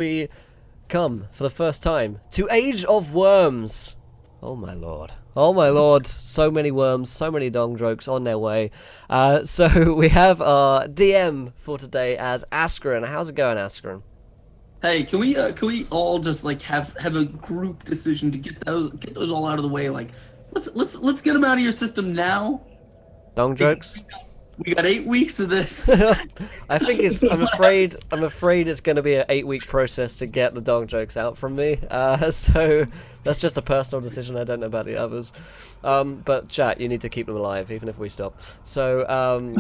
we come for the first time to Age of Worms. Oh my lord. Oh my lord. So many worms, so many dong jokes on their way. So we have our DM for today as Askren. How's it going, Askren? Hey, can we all just like have a group decision to get those all out of the way? Like, let's get them out of your system now. Dong Because jokes? we got 8 weeks of this. I think it's. We I'm wanna have afraid. this- I'm afraid it's going to be an 8-week process to get the dog jokes out from me. So that's just a personal decision. I don't know about the others. But chat, you need to keep them alive, even if we stop. So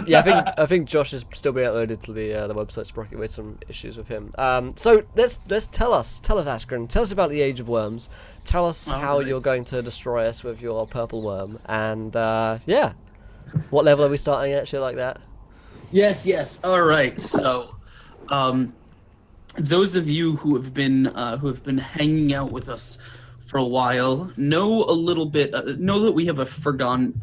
yeah, I think Josh is still being uploaded to the website Sprocket with some issues with him. So let's tell us, Askren, tell us about the Age of Worms. Tell us how Alright. you're going to destroy us with your purple worm, and yeah. What level are we starting at? Shit like that. Yes. All right. So, um, those of you who have been hanging out with us for a while know a little bit. Know that we have a forgotten.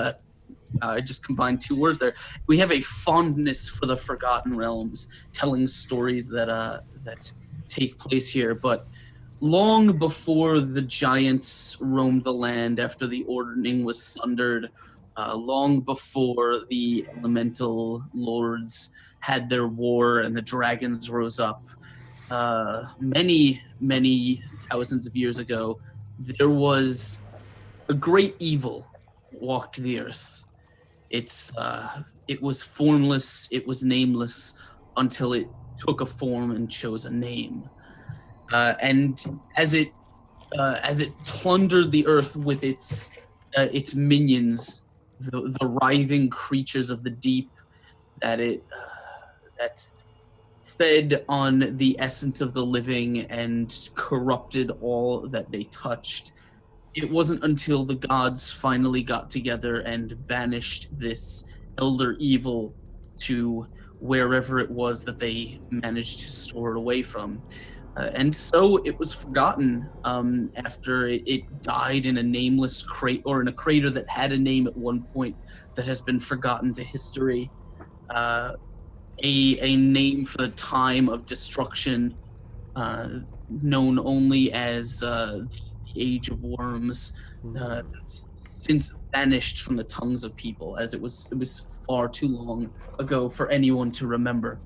I just combined two words there. We have a fondness for the Forgotten Realms, telling stories that take place here. But long before the giants roamed the land, after the ordering was sundered, long before the elemental lords had their war and the dragons rose up, many thousands of years ago, there was a great evil walked the earth. It was formless, it was nameless, until it took a form and chose a name. And as it plundered the earth with its minions, the writhing creatures of the deep that fed on the essence of the living and corrupted all that they touched. It wasn't until the gods finally got together and banished this elder evil to wherever it was that they managed to store it away from. And so it was forgotten after it died in a nameless crater, or in a crater that had a name at one point that has been forgotten to history. Uh, a name for the time of destruction, uh, known only as the Age of Worms, since vanished from the tongues of people, as it was far too long ago for anyone to remember.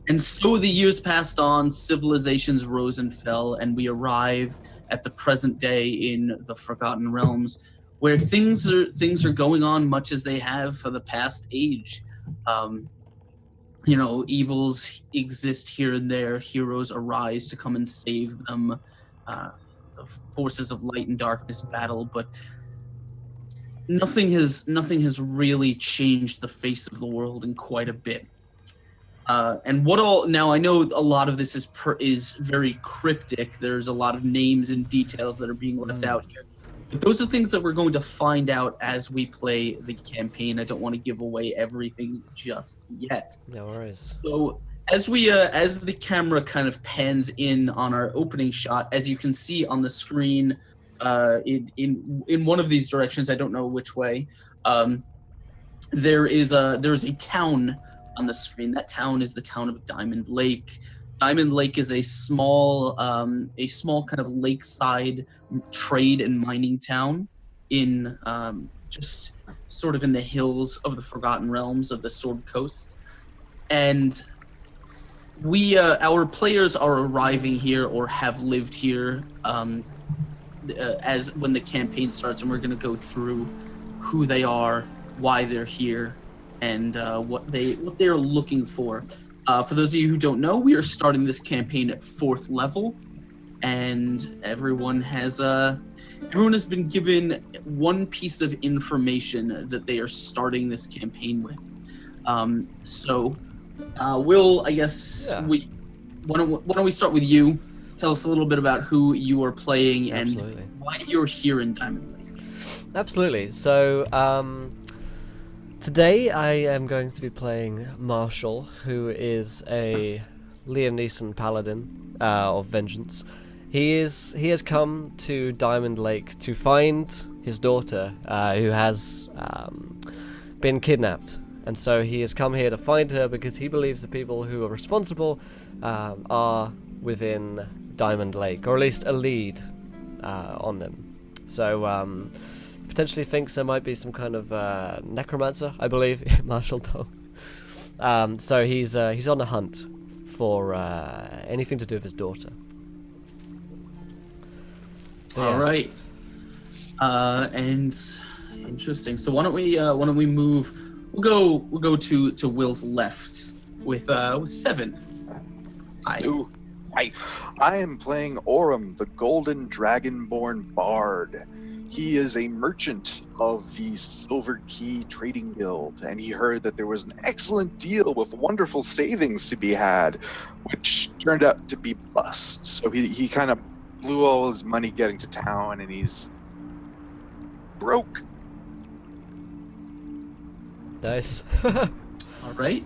And so the years passed on, civilizations rose and fell, and we arrive at the present day in the Forgotten Realms, where things are going on much as they have for the past age. Um, Evils exist here and there. Heroes arise to come and save them. The forces of light and darkness battle, but nothing has really changed the face of the world in quite a bit. And what all now? I know a lot of this is very cryptic. There's a lot of names and details that are being left out here. But those are things that we're going to find out as we play the campaign. I don't want to give away everything just yet. No worries. So as the camera kind of pans in on our opening shot, as you can see on the screen, in one of these directions, I don't know which way, there's a town on the screen. That town is the town of Diamond Lake. Diamond Lake is a small kind of lakeside trade and mining town in just sort of in the hills of the Forgotten Realms of the Sword Coast. And our players are arriving here or have lived here as when the campaign starts, and we're going to go through who they are, why they're here, and what they're looking for. For those of you who don't know, we are starting this campaign at 4th level, and everyone has been given one piece of information that they are starting this campaign with. I guess Yeah. why don't we start with you? Tell us a little bit about who you are playing Absolutely. and why you're here in Diamond Lake. Absolutely. So, today I am going to be playing Marshall, who is a Liam Neeson paladin of vengeance. He has come to Diamond Lake to find his daughter, who has been kidnapped. And so he has come here to find her because he believes the people who are responsible are within Diamond Lake, or at least a lead on them. So potentially thinks there might be some kind of necromancer, I believe, in Marshall Dog. So he's on the hunt for anything to do with his daughter. So, yeah. All right. And interesting. So why don't we move? We'll go to Will's left with 7. Hi. Ooh, I am playing Orem, the Golden Dragonborn Bard. He is a merchant of the Silver Key Trading Guild, and he heard that there was an excellent deal with wonderful savings to be had, which turned out to be bust. So he kind of blew all his money getting to town, and he's broke. Nice. All right.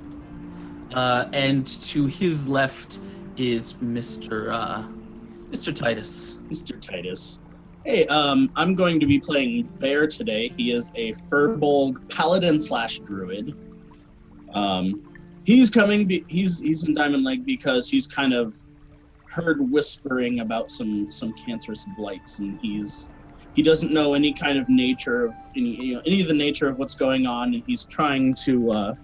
And to his left is Mr. Titus. Mr. Titus. Hey, I'm going to be playing Bear today. He is a Furbolg paladin / druid. He's coming. He's in Diamond Lake because he's kind of heard whispering about some cancerous blights, and he doesn't know any kind of nature of any of the nature of what's going on, and he's trying to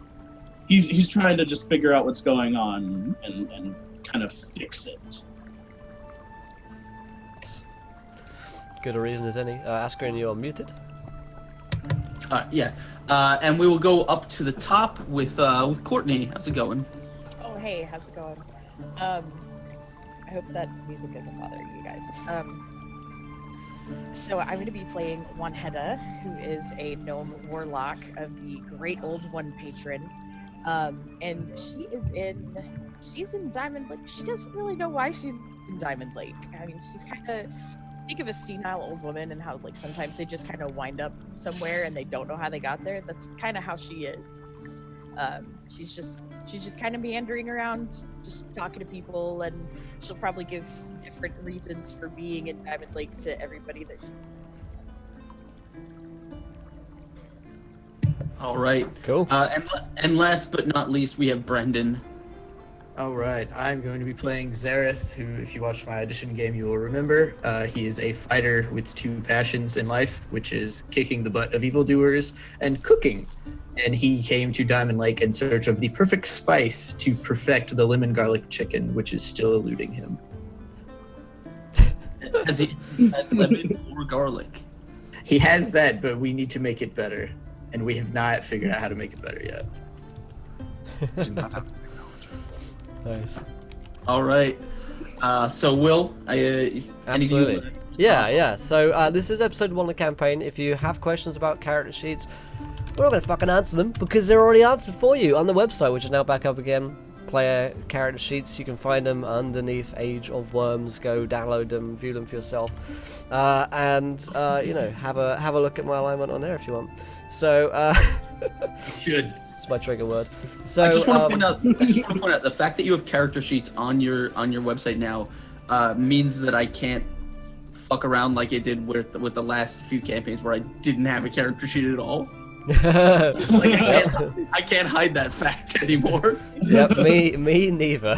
he's trying to just figure out what's going on and kind of fix it. Good a reason as any. Askren, you're muted. Yeah. And we will go up to the top with Courtney. How's it going? Oh, hey, how's it going? I hope that music isn't bothering you guys. So I'm going to be playing Wanheda, who is a gnome warlock of the Great Old One patron. And she's in Diamond Lake. She doesn't really know why she's in Diamond Lake. I mean, she's kind of, think of a senile old woman and how like sometimes they just kind of wind up somewhere and they don't know how they got there. That's kind of how she is. She's just kind of meandering around, just talking to people, and she'll probably give different reasons for being in Diamond Lake to everybody that she meets. All right. Cool. And last but not least, we have Brendan. All right, I'm going to be playing Zareth, who, if you watched my audition game, you will remember. He is a fighter with 2 passions in life, which is kicking the butt of evildoers and cooking. And he came to Diamond Lake in search of the perfect spice to perfect the lemon garlic chicken, which is still eluding him. Has he had lemon or garlic? He has that, but we need to make it better. And we have not figured out how to make it better yet. Do not have Nice. All right. So Will, Absolutely. Yeah. So this is episode 1 of the campaign. If you have questions about character sheets, we're not going to fucking answer them because they're already answered for you on the website, which is now back up again. Player character sheets, you can find them underneath Age of Worms. Go download them, view them for yourself, and have a look at my alignment on there if you want. So Should. it's my trigger word. So I just want to point out the fact that you have character sheets on your website now means that I can't fuck around like it did with the last few campaigns where I didn't have a character sheet at all. I can't hide that fact anymore. Yep, me neither.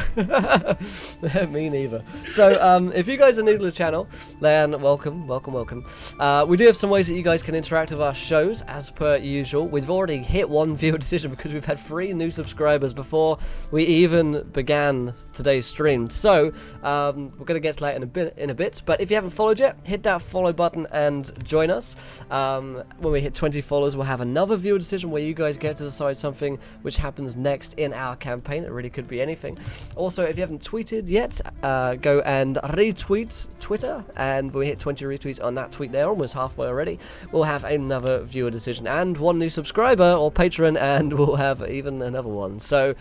Me neither. So if you guys are new to the channel, then welcome. We do have some ways that you guys can interact with our shows as per usual. We've already hit 1 viewer decision because we've had 3 new subscribers before we even began today's stream. So we're gonna get to that in a bit, but if you haven't followed yet, hit that follow button and join us. When we hit 20 followers, we'll have another viewer decision where you guys get to decide something which happens next in our campaign. It really could be anything. Also, if you haven't tweeted yet, go and retweet Twitter, and when we hit 20 retweets on that tweet there, almost halfway already, we'll have another viewer decision and 1 new subscriber or patron, and we'll have even another one. So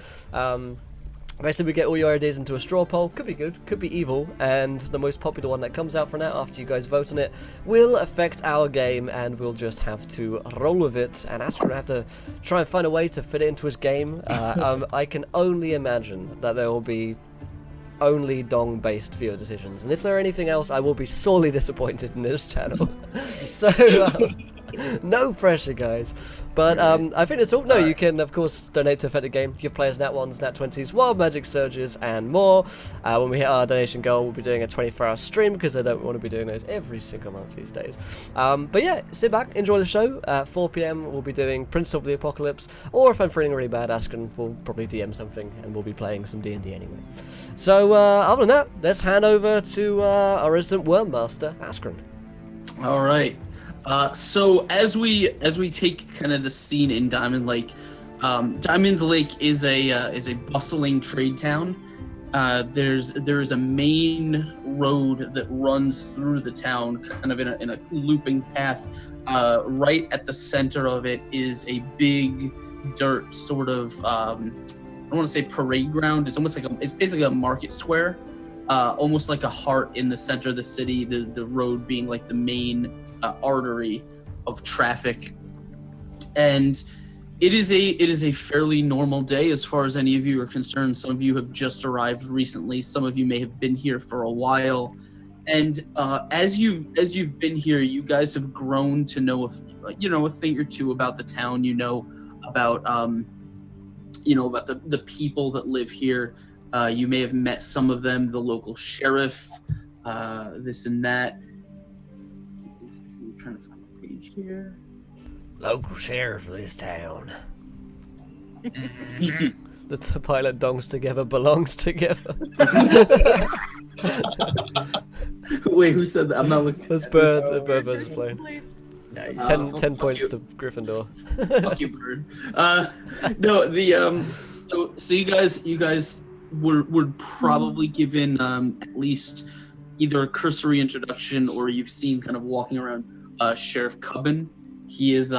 basically, we get all your ideas into a straw poll. Could be good, could be evil, and the most popular one that comes out for now after you guys vote on it will affect our game, and we'll just have to roll with it. And Astrid will have to try and find a way to fit it into his game. I can only imagine that there will be only dong-based viewer decisions, and if there are anything else, I will be sorely disappointed in this channel. So No pressure, guys. But I think it's all. No, you can, of course, donate to affect the game, give players nat 1s, nat 20s, wild magic surges, and more. When we hit our donation goal, we'll be doing a 24-hour stream because I don't want to be doing those every single month these days. But yeah, sit back, enjoy the show. At 4 p.m, we'll be doing Prince of the Apocalypse, or if I'm feeling really bad, Askren will probably DM something, and we'll be playing some D&D anyway. So, other than that, let's hand over to our resident Worm Master, Askren. All right. So as we take kind of the scene in Diamond Lake, Diamond Lake is a bustling trade town. There's a main road that runs through the town, kind of in a looping path. Right at the center of it is a big dirt sort of I don't want to say parade ground. It's almost like it's basically a market square, almost like a heart in the center of the city. The road being like the main artery of traffic, and it is a fairly normal day as far as any of you are concerned. Some of you have just arrived recently. Some of you may have been here for a while, and as you've been here, you guys have grown to know a thing or two about the town. About the people that live here. You may have met some of them, the local sheriff, this and that. I'm trying to find a page here. Local sheriff of this town. The pilot dongs together belongs together. Wait, who said that? I'm not looking. That's Bird versus Flame. Nice. 10 points to Gryffindor. Fuck you, Bird. No, so you guys were probably given at least either a cursory introduction or you've seen kind of walking around Sheriff Cubbin. He is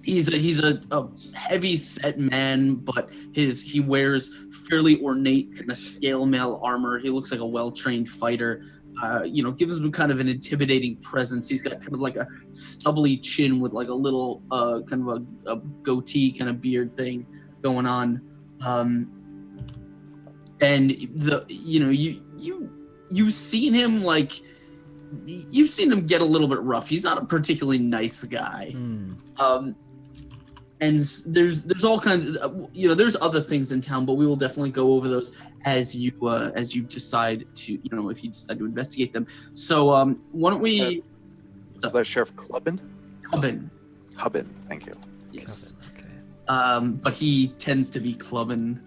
he's a heavy set man, but he wears fairly ornate kind of scale mail armor. He looks like a well-trained fighter. Gives him kind of an intimidating presence. He's got kind of like a stubbly chin with like a little kind of a goatee kind of beard thing going on. And you've seen him get a little bit rough. He's not a particularly nice guy. And there's all kinds of there's other things in town, but we will definitely go over those as you decide to if you decide to investigate them. So why don't we? Is that Sheriff Cubbin? Cubbin, thank you. Yes. Okay. But he tends to be clubbing.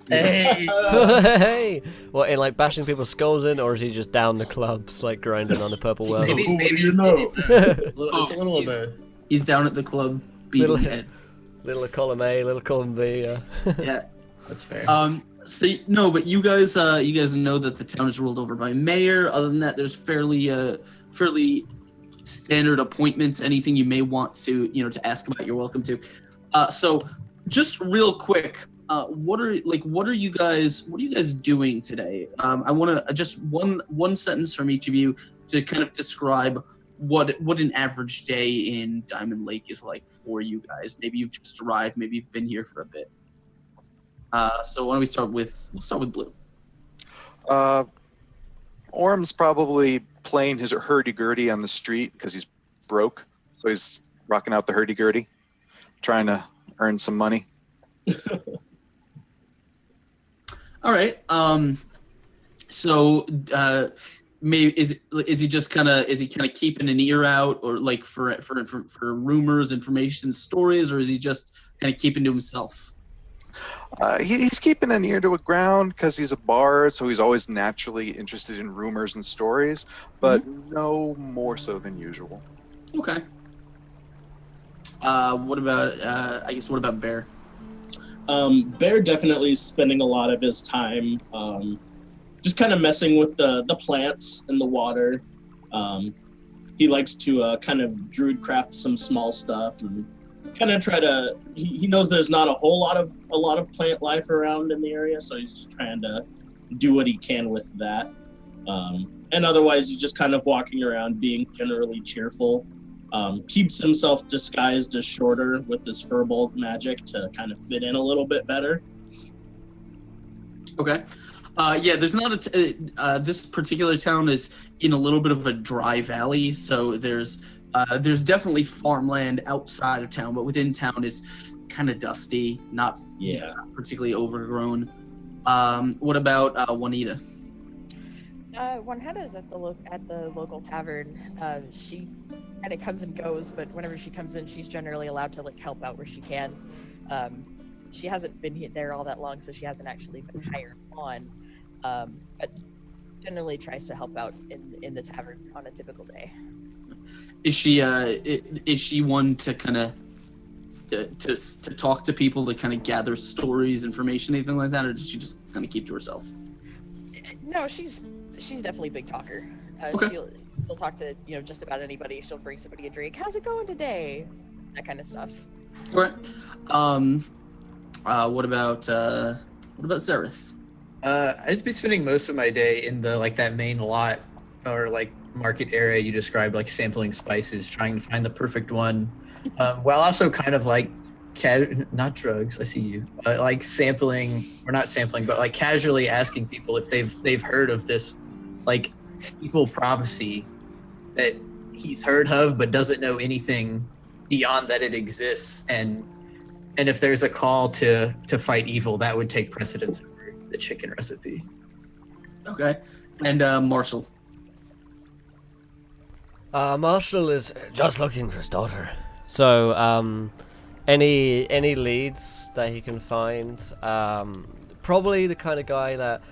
Hey. Hey! What, in like bashing people's skulls in, or is he just down the clubs, like grinding on the purple worm? Maybe It's it's a little bit. He's down at the club beating Little- head. Little column A, little column B. Yeah. That's fair. But you guys know that the town is ruled over by mayor. Other than that, there's fairly standard appointments. Anything you may want to to ask about, you're welcome to. So just real quick, what are you guys doing today? I want to just one sentence from each of you to kind of describe what an average day in Diamond Lake is like for you guys. Maybe you've just arrived, maybe you've been here for a bit. So why don't we start with Blue? Orm's probably playing his hurdy-gurdy on the street because he's broke. So he's rocking out the hurdy-gurdy, trying to earn some money. All right. Maybe is he kind of keeping an ear out, or like for rumors, information, stories, or is he just kind of keeping to himself? He's keeping an ear to the ground because he's a bard, so he's always naturally interested in rumors and stories, but no more so than usual. Okay. What about Bear? Bear definitely is spending a lot of his time just kind of messing with the plants and the water. He likes to kind of druid craft some small stuff and kind of try to. He knows there's not a lot of plant life around in the area, so he's just trying to do what he can with that. And otherwise, he's just kind of walking around, being generally cheerful. Keeps himself disguised as shorter with this firbolg magic to kind of fit in a little bit better. Okay. There's not this particular town is in a little bit of a dry valley, so there's There's definitely farmland outside of town, but within town is kind of dusty, not particularly overgrown. What about Juanita? Juanita is at the local tavern. She kind of comes and goes, but whenever she comes in, she's generally allowed to like help out where she can. She hasn't been there all that long, so she hasn't actually been hired on. But generally tries to help out in the tavern on a typical day. Is she one to kind of to talk to people, to kind of gather stories, information, anything like that, or does she just kind of keep to herself? No, she's definitely a big talker. Okay. She'll talk to just about anybody. She'll bring somebody a drink. How's it going today? That kind of stuff. All right. What about Zareth? I'd be spending most of my day in the that main lot or market area you described, sampling spices, trying to find the perfect one, while also kind of not drugs. I see you. Sampling, or not sampling, but casually asking people if they've heard of this evil prophecy that he's heard of but doesn't know anything beyond that it exists, and if there's a call to fight evil, that would take precedence over the chicken recipe. Okay. And Marshall. Marshall is just looking for his daughter. So, any leads that he can find, probably the kind of guy that,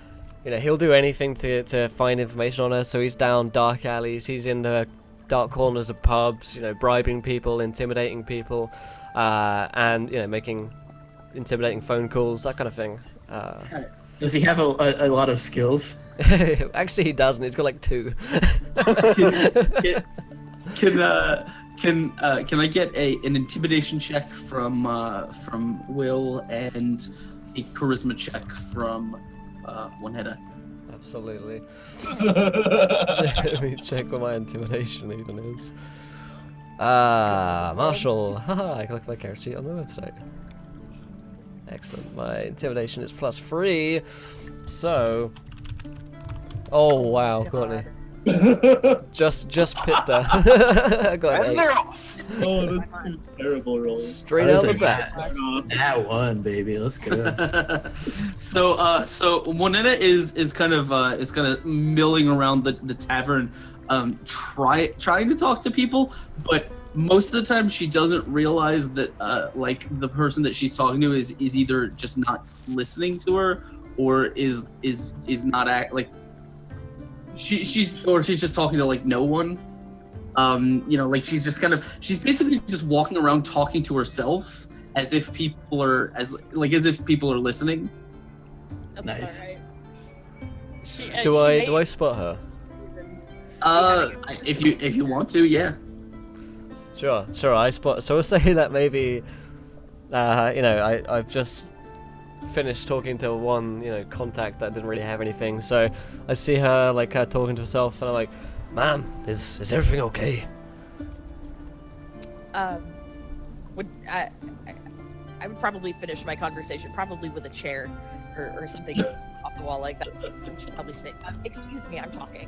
he'll do anything to find information on her. So he's down dark alleys, he's in the dark corners of pubs, bribing people, intimidating people, and, making intimidating phone calls, that kind of thing. Does he have a lot of skills? Actually, he doesn't. He's got 2. Can I get an intimidation check from Will and a charisma check from Juanita? Absolutely. Let me check what my intimidation even is. Marshall. Haha, I clicked my character sheet on the website. Excellent. My intimidation is +3. So. Oh wow, Courtney. just pipped her. Got an And 8. they're off. Oh, that's 2 terrible rolls. Straight out the back. That one, baby. Let's go. So Juanita is kind of milling around the tavern, trying to talk to people, but most of the time she doesn't realize that the person that she's talking to is either just not listening to her or is not she's just talking to no one. She's basically just walking around talking to herself as if people are listening. That's Nice. all right. Do I spot her? If you want to, yeah. Sure. I spot. So we'll say that maybe, I've just finished talking to one, contact that didn't really have anything. So I see her talking to herself, and I'm like, "Ma'am, is everything okay?" Would I would probably finish my conversation probably with a chair or something off the wall like that. And she'd probably say, "Excuse me, I'm talking."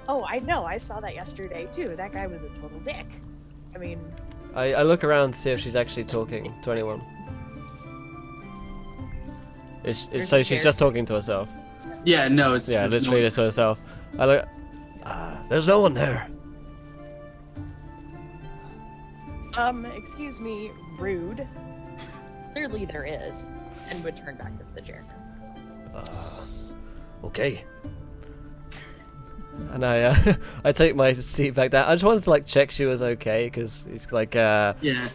Oh, I know. I saw that yesterday too. That guy was a total dick. I mean, I look around to see if she's actually talking to anyone. So she's just talking to herself. Yeah, no, it's Literally just to herself. I look. There's no one there. Excuse me, rude. Clearly there is, and would turn back to the chair. Okay. And I take my seat back down. I just wanted to check she was okay, because he's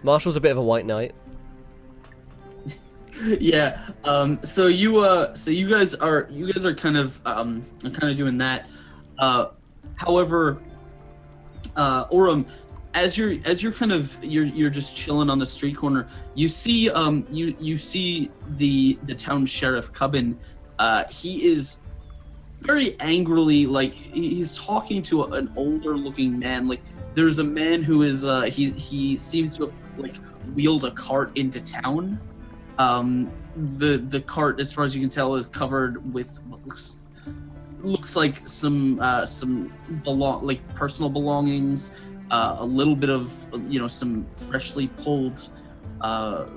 Marshall's a bit of a white knight. Yeah. So you guys are kind of doing that. However, Orem, as you're kind of you're just chilling on the street corner, you see you see the town sheriff Cubbin. He is very angrily, he's talking to an older looking man. There's a man who is he seems to have wheeled a cart into town. The cart, as far as you can tell, is covered with what looks looks like some personal belongings, a little bit of some freshly pulled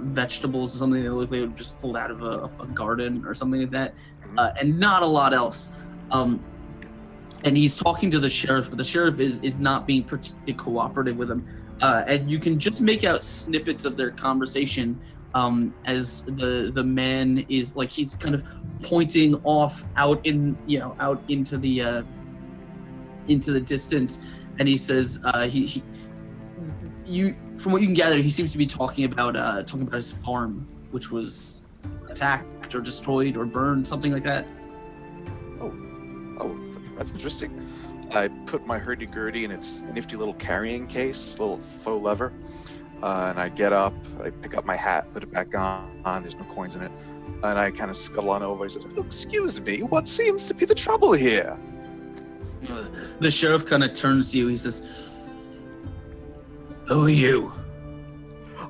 vegetables or something that look like they were just pulled out of a garden or something like that, and not a lot else. And he's talking to the sheriff, but the sheriff is not being particularly cooperative with him. And you can just make out snippets of their conversation as the man is like he's kind of pointing off out into the distance, and he says from what you can gather, he seems to be talking about his farm, which was attacked or destroyed or burned, something like that. Oh, that's interesting. I put my hurdy-gurdy in its nifty little carrying case, little faux lever, and I get up, I pick up my hat, put it back on, there's no coins in it, and I kind of scuttle on over. He says, "Excuse me, what seems to be the trouble here?" The sheriff kind of turns to you, he says, "Who are you?"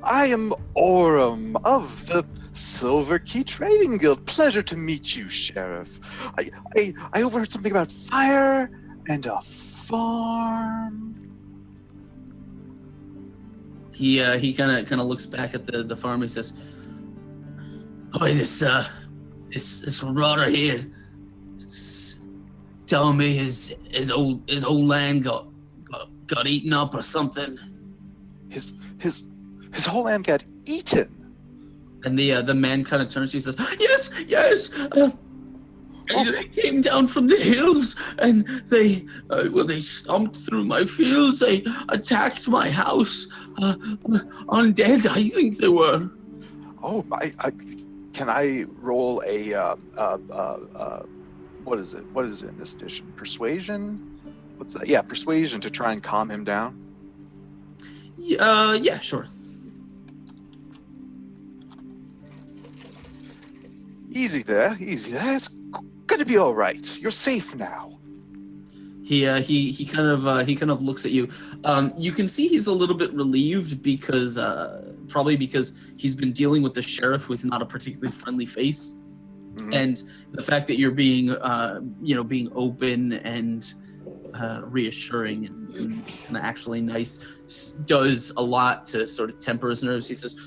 "I am Orem of the Silver Key Trading Guild. Pleasure to meet you, Sheriff. I overheard something about fire and a farm." He kind of looks back at the farm. He says, "Oh, this rotter here, telling me his old land got eaten up or something." His whole land got eaten. And the man kind of turns to you and says, "Yes. They came down from the hills, and they stomped through my fields. They attacked my house. Undead, I think they were." Oh, can I roll a what is it? What is it in this edition? Persuasion? What's that? Yeah, persuasion to try and calm him down. Yeah, sure. Easy there. It's gonna be all right. You're safe now. He kind of looks at you. You can see he's a little bit relieved because probably because he's been dealing with the sheriff, who's not a particularly friendly face, and the fact that you're being being open and reassuring and actually nice does a lot to sort of temper his nerves. He says,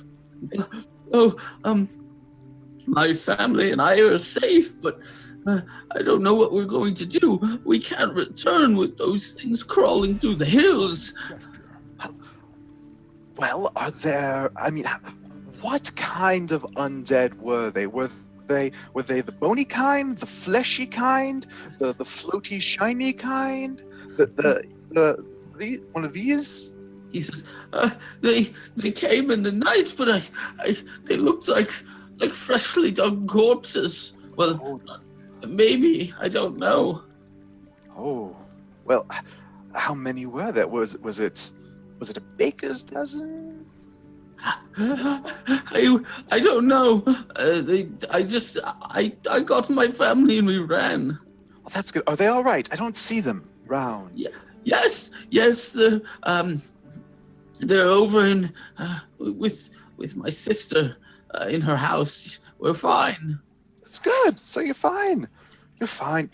"My family and I are safe, but I don't know what we're going to do. We can't return with those things crawling through the hills." Well, what kind of undead were they? Were they the bony kind, the fleshy kind, the floaty, shiny kind, the one of these? He says, they came in the night, but they looked like freshly dug corpses. Well, maybe, I don't know. Oh, well, how many were there? Was it a baker's dozen? I don't know. I got my family and we ran. Well, that's good. Are they all right? I don't see them round. Yeah, yes. They're over in with my sister in her house. We're fine. That's good. So you're fine. You're fine.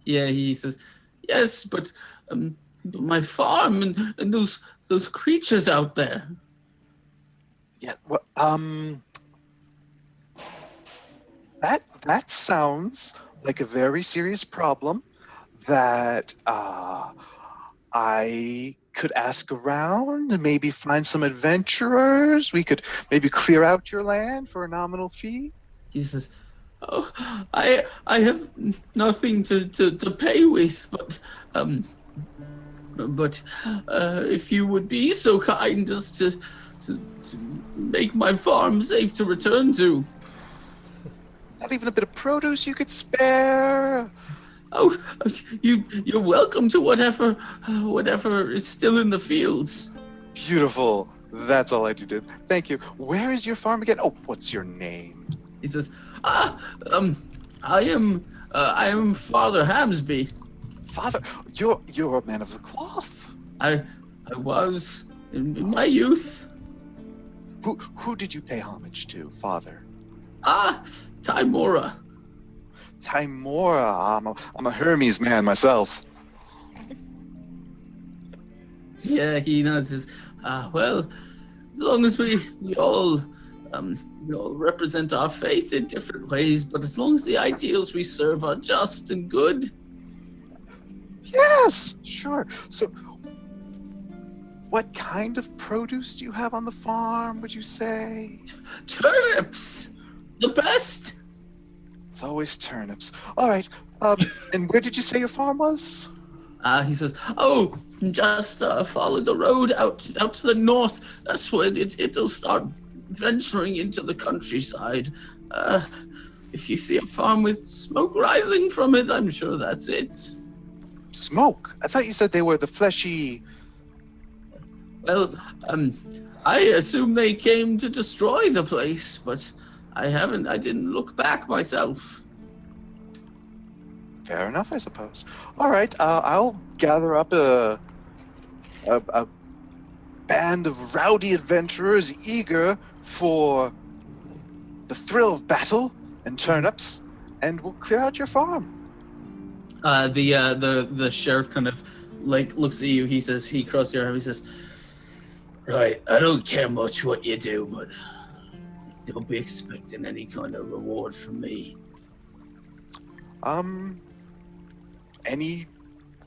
Yeah, he says, "Yes, but my farm and those creatures out there." Yeah. Well, that sounds like a very serious problem that I could ask around and maybe find some adventurers. We could maybe clear out your land for a nominal fee. He says, "Oh, I have nothing to pay with, but if you would be so kind as to make my farm safe to return to." Not even a bit of produce you could spare? Oh, you're welcome to whatever is still in the fields. Beautiful. That's all I did. Thank you. Where is your farm again? Oh, what's your name? He says, I am Father Hamsby. Father, you're a man of the cloth. I was in my youth. Who did you pay homage to, Father? Timora. Timora. I'm a Hermes man myself. Yeah, he nods. Says, well, as long as we all represent our faith in different ways, but as long as the ideals we serve are just and good. Yes, sure. So, what kind of produce do you have on the farm, would you say? Turnips! The best! It's always turnips. All right. And where did you say your farm was? He says, oh, just follow the road out to the north. That's when it'll start venturing into the countryside. If you see a farm with smoke rising from it, I'm sure that's it. Smoke? I thought you said they were the fleshy... Well, I assume they came to destroy the place, but I didn't look back myself. Fair enough, I suppose. All right, I'll gather up a band of rowdy adventurers eager for the thrill of battle and turnips, and we'll clear out your farm. The sheriff kind of like looks at you. He crosses your arm. He says, "Right, I don't care much what you do, but don't be expecting any kind of reward from me." Any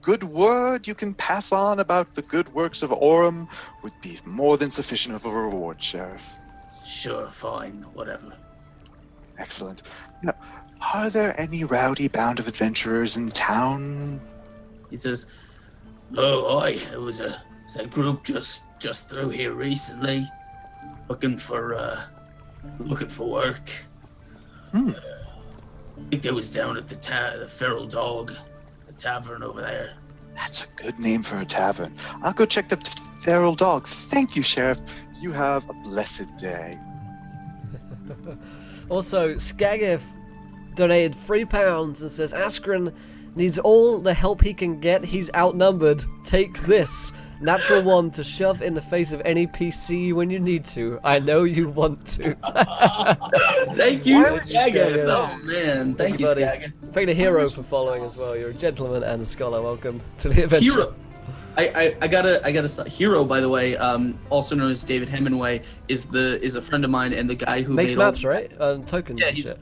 good word you can pass on about the good works of Orem would be more than sufficient of a reward, Sheriff. Sure, fine, whatever. Excellent. Now, are there any rowdy band of adventurers in town? He says, "Oh, it was a group just through here recently, looking for work. Hmm. I think they was down at the Feral Dog, the tavern over there." That's a good name for a tavern. I'll go check the Feral Dog. Thank you, Sheriff. You have a blessed day. Also, Skagif donated £3 and says Askren needs all the help he can get. He's outnumbered. Take this. Natural 1 to shove in the face of any PC when you need to. I know you want to. Thank you, Why would you Skagit. say Oh man, thank you, buddy. Skagit. Thank the hero for following as well. You're a gentleman and a scholar. Welcome to the adventure. Hero. I gotta stop. Hero, by the way, also known as David Hemingway, is a friend of mine and the guy who Makes made maps, all, right? Tokens Yeah, and shit.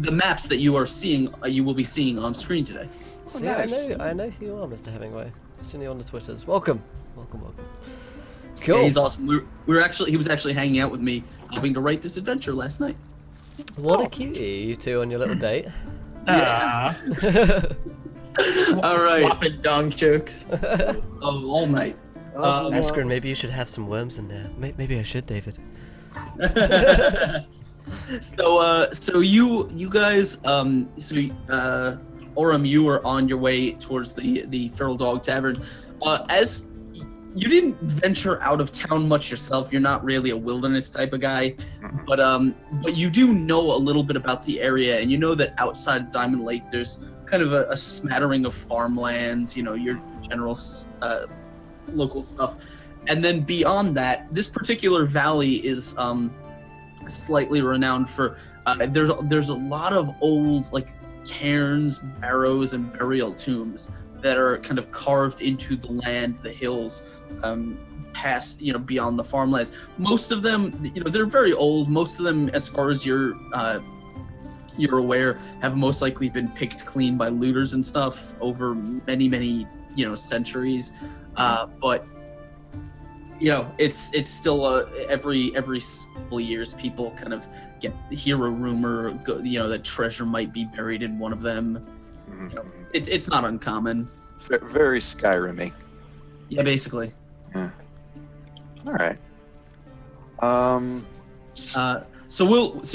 the maps that you are seeing, you will be seeing on screen today. See, nice. I know who you are, Mr. Hemingway. I've seen you on the Twitters. Welcome. Cool. Yeah, he's awesome. He was actually hanging out with me, helping to write this adventure last night. What a cutie, you two on your little date. Ah. All right. Swapping dong jokes. Oh, all night. Askren, maybe you should have some worms in there. Maybe I should, David. So you guys, Orem, you were on your way towards the Feral Dog Tavern. As you didn't venture out of town much yourself, you're not really a wilderness type of guy, but you do know a little bit about the area, and you know that outside Diamond Lake, there's kind of a smattering of farmlands. You know, your general local stuff, and then beyond that, this particular valley is slightly renowned for there's a lot of old like cairns, barrows, and burial tombs that are kind of carved into the land, the hills, past, beyond the farmlands. Most of them, they're very old. Most of them, as far as you're aware, have most likely been picked clean by looters and stuff over many centuries. But it's still every couple of years people kind of hear a rumor, that treasure might be buried in one of them. It's not uncommon. Very Skyrim-y. Yeah, basically. Yeah. All right. So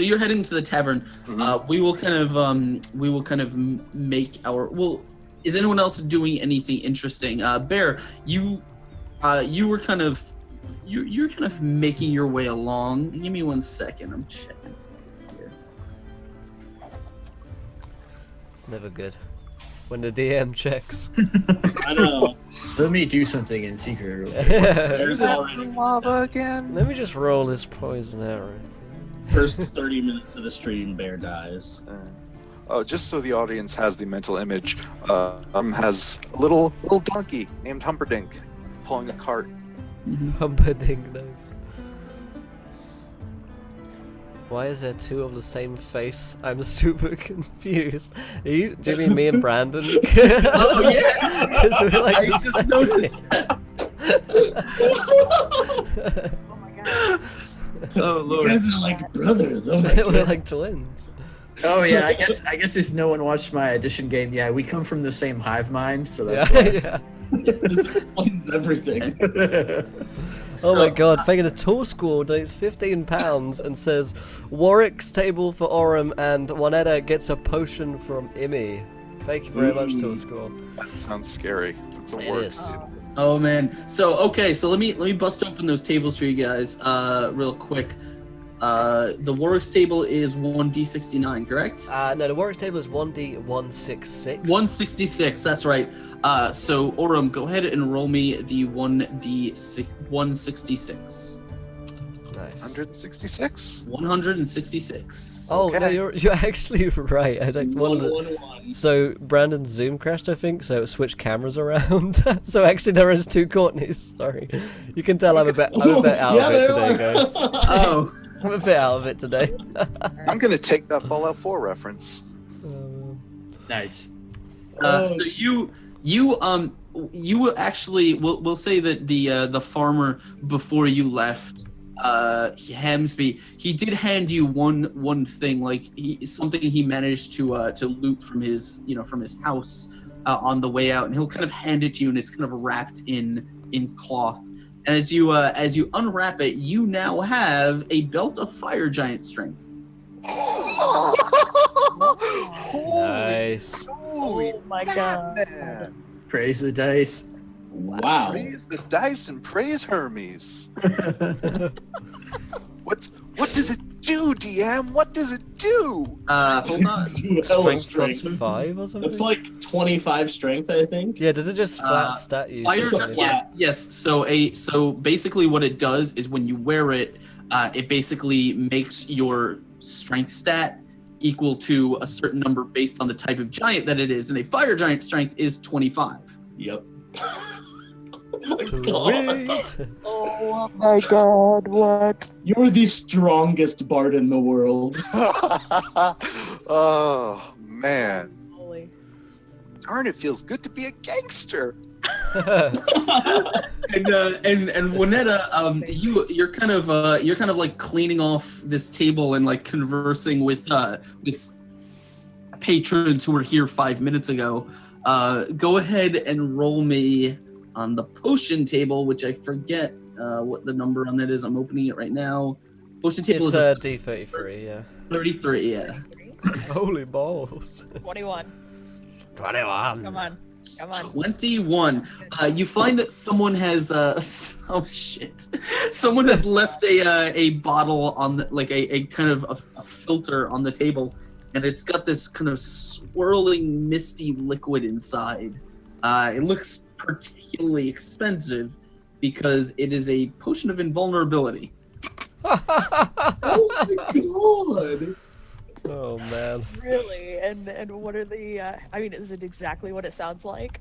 you're heading to the tavern. Mhm. We will kind of make our. Well, is anyone else doing anything interesting? Bear, you were kind of you're kind of making your way along. Give me 1 second. I'm checking something here. It's never good when the DM checks. I know. Let me do something in secret. There's Is that already the lava again? Let me just roll this poison arrow. first 30 minutes of the stream, Bear dies. Oh, just so the audience has the mental image, has a little donkey named Humperdinck pulling a cart. Humperdinck knows. Why is there two of the same face? I'm super confused. Do you mean me and Brandon? Oh yeah, Because we're like I the just same. noticed. Oh my god. Oh You lord. guys are like brothers. Oh my We're god. like twins. Oh yeah, I guess if no one watched my edition game, yeah, we come from the same hive mind, so Yeah, that's yeah. This explains everything. why. Oh my So, god, Fagin a Tool School donates £15 and says Warwick's table for Aurum and Juanetta gets a potion from Imi. Thank you very much, Tool School. That sounds scary. That's a It word. is. Oh man. So okay, so let me bust open those tables for you guys, real quick. The Warwick's table is 1d69, correct? No, the Warwick's table is 1D166. 166. That's right. So Aurum, go ahead and roll me the 166. Nice. 166? 166. Oh no, Okay. you're actually right. I don't one of the. 111. So Brandon's Zoom crashed, I think. So it switched cameras around. So actually, there is two Courtneys. Sorry, you can tell I'm a bit out Yeah, of it they today, are. guys. Oh. I'm a bit out of it today. I'm gonna take that Fallout 4 reference. Nice. So you actually we'll say that the farmer before you left, Hamsby, he did hand you one thing, like something he managed to loot from his house on the way out, and he'll kind of hand it to you, and it's kind of wrapped in cloth. And as you unwrap it, you now have a belt of fire giant strength. Nice. Holy Oh my god. man. Praise the dice. Wow. Praise the dice and praise Hermes. What does it do, DM? What does it do? Hold on. Hella Strength plus 5 or something? It's like 25 strength, I think. Yeah, does it just flat stat you? Fire to- Gi- yeah, yes. So basically, what it does is when you wear it, it basically makes your strength stat equal to a certain number based on the type of giant that it is, and a fire giant strength is 25. Yep. Oh my god. Sweet. Oh my god, what? You're the strongest bard in the world. Oh man. Holy. Darn, it feels good to be a gangster. And Juanetta, you're kind of like cleaning off this table and like conversing with patrons who were here 5 minutes ago. Go ahead and roll me on the potion table, which I forget what the number on that is. I'm opening it right now. Potion table It's is a D33, yeah. 33. Yeah. Holy balls. 21. 21. Come on. Come on. 21. You find that someone has oh shit. Someone has left a bottle on the, like a kind of a filter on the table, and it's got this kind of swirling misty liquid inside. It looks particularly expensive because it is a potion of invulnerability. Oh my god. Oh man. Really? And what are the? I mean, is it exactly what it sounds like?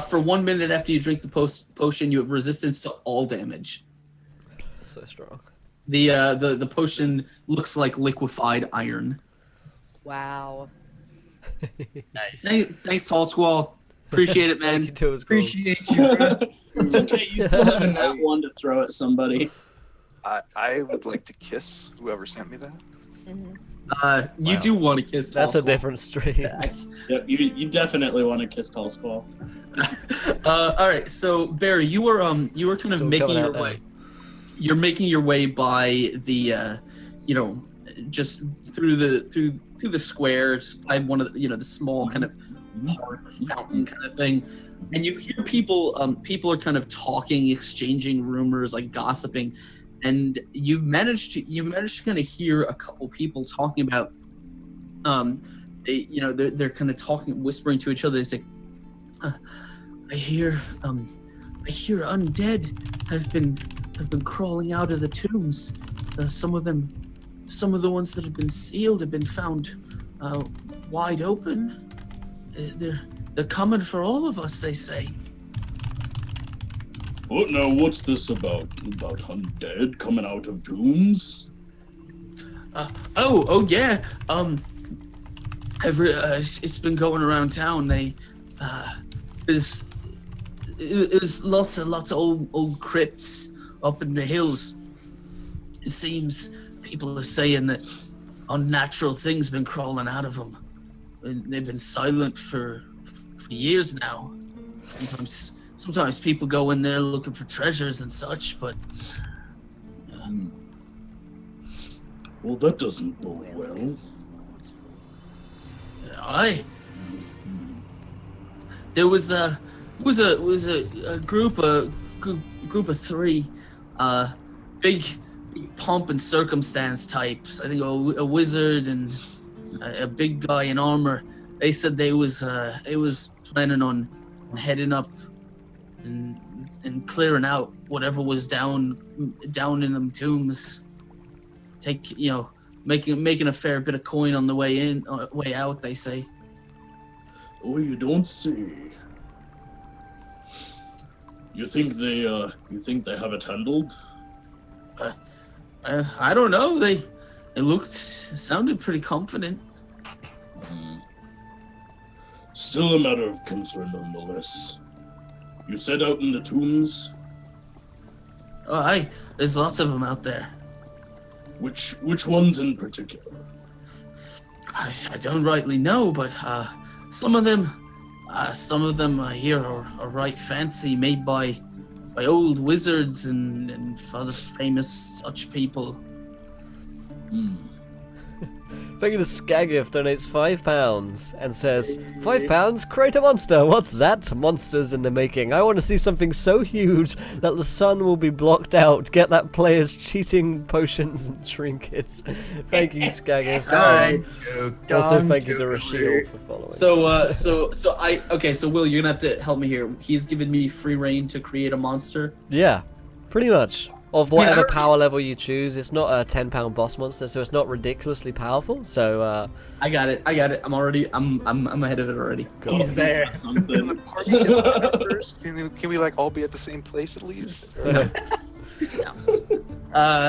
For 1 minute after you drink the potion, you have resistance to all damage. So strong. The potion looks like liquefied iron. Wow. Nice. Thanks, Tall Squall. Appreciate it, man. Thank you, Toes Gold. Appreciate you. Bro. It's okay, you still have a nat one to throw at somebody. I would like to kiss whoever sent me that. Mhm. You Wow. do want to kiss Tall That's a Squall. different stream. Yep, you definitely want to kiss Tall Squall. All right, so Barry, you were kind of So we're making coming your out now. way. You're making your way by the, just through the square, just by one of the small kind of park fountain kind of thing, and you hear people. People are kind of talking, exchanging rumors, like gossiping, and you managed to kind of hear a couple people talking about. They're kind of talking, whispering to each other. They say, I hear undead have been crawling out of the tombs. Some of the ones that have been sealed have been found wide open. They're coming for all of us, they say. What now? What's this about? About undead coming out of tombs? Oh yeah. It's been going around town. There's lots of old crypts up in the hills. It seems people are saying that unnatural things been crawling out of them. And they've been silent for years now. Sometimes people go in there looking for treasures and such, but Well, that doesn't bode well. There was a group of three, big pomp and circumstance types. I think a wizard and a big guy in armor. They said they was planning on heading up and clearing out whatever was down in them tombs. Making a fair bit of coin on the way in, way out. They say. Oh, you don't say. You think they have it handled? I don't know. They sounded pretty confident. Still a matter of concern nonetheless. You said out in the tombs? Oh, there's lots of them out there. Which ones in particular? I don't rightly know, but some of them I hear are right fancy, made by old wizards and other famous such people. Thinking of Skagif donates £5 and says, £5, create a monster. What's that? Monsters in the making. I want to see something so huge that the sun will be blocked out. Get that player's cheating potions and trinkets. Thank you, Skagif. Also, thank you to Rashid for following. So Will, you're gonna have to help me here. He's given me free reign to create a monster. Yeah, pretty much. Of whatever power level you choose. It's not a £10 boss monster, so it's not ridiculously powerful. So I got it. I'm ahead of it already. Cool. He's there. Can the party get together first? Can we like all be at the same place at least? All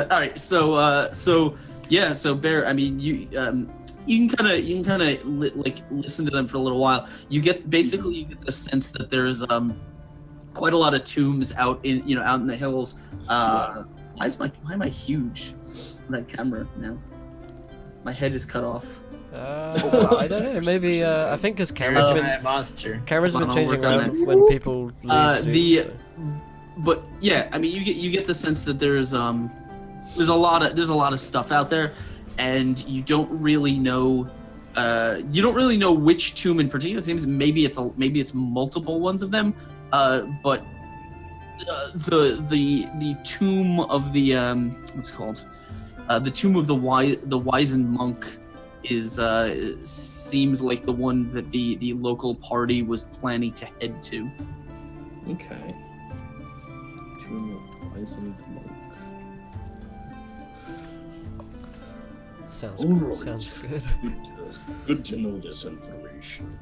right. So Bear. I mean, you can kind of listen to them for a little while. You get the sense that there's quite a lot of tombs out in the hills. Why am I huge on that camera now? My head is cut off. I don't know. Maybe I think because cameras been changing around when people leave. But yeah, I mean, you get the sense that there's a lot of stuff out there, and you don't really know which tomb in particular. It seems maybe it's multiple ones of them. But the tomb of the what's it called? The tomb of the wizened monk is seems like the one that the local party was planning to head to. Okay. Tomb of the wizened monk. Sounds good. Good to know this information.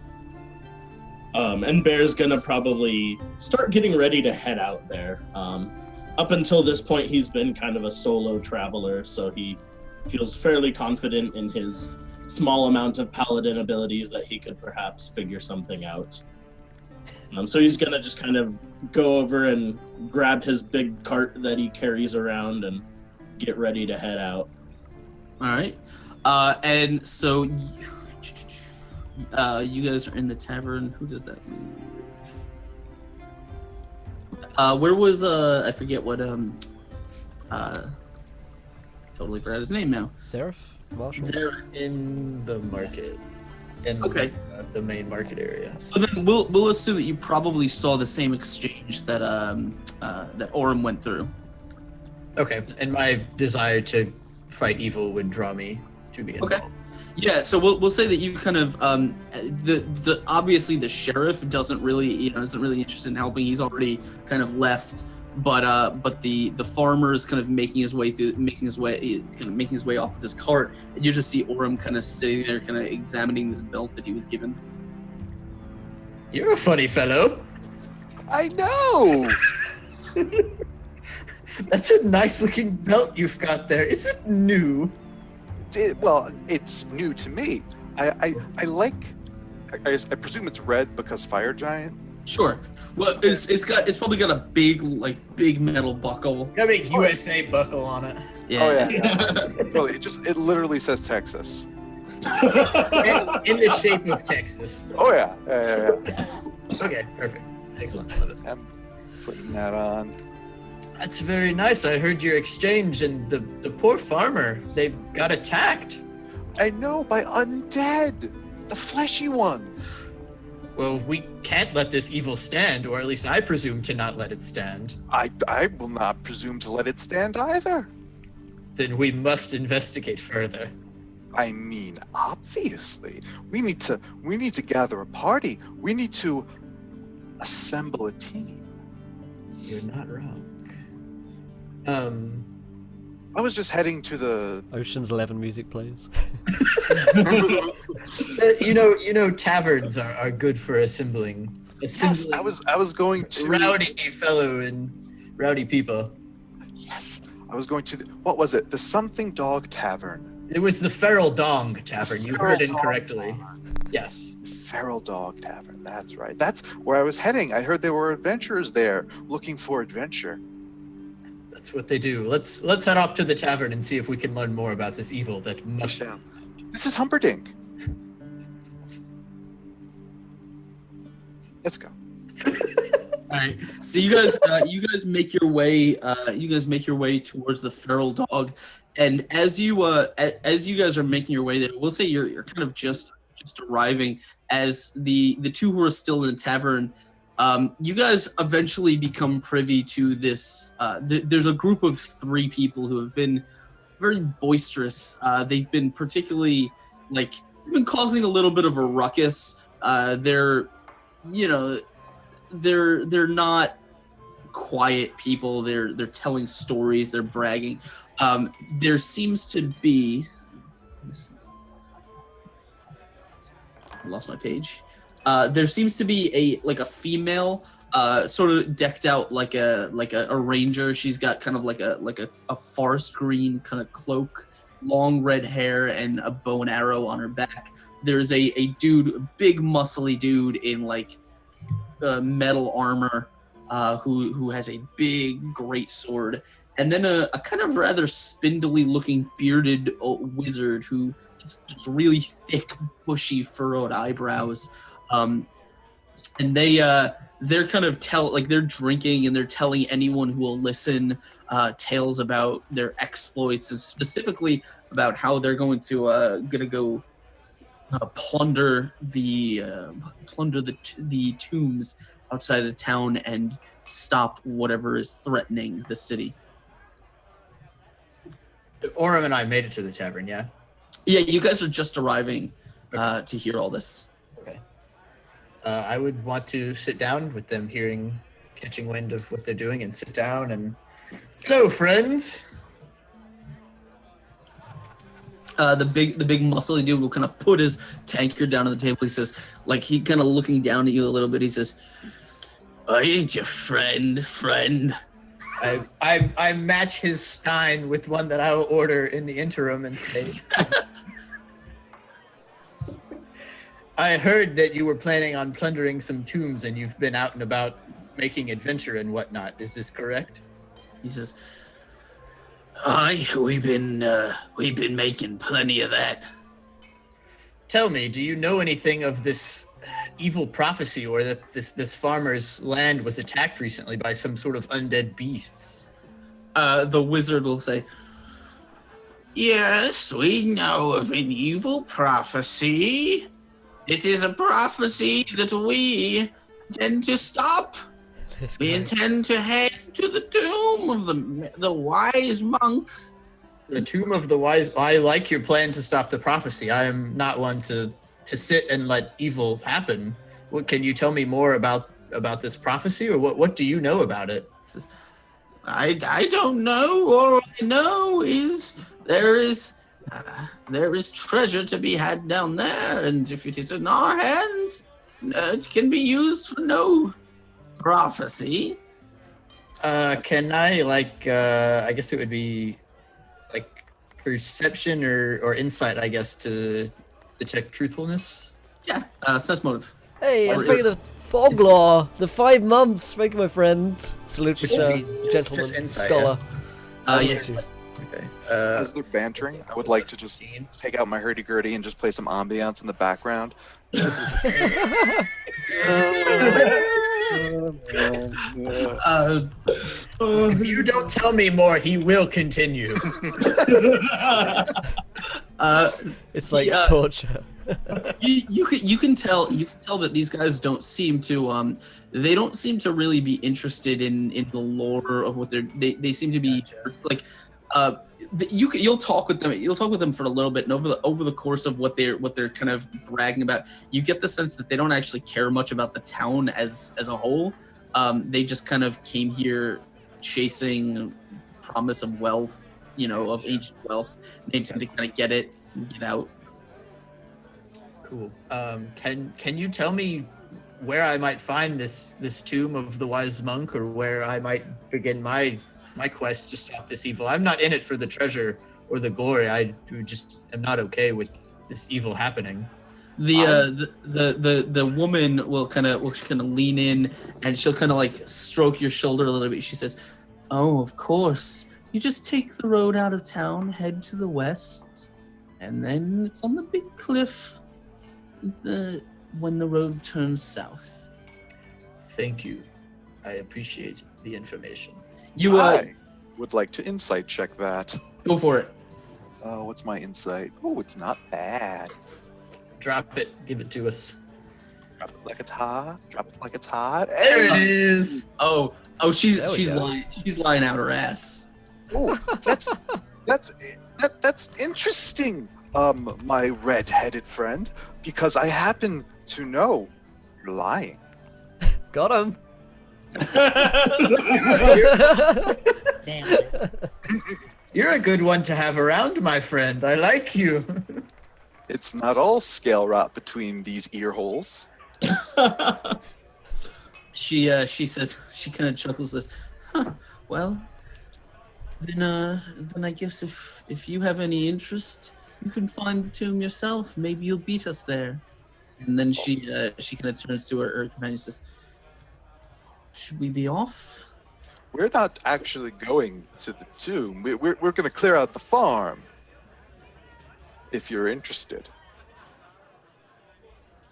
And Bear's gonna probably start getting ready to head out there. Up until this point, he's been kind of a solo traveler, so he feels fairly confident in his small amount of paladin abilities that he could perhaps figure something out. So he's gonna just kind of go over and grab his big cart that he carries around and get ready to head out. All right. And so you guys are in the tavern. Who does that move? Where was I forget what totally forgot his name now. Seraph? Marshall? In the market. Okay. The main market area. So then we'll assume that you probably saw the same exchange that that Orem went through. Okay, and my desire to fight evil would draw me to be involved. Okay. Yeah, so we'll say that you kind of the obviously the sheriff isn't really interested in helping. He's already kind of left but the farmer is kind of making his way off of this cart, and you just see Orem kind of sitting there, kind of examining this belt that he was given. You're a funny fellow. I know. That's a nice looking belt you've got there. Is it new? Well, it's new to me. I presume it's red because fire giant. Sure. Well, it's probably got a big metal buckle. Got a big USA buckle on it. Yeah. Oh yeah. Well, it literally says Texas. In the shape of Texas. Oh yeah. Yeah. Okay, perfect. Excellent. Love it. I'm putting that on. That's very nice. I heard your exchange, and the poor farmer, they got attacked. I know, by undead, the fleshy ones. Well, we can't let this evil stand, or at least I presume to not let it stand. I will not presume to let it stand either. Then we must investigate further. I mean, obviously, we need to gather a party. We need to assemble a team. You're not wrong. I was just heading to the Ocean's 11 music plays. You know, taverns are good for assembling. Yes, I was going to rowdy fellow and rowdy people. Yes, I was going to what was it? The Something Dog Tavern. It was the Feral Dong Tavern. You heard incorrectly. Yes. Feral Dog Tavern. That's right. That's where I was heading. I heard there were adventurers there looking for adventure. That's what they do. Let's head off to the tavern and see if we can learn more about this evil that must. This is Humperdinck. Let's go. All right. So you guys make your way. You guys make your way towards the feral dog, and as you guys are making your way there, we'll say you're kind of just arriving as the two who are still in the tavern. You guys eventually become privy to this. There's a group of 3 people who have been very boisterous. They've been particularly they've been causing a little bit of a ruckus. They're not quiet people. They're telling stories. They're bragging. There seems to be. I lost my page. There seems to be a female, sort of decked out like a ranger. She's got kind of like a forest green kind of cloak, long red hair, and a bow and arrow on her back. There's a dude, a big muscly dude in metal armor, who has a big great sword, and then a kind of rather spindly looking bearded wizard who just really thick, bushy, furrowed eyebrows. And they're kind of they're drinking and they're telling anyone who will listen tales about their exploits, and specifically about how they're going to go plunder the tombs outside of town and stop whatever is threatening the city. Orem and I made it to the tavern, yeah? Yeah, you guys are just arriving to hear all this. Okay. I would want to sit down with them, catching wind of what they're doing, and sit down and, hello, friends. The big muscly dude will kind of put his tankard down on the table. He says, he kind of looking down at you a little bit. He says, "I ain't your friend." I match his stein with one that I will order in the interim and say, I heard that you were planning on plundering some tombs and you've been out and about making adventure and whatnot. Is this correct? He says, "Aye, we've been making plenty of that." Tell me, do you know anything of this evil prophecy, or that this farmer's land was attacked recently by some sort of undead beasts? The wizard will say, "Yes, we know of an evil prophecy. It is a prophecy that we intend to stop. We intend to head to the tomb of the wise monk." The tomb of the wise. I like your plan to stop the prophecy. I am not one to sit and let evil happen. What can you tell me more about this prophecy, or what do you know about it? I don't know. All I know is there is treasure to be had down there, and if it is in our hands, it can be used for no prophecy. Can I I guess it would be like perception or insight, I guess, to check truthfulness. Yeah, sense motive. Hey, Or speaking of Foglaw, the 5 months. Thank you, my friend. Salute you, Which sir. would be just Gentleman. insight, Scholar. Yeah. Salute you. Okay. As they're bantering, I would like to just take out my hurdy-gurdy and just play some ambiance in the background. If you don't tell me more, he will continue. It's like Yeah. torture. You can tell that these guys don't seem to they don't seem to really be interested in the lore of what they seem to be like you'll talk with them for a little bit, and over the course of what they're kind of bragging about, you get the sense that they don't actually care much about the town as a whole. They just kind of came here chasing promise of wealth, of ancient wealth. They intend to kind of get it and get out. Cool. Can you tell me where I might find this tomb of the wise monk, or where I might begin my quest to stop this evil? I'm not in it for the treasure or the glory. I just am not okay with this evil happening. The woman will kind of lean in, and she'll kind of like stroke your shoulder a little bit. She says, "Oh, of course. You just take the road out of town, head to the west, and then it's on the big cliff when the road turns south." Thank you. I appreciate the information. You I would like to insight check that. go for it. What's my insight? Oh, it's not bad. Drop it. Give it to us. Drop it like it's hot. Drop it like it's hot. There it is. Oh, she's There we go. lying out her ass. Oh, that's interesting, my red-headed friend, because I happen to know you're lying. Got him. Damn it. You're a good one to have around, my friend. I like you. It's not all scale rot between these ear holes. She says, she kind of chuckles, says, "Huh, well, then I guess if you have any interest, you can find the tomb yourself. Maybe you'll beat us there." And then she kind of turns to her companion and says, "Should we be off?" We're not actually going to the tomb. We're going to clear out the farm. If you're interested.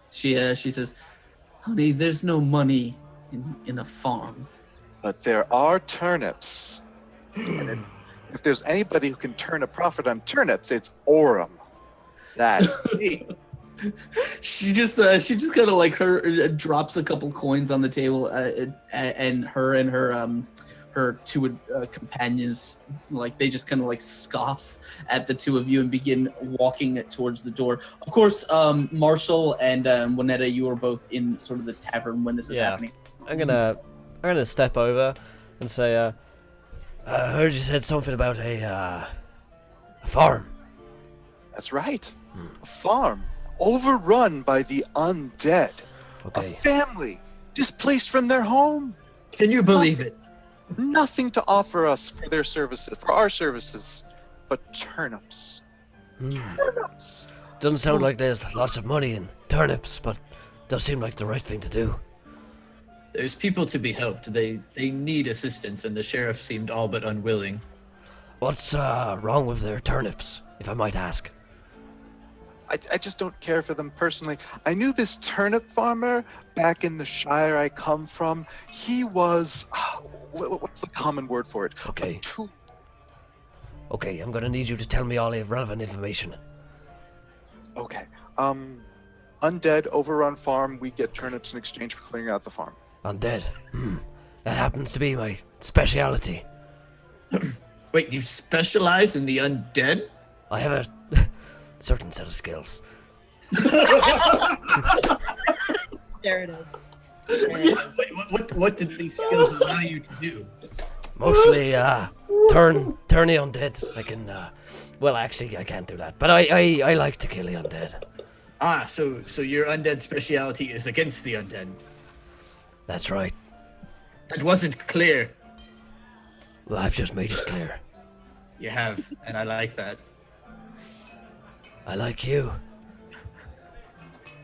She says, "Honey, there's no money in a farm." But there are turnips. And if there's anybody who can turn a profit on turnips, it's Orem. That's me. She just kind of like drops a couple coins on the table, and her two companions, like, they just kind of like scoff at the two of you and begin walking towards the door. Of course, Marshall and Juanetta, you are both in sort of the tavern when this is happening. I'm gonna step over and say, I heard you said something about a farm. That's right. A farm overrun by the undead. Okay. A family displaced from their home. Can you believe it? Nothing to offer us for our services, but turnips. Turnips. Doesn't sound like there's lots of money in turnips, but does seem like the right thing to do. There's people to be helped. They need assistance, and the sheriff seemed all but unwilling. What's wrong with their turnips, if I might ask? I just don't care for them personally. I knew this turnip farmer back in the Shire I come from. He was, what's the common word for it? Okay. Okay, I'm gonna need you to tell me all the relevant information. Okay. Undead, overrun farm. We get turnips in exchange for clearing out the farm. Undead. That happens to be my speciality. Wait, you specialize in the undead? I have a certain set of skills. There it is. There it is. Wait, what did these skills allow you to do? Mostly, turn the undead. I can, well, actually, I can't do that. But I like to kill the undead. Ah, so your undead speciality is against the undead. That's right. That wasn't clear. Well, I've just made it clear. You have, and I like that. I like you.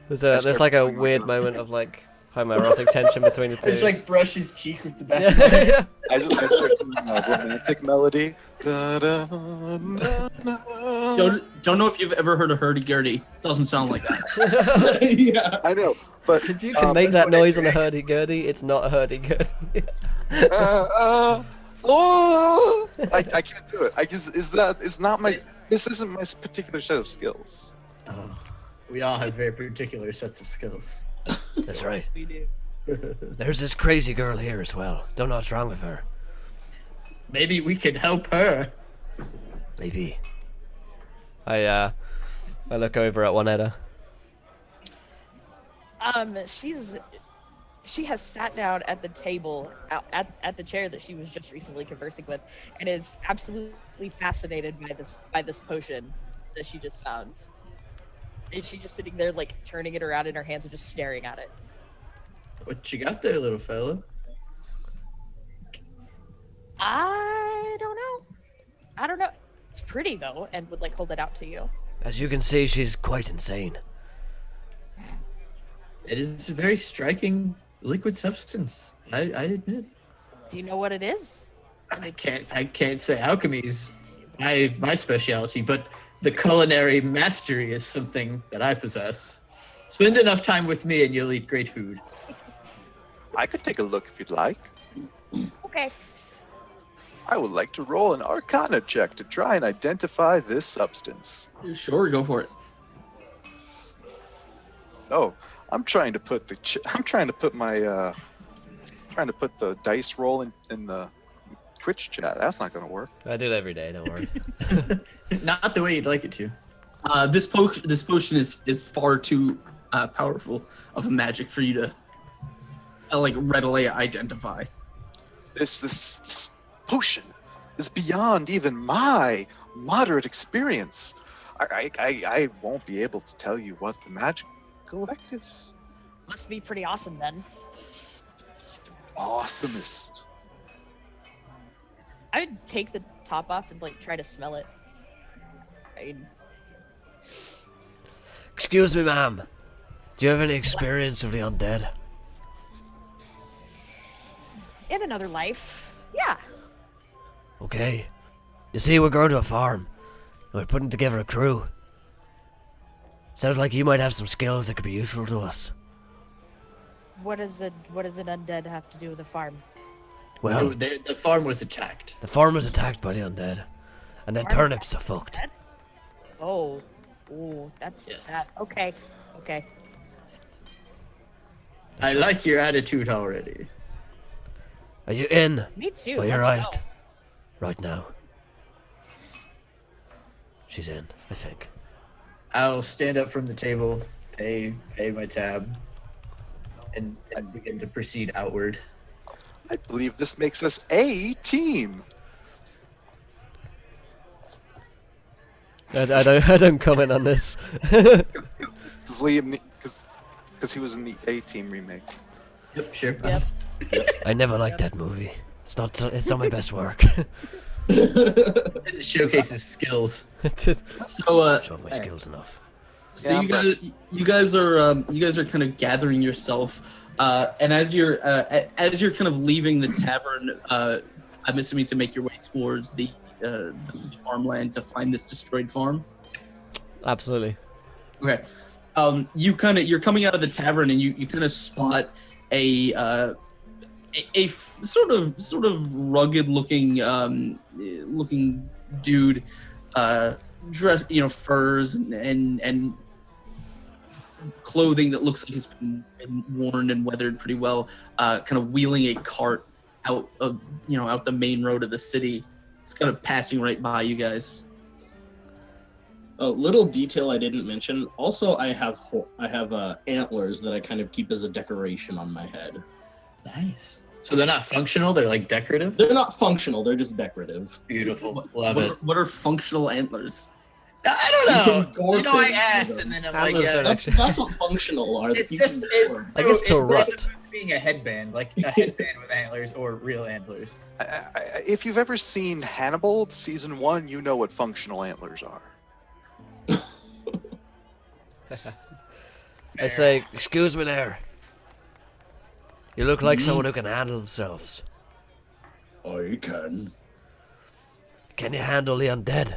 There's like a weird moment of like homoerotic tension between the two. It's like brush his cheek with the back. Yeah. I start doing a romantic melody. Da, da, na, na. Don't know if you've ever heard of hurdy-gurdy. Doesn't sound like that. Yeah. I know, but If you can make that noise on a hurdy-gurdy, it's not a hurdy-gurdy. oh, I can't do it. I guess it's not my. This isn't my particular set of skills. Oh, we all have very particular sets of skills. That's right. We do. There's this crazy girl here as well. Don't know what's wrong with her. Maybe we can help her. Maybe. I look over at Juanetta. She has sat down at the table at the chair that she was just recently conversing with, and is absolutely fascinated by this potion that she just found. And she's just sitting there, like, turning it around in her hands and just staring at it. What you got there, little fella? I don't know. It's pretty though, and would like hold it out to you. As you can see, she's quite insane. It is a very striking liquid substance. I admit. Do you know what it is? I can't say alchemy's my specialty, but the culinary mastery is something that I possess. Spend enough time with me and you'll eat great food. I could take a look if you'd like. Okay. I would like to roll an Arcana check to try and identify this substance. Sure, go for it. Oh, I'm trying to put the dice roll in the Twitch chat. That's not gonna work. I do it every day. Don't worry. Not the way you'd like it to. This potion is far too powerful of a magic for you to like readily identify. This potion is beyond even my moderate experience. I won't be able to tell you what the magical effect is. Must be pretty awesome then. Awesomest. I would take the top off and like try to smell it. Excuse me, ma'am. Do you have any experience of the undead? In another life, yeah. Okay. You see, we're going to a farm. And we're putting together a crew. Sounds like you might have some skills that could be useful to us. What does an undead have to do with a farm? Well, No, the farm was attacked. the farm was attacked by the undead. And then Farm turnips are fucked. Undead? Oh, ooh, that's Yes. that. Okay. I like your attitude already. Are you in? Me too. Well, you're let's right. go. Right now. She's in, I think. I'll stand up from the table, pay my tab, and begin to proceed outward. I believe this makes us a team. I don't comment on this. Because Liam, because he was in the A Team remake. Yep, sure. Yep. I never liked that movie. It's not my best work. It showcases skills. So Show my skills enough. So you guys are kind of gathering yourself, and as you're kind of leaving the tavern, I'm assuming to make your way towards the farmland to find this destroyed farm. Absolutely. Okay. You're coming out of the tavern and you kind of spot a sort of rugged looking dude, dressed, furs and clothing that looks like it's been worn and weathered pretty well, kind of wheeling a cart out the main road of the city. It's kind of passing right by you guys. A little detail I didn't mention. Also, I have antlers that I kind of keep as a decoration on my head. Nice. So they're not functional, they're like decorative? They're not functional, they're just decorative. Beautiful. Love it. What are functional antlers? I don't You know. can gore You know, I things asked, with and them. then I'm like, Antlers yeah, are that's That's what functional are. it's You just can it, gore. I guess to it goes rut. to being a headband, like a headband with antlers or real antlers. If you've ever seen Hannibal season 1, you know what functional antlers are. I say, excuse me there. You look like someone who can handle themselves. I can. Can you handle the undead?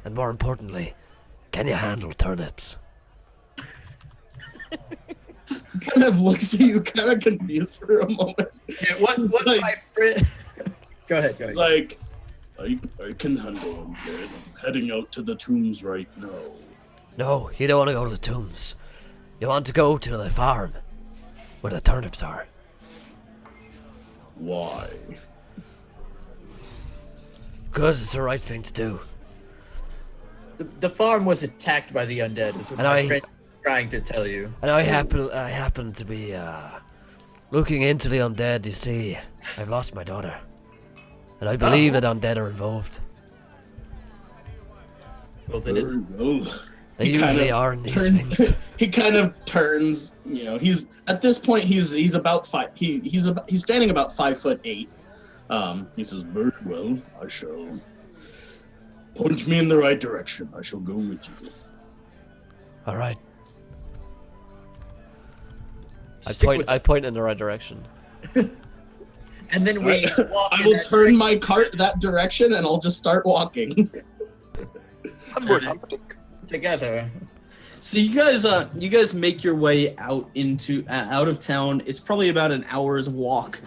And more importantly, can you handle turnips? Kind of looks at you, kind of confused for a moment. Yeah, what like- my friend? Go ahead. It's like, I can handle them, man. I'm heading out to the tombs right now. No, you don't want to go to the tombs. You want to go to the farm, where the turnips are. Why? Because it's the right thing to do. The farm was attacked by the undead. Is what And my friend is trying to tell you. And I happen to be looking into the undead. You see, I've lost my daughter, and I believe that undead are involved. Well, then it's Very well. They He kind usually of are in these turn- things. He kind of turns. You know, he's at this point. He's about five. He's standing about 5'8". He says, "Very well. I shall point me in the right direction. I shall go with you." All right. Stick with I us. point in the right direction. And then we walk I in will that turn direction. my cart that direction, and I'll just start walking. Onward, Humperdinck. together. So you guys make your way out of town. It's probably about an hour's walk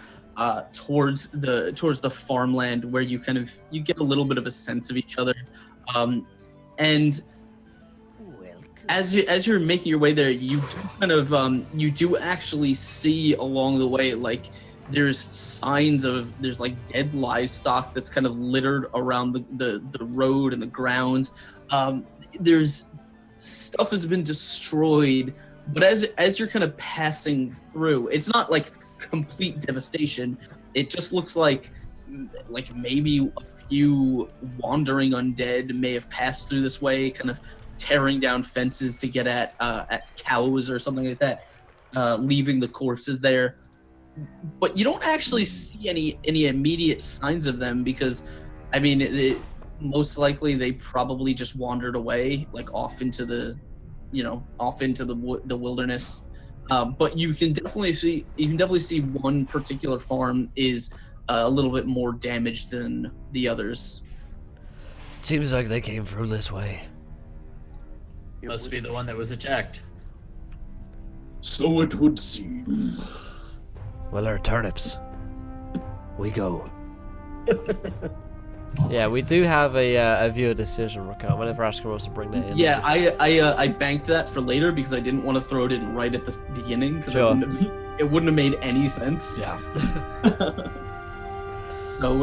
towards the farmland, where you get a little bit of a sense of each other, and as you're making your way there, you you do actually see along the way, like, there's signs of like dead livestock that's kind of littered around the road and the grounds. There's stuff has been destroyed, but as you're kind of passing through, it's not like complete devastation. It just looks like maybe a few wandering undead may have passed through this way, kind of tearing down fences to get at cows or something like that, leaving the corpses there. But you don't actually see any immediate signs of them, because, I mean, most likely they probably just wandered away, like off into the wilderness. But you can definitely see one particular farm is a little bit more damaged than the others. Seems like they came through this way. Must be the one that was attacked. So it would seem. Well, there are turnips. We go. Yeah, we do have a viewer decision, Raquel. I'm gonna ask us to bring that in. Yeah, I banked that for later because I didn't want to throw it in right at the beginning, because Sure. it wouldn't have made any sense. Yeah. So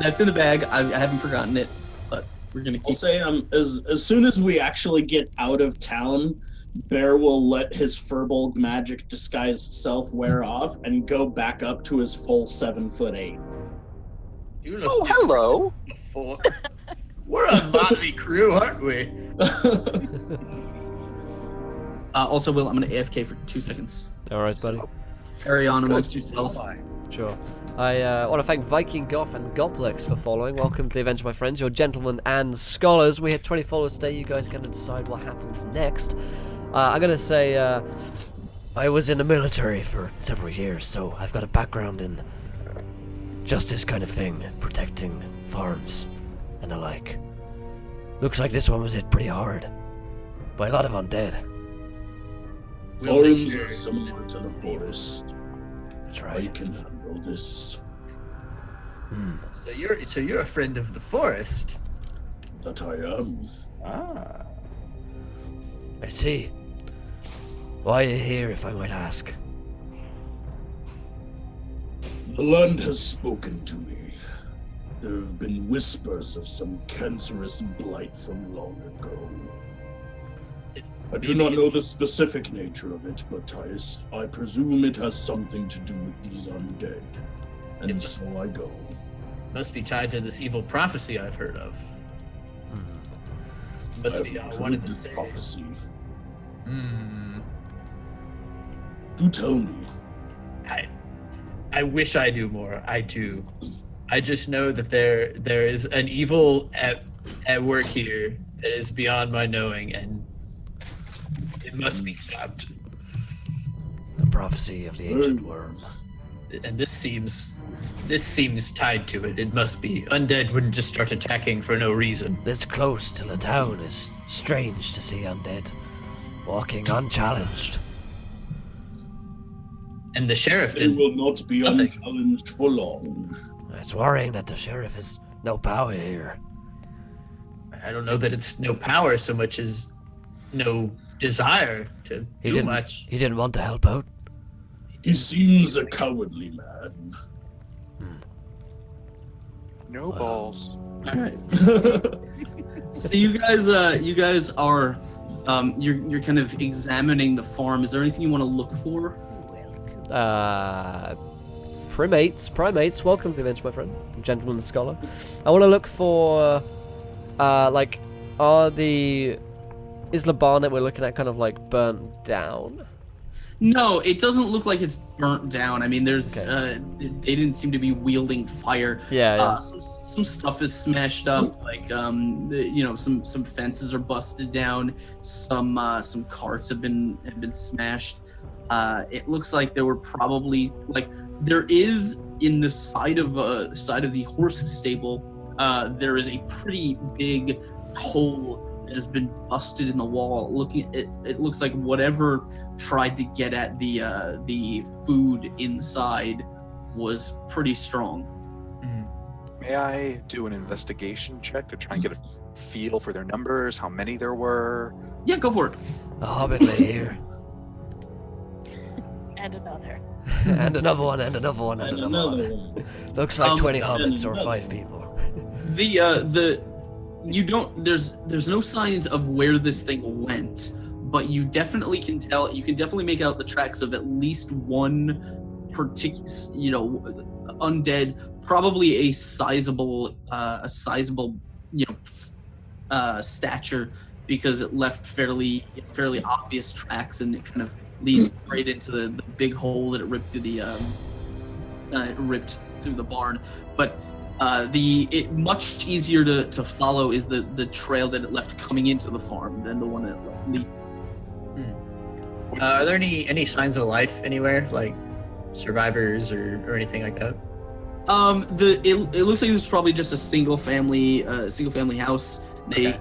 that's in the bag. I haven't forgotten it, but we're gonna I'll keep. say as soon as we actually get out of town, Bear will let his Furbolg magic disguise self wear off and go back up to his full 7'8". You look Oh, hello. before. We're a motley crew, aren't we? Also, Will, I'm gonna AFK for 2 seconds. All right, buddy. Carry on amongst yourselves. Sure. I want to thank Viking Goth and Goplex for following. Welcome to the event, my friends. You're gentlemen and scholars. We hit 20 followers today. You guys are going to decide what happens next. I'm going to say I was in the military for several years, so I've got a background in just this kind of thing, protecting farms and the like. Looks like this one was hit pretty hard by a lot of undead. We'll make Farms sure- are similar to the forest. That's I right. can handle this. So you're a friend of the forest. That I am. Ah. I see. Why are you here, if I might ask? The land has spoken to me. There have been whispers of some cancerous blight from long ago. I do not know the specific nature of it, but I presume it has something to do with these undead. And so I go. Must be tied to this evil prophecy I've heard of. Must be I've one heard of the this prophecy. Hmm. Do tell me. I wish I knew more. I do. I just know that there is an evil at work here that is beyond my knowing, and it must be stopped. The prophecy of the ancient worm. And this seems tied to it. It must be. Undead wouldn't just start attacking for no reason. This close to the town is strange to see undead walking unchallenged. And the sheriff They did. will not be nothing. unchallenged for long. It's worrying that the sheriff has no power here. I don't know that it's no power so much as no desire to do much. He didn't want to help out. He seems a cowardly man. No balls. All right. So you guys are, you're kind of examining the farm. Is there anything you want to look for? Primates. Welcome to the adventure, my friend, gentleman and scholar. I want to look for, is the barn that we're looking at kind of like burnt down? No, it doesn't look like it's burnt down. I mean, there's Okay. they didn't seem to be wielding fire. Yeah. Some stuff is smashed up, like some fences are busted down. Some carts have been smashed. It looks like there were probably there is in the side of the horse stable. There is a pretty big hole that has been busted in the wall. It looks like whatever tried to get at the food inside was pretty strong. May I do an investigation check to try and get a feel for their numbers, how many there were? Yeah, go for it. A hobbit lay here. And another. And another one, and another one, and And another another one. one. Looks like 20 and hobbits or another 5 people. There's no signs of where this thing went, but you can definitely make out the tracks of at least one particular undead, probably a sizable stature, because it left fairly obvious tracks, and it kind of leads right into the big hole that it ripped through the barn. But much easier to follow is the trail that it left coming into the farm than the one that it left leaving. Are there any signs of life anywhere, like survivors or anything like that? It looks like this is probably just a single family house. They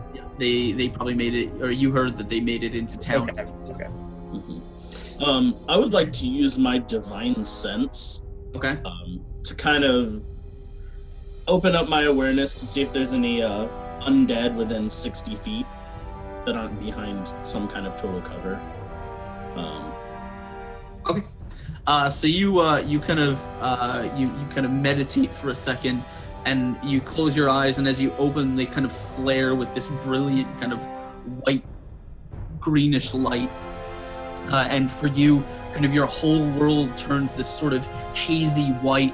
probably made it, or you heard that they made it into town. Okay. I would like to use my divine sense Okay. to kind of open up my awareness to see if there's any undead within 60 feet that aren't behind some kind of total cover. Okay. So you kind of meditate for a second, and you close your eyes, and as you open, they kind of flare with this brilliant kind of white greenish light. And for you, kind of your whole world turns this sort of hazy white,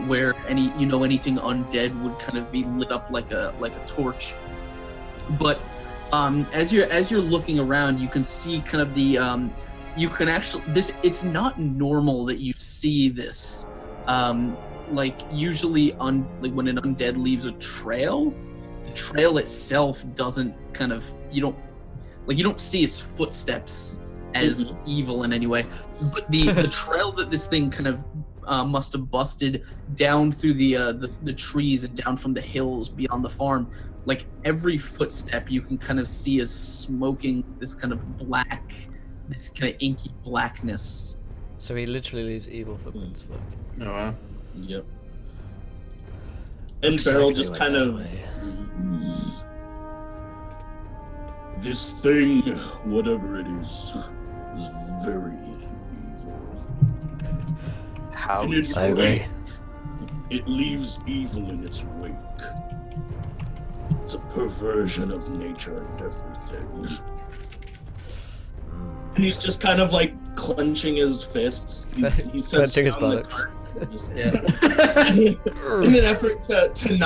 where anything undead would kind of be lit up like a torch. But as you're looking around, you can see kind of it's not normal that you see this. Usually when an undead leaves a trail, the trail itself doesn't you don't see its footsteps as evil in any way, but the trail that this thing kind of must have busted down through the trees and down from the hills beyond the farm, like every footstep you can kind of see is smoking this kind of inky blackness. So he literally leaves evil footprints. Fuck. Oh wow. Yep. And Looks Beryl like they just went kind that of. way. This thing, whatever it is very evil. How And it's I agree. It leaves evil in its wake. It's a perversion of nature and everything. And he's just kind of like clenching his fists. He sits Clenching his down the buttocks. cart. Just, Yeah. in an effort to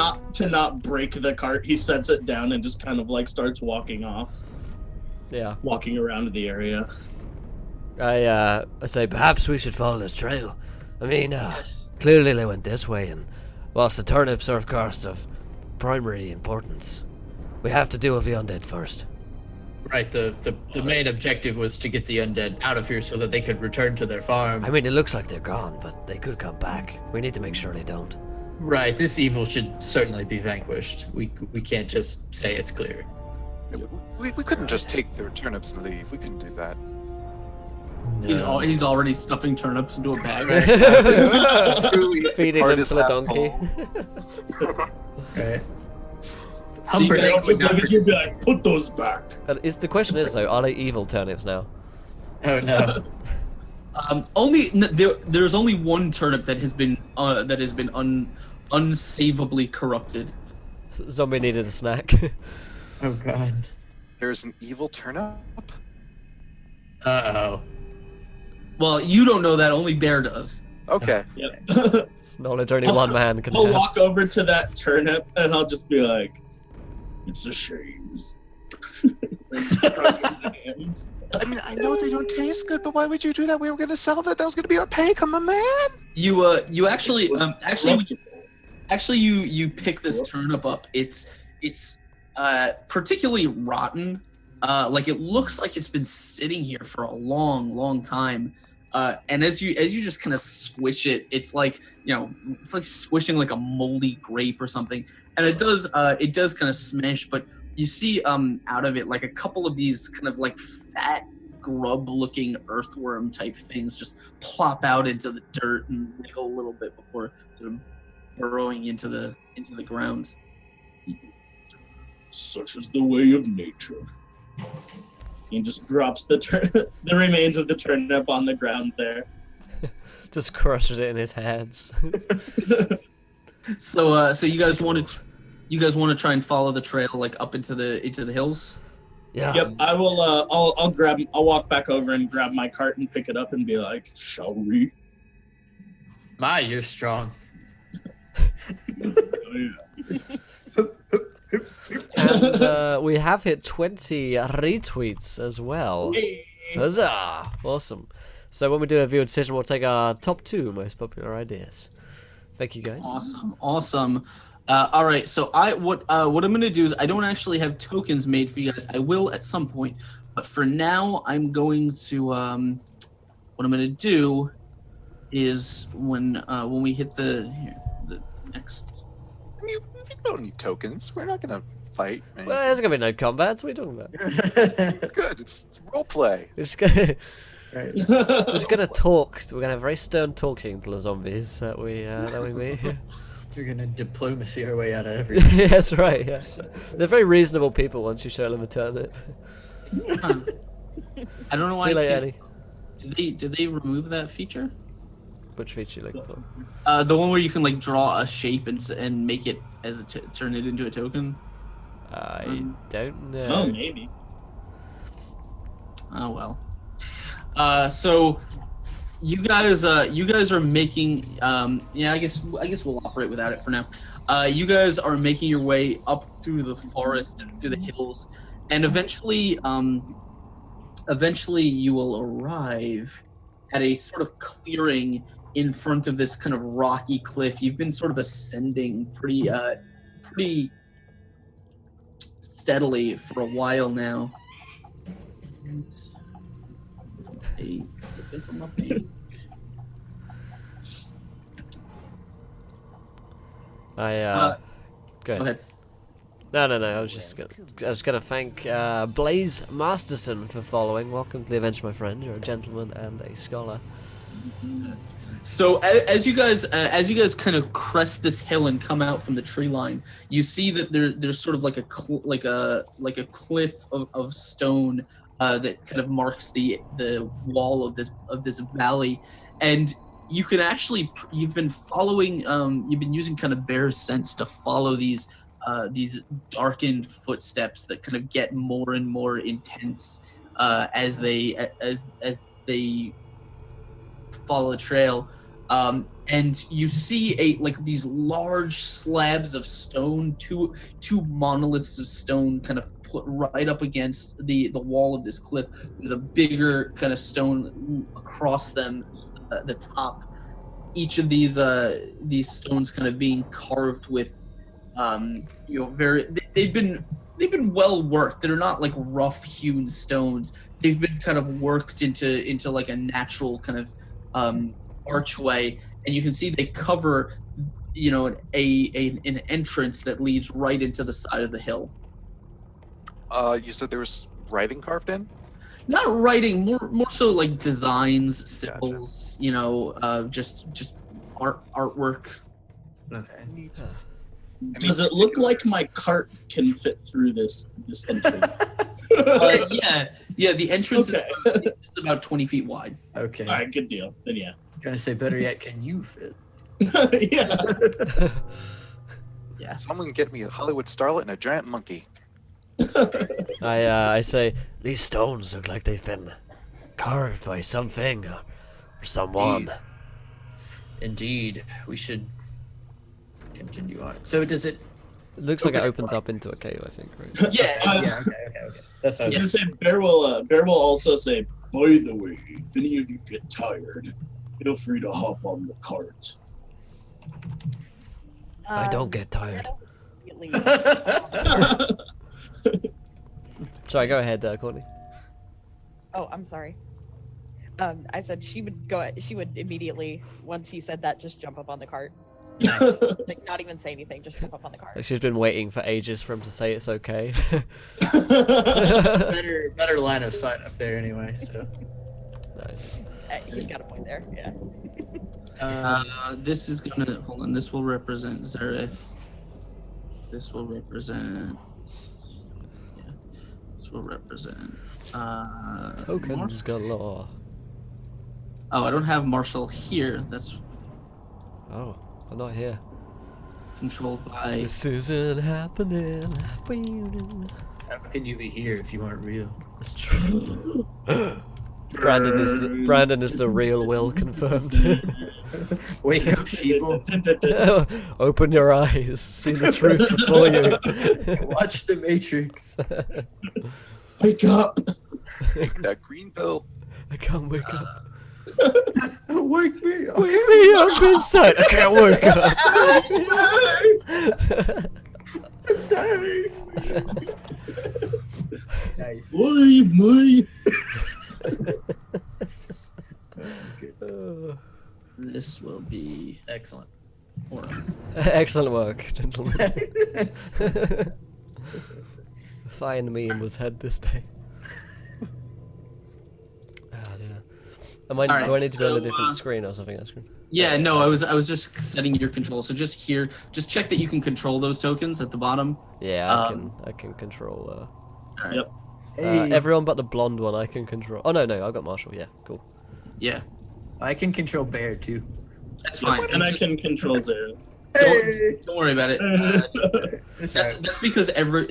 not break the cart, he sets it down and just kind of like starts walking off, Yeah. walking around the area. I say perhaps we should follow this trail. I mean, Yes. clearly they went this way, and whilst the turnips are of course of primary importance, we have to deal with the undead first. Right, the main objective was to get the undead out of here so that they could return to their farm. I mean, it looks like they're gone, but they could come back. We need to make sure they don't. Right, this evil should certainly be vanquished. We can't just say it's clear. We couldn't just take their turnips and leave. We couldn't do that. No. He's already stuffing turnips into a bag. Truly, Feeding heart them is to the half donkey. full. Right. So you Humperdinck guys just would look not at you and be like, put those back. And the question is though, are they evil turnips now? Oh no. There's only one turnip that has been unsavably corrupted. Zombie needed a snack. Oh god. There's an evil turnip. Uh-oh. Well, you don't know that. Only Bear does. Okay. Yep. It's knowledge only one man can I'll have. walk over to that turnip and I'll just be like, it's a shame. Hands. I mean, I know they don't taste good, but why would you do that? We were going to sell that. That was going to be our pay. Come on, man. You actually you pick this turnip up. It's particularly rotten. Like it looks like it's been sitting here for a long time. And as you just kind of squish it, it's like, it's like squishing like a moldy grape or something. And it does kind of smash, but you see out of it like a couple of these kind of like fat grub looking earthworm type things just plop out into the dirt and wiggle a little bit before sort of burrowing into the ground. Such is the way of nature. He just drops the remains of the turnip on the ground there. Just crushes it in his hands. So you guys want to try and follow the trail like up into the hills? Yeah. Yep, I will. I'll walk back over and grab my cart and pick it up and be like, "Shall we?" My, you're strong. Oh, yeah. And we have hit 20 retweets as well. Huzzah! Awesome. So when we do a viewer decision, we'll take our top 2 most popular ideas. Thank you, guys. Awesome. All right, so what I'm gonna do is I don't actually have tokens made for you guys. I will at some point, but for now I'm going to what I'm gonna do is when we hit the next. I mean, we don't need tokens. We're not going to fight. Well, there's gonna be no combat. What are you talking about? Good. It's role play. We're just gonna, Right. we're just gonna talk. We're gonna have very stern talking to the zombies that we meet. You're gonna diplomacy our way out of everything. Yeah, that's right. Yeah, they're very reasonable people once you show them a turnip. I don't know why. See you I later, can't- Eddie. Did they remove that feature? Which feature you looking for? The one where you can like draw a shape and make it as turn it into a token. I don't know. Oh, maybe. Oh well. So you guys are making I guess we'll operate without it for now. You guys are making your way up through the forest and through the hills, and eventually you will arrive at a sort of clearing in front of this kind of rocky cliff. You've been sort of ascending pretty steadily for a while now. Go ahead. No. I was gonna thank Blaze Masterson for following. Welcome to the adventure, my friend. You're a gentleman and a scholar. So as you guys kind of crest this hill and come out from the tree line, you see that there's sort of like a cliff of stone that kind of marks the wall of this valley, and you can actually you've been using kind of bear sense to follow these darkened footsteps that kind of get more and more intense as they follow the trail. And you see these large slabs of stone, two monoliths of stone, kind of put right up against the wall of this cliff, with a bigger kind of stone across them, the top. Each of these stones kind of being carved with, they've been well worked. They're not like rough hewn stones. They've been kind of worked into like a natural kind of archway, and you can see they cover, an entrance that leads right into the side of the hill. You said there was writing carved in? Not writing, more so like designs, symbols, just artwork. Okay. Does it look like my cart can fit through this entry? Yeah. The entrance Okay. is about 20 feet wide. Okay. All right, good deal. Then yeah. Gonna say better yet, can you fit? Yeah. Yeah. Someone get me a Hollywood starlet and a giant monkey. I say these stones look like they've been carved by something or someone. Indeed, we should continue on. So does it? It looks like it opens up into a cave, I think, right? Yeah. Yeah. Okay. That's I what was I gonna was say Bear will also say, by the way, if any of you get tired, feel free to hop on the cart. I don't get tired. Immediately. Sorry, go ahead, Courtney. Oh, I'm sorry. I said she would immediately, once he said that, just jump up on the cart. Like, not even say anything, just jump up on the cart. Like she's been waiting for ages for him to say it's okay. better line of sight up there anyway. So Nice. He's got a point there, yeah. This is gonna hold on. This will represent Zareth. This will represent. Yeah. This will represent. Tokens galore. Oh, I don't have Marshall here. That's Oh, I'm not here. controlled by. This isn't happening. how can you be here if you aren't real? It's true. Brandon is the real Will confirmed. Wake up, sheeple. Open your eyes. See the truth before you. Watch the Matrix. Wake up! Take that green pill. I can't wake up. Wake me up. Wake me up inside. I can't wake up. I'm sorry. Nice. My. This will be Excellent. Excellent work, gentlemen. Fine meme was had this day. Oh, dear. Alright, Do I need to be on a so, different screen or something? That's screen. Yeah, no, I was just setting your control. So just here, just check that you can control those tokens at the bottom. Yeah, I can control. All right. Yep. Everyone but the blonde one I can control. Oh no, I've got Marshall. Yeah, cool. Yeah, I can control Bear too. that's fine. And I can control Zara. Don't worry about it. It's That's alright.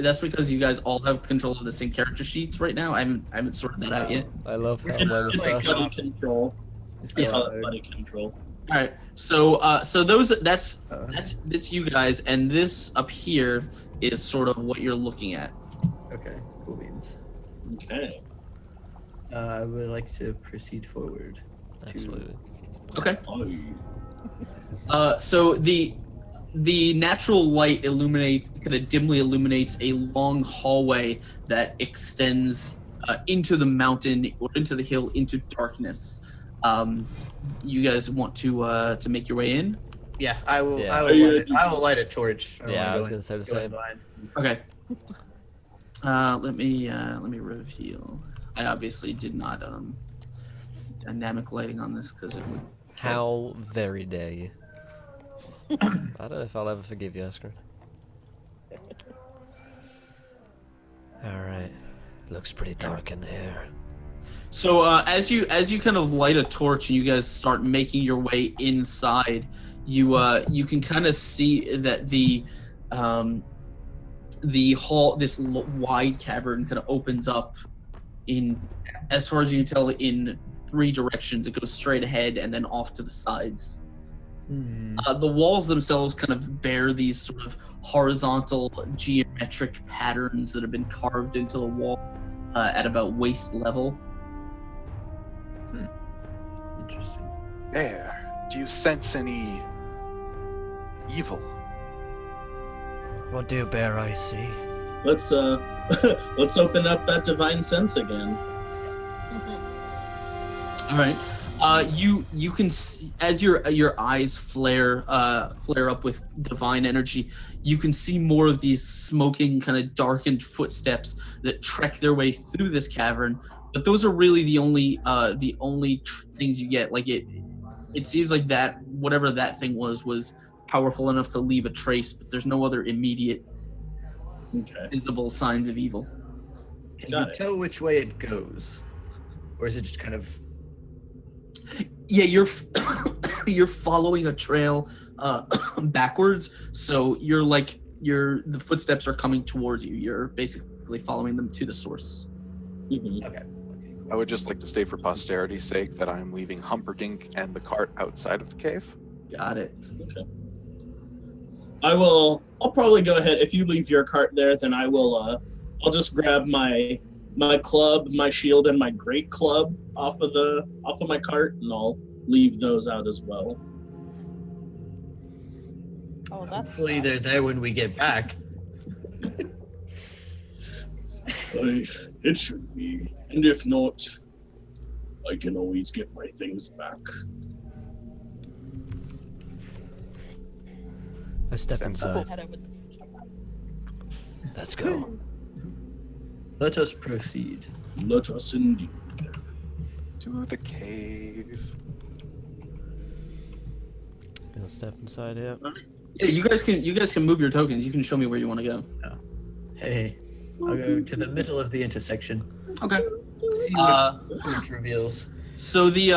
that's because you guys all have control of the same character sheets right now. I haven't sorted that out yet. I love how It's my like moustache buddy is. control. It's We got call a- it buddy control. All right. So that's you guys, and this up here is sort of what you're looking at. Okay, cool beans. Okay. I would like to proceed forward. Absolutely. Okay. Oh. So the natural light kind of dimly illuminates a long hallway that extends into the mountain or into the hill into darkness. You guys want to make your way in? Yeah, I will. Yeah. I will light a torch. Yeah, I was gonna say the same. Okay. Let me reveal. I obviously did not dynamic lighting on this because it would. How very dare you? I don't know if I'll ever forgive you, Askren. Alright. Looks pretty dark in there. So as you kind of light a torch and you guys start making your way inside, you can kind of see that the hall, this wide cavern, kind of opens up in, as far as you can tell, in 3 directions. It goes straight ahead and then off to the sides. The walls themselves kind of bear these sort of horizontal geometric patterns that have been carved into the wall at about waist level. Interesting. There. Do you sense any evil? What do bear I see? Let's let's open up that divine sense again. All right. You can see, as your eyes flare up with divine energy, you can see more of these smoking, kind of darkened footsteps that trek their way through this cavern. But those are really the only things you get. Like it seems like that whatever that thing was powerful enough to leave a trace, but there's no other immediate visible signs of evil. Can you tell which way it goes, or is it just kind of? Yeah, you're following a trail backwards, so the footsteps are coming towards you. You're basically following them to the source. Okay. I would just like to state for posterity's sake that I'm leaving Humperdinck and the cart outside of the cave. Got it. Okay. I'll probably go ahead. If you leave your cart there, then I will. I'll just grab my club, my shield, and my great club off of my cart, and I'll leave those out as well. Oh, that's Hopefully they're there when we get back. It should be, and if not, I can always get my things back. I step inside. head over. Let's go. Let us proceed. Let us indeed. To the cave. Gonna step inside here. Yeah, you guys can move your tokens. You can show me where you want to go. Hey, I'll go to the middle of the intersection. Okay. See what it reveals. So the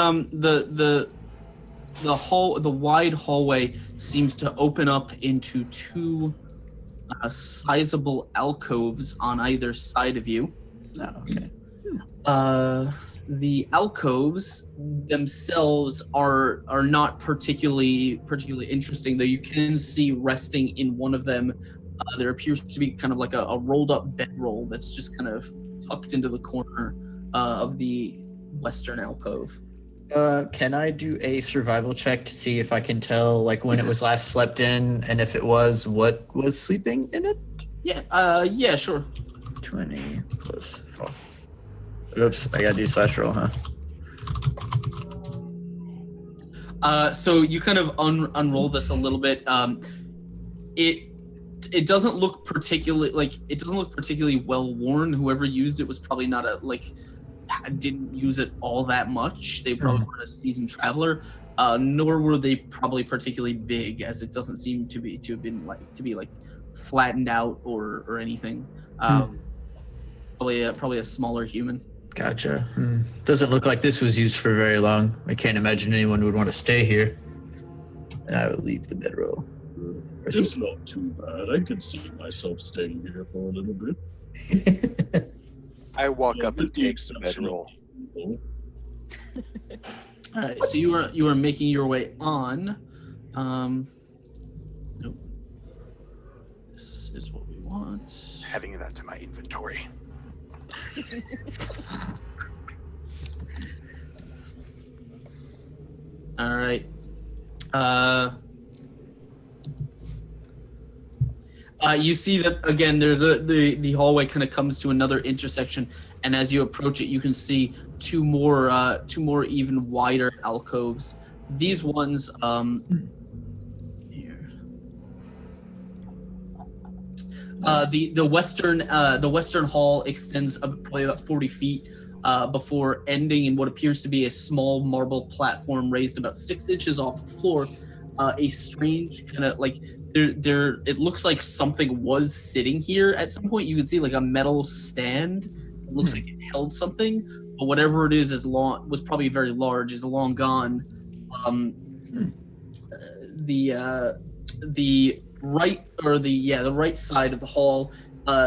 wide hallway seems to open up into two sizable alcoves on either side of you. Oh, okay. The alcoves themselves are not particularly interesting, though you can see resting in one of them. There appears to be kind of like a rolled up bedroll that's just kind of tucked into the corner of the western alcove. Can I do a survival check to see if I can tell like when it was last slept in, and if it was, what was sleeping in it? Yeah, sure. 20 plus 4. Oops, I gotta do slash roll, huh? So you kind of unroll this a little bit. It doesn't look particularly well worn. Whoever used it was probably not didn't use it all that much. They probably weren't a seasoned traveler, nor were they probably particularly big, as it doesn't seem to be flattened out or anything. Probably a smaller human. Gotcha. Doesn't look like this was used for very long. I can't imagine anyone would want to stay here. And I will leave the bedroll. It's not too bad. I could see myself staying here for a little bit. I walk up and with the take the exception of bedroll. evil. All right, so you are making your way on. Nope. This is what we want. Adding that to my inventory. All right. You see that again. There's the hallway kind of comes to another intersection, and as you approach it, you can see two more even wider alcoves. These ones, here. The western hall extends probably about 40 feet before ending in what appears to be a small marble platform raised about 6 inches off the floor. A strange kind of like there. It looks like something was sitting here at some point. You can see like a metal stand. It looks like it held something, but whatever it is was probably very large. Is long gone. The right side of the hall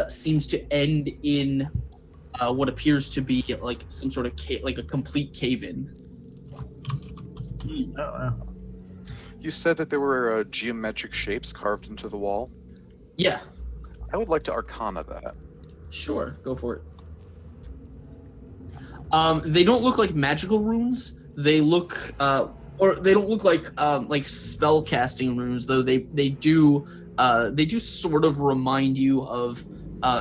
seems to end in what appears to be like some sort of a complete cave-in. Oh, wow. You said that there were geometric shapes carved into the wall. Yeah, I would like to arcana that. sure, go for it. They don't look like magical runes. They look, or they don't look like spell casting runes. Though they do sort of remind you of.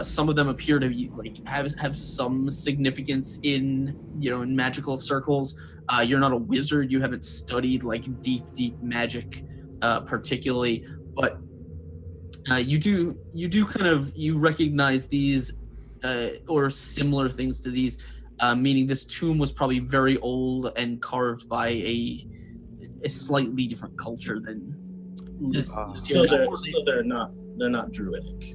Some of them appear to be like have some significance in in magical circles. You're not a wizard. You haven't studied like deep magic, particularly, but you do kind of recognize these or similar things to these. Meaning this tomb was probably very old and carved by a slightly different culture than this. So they're not druidic.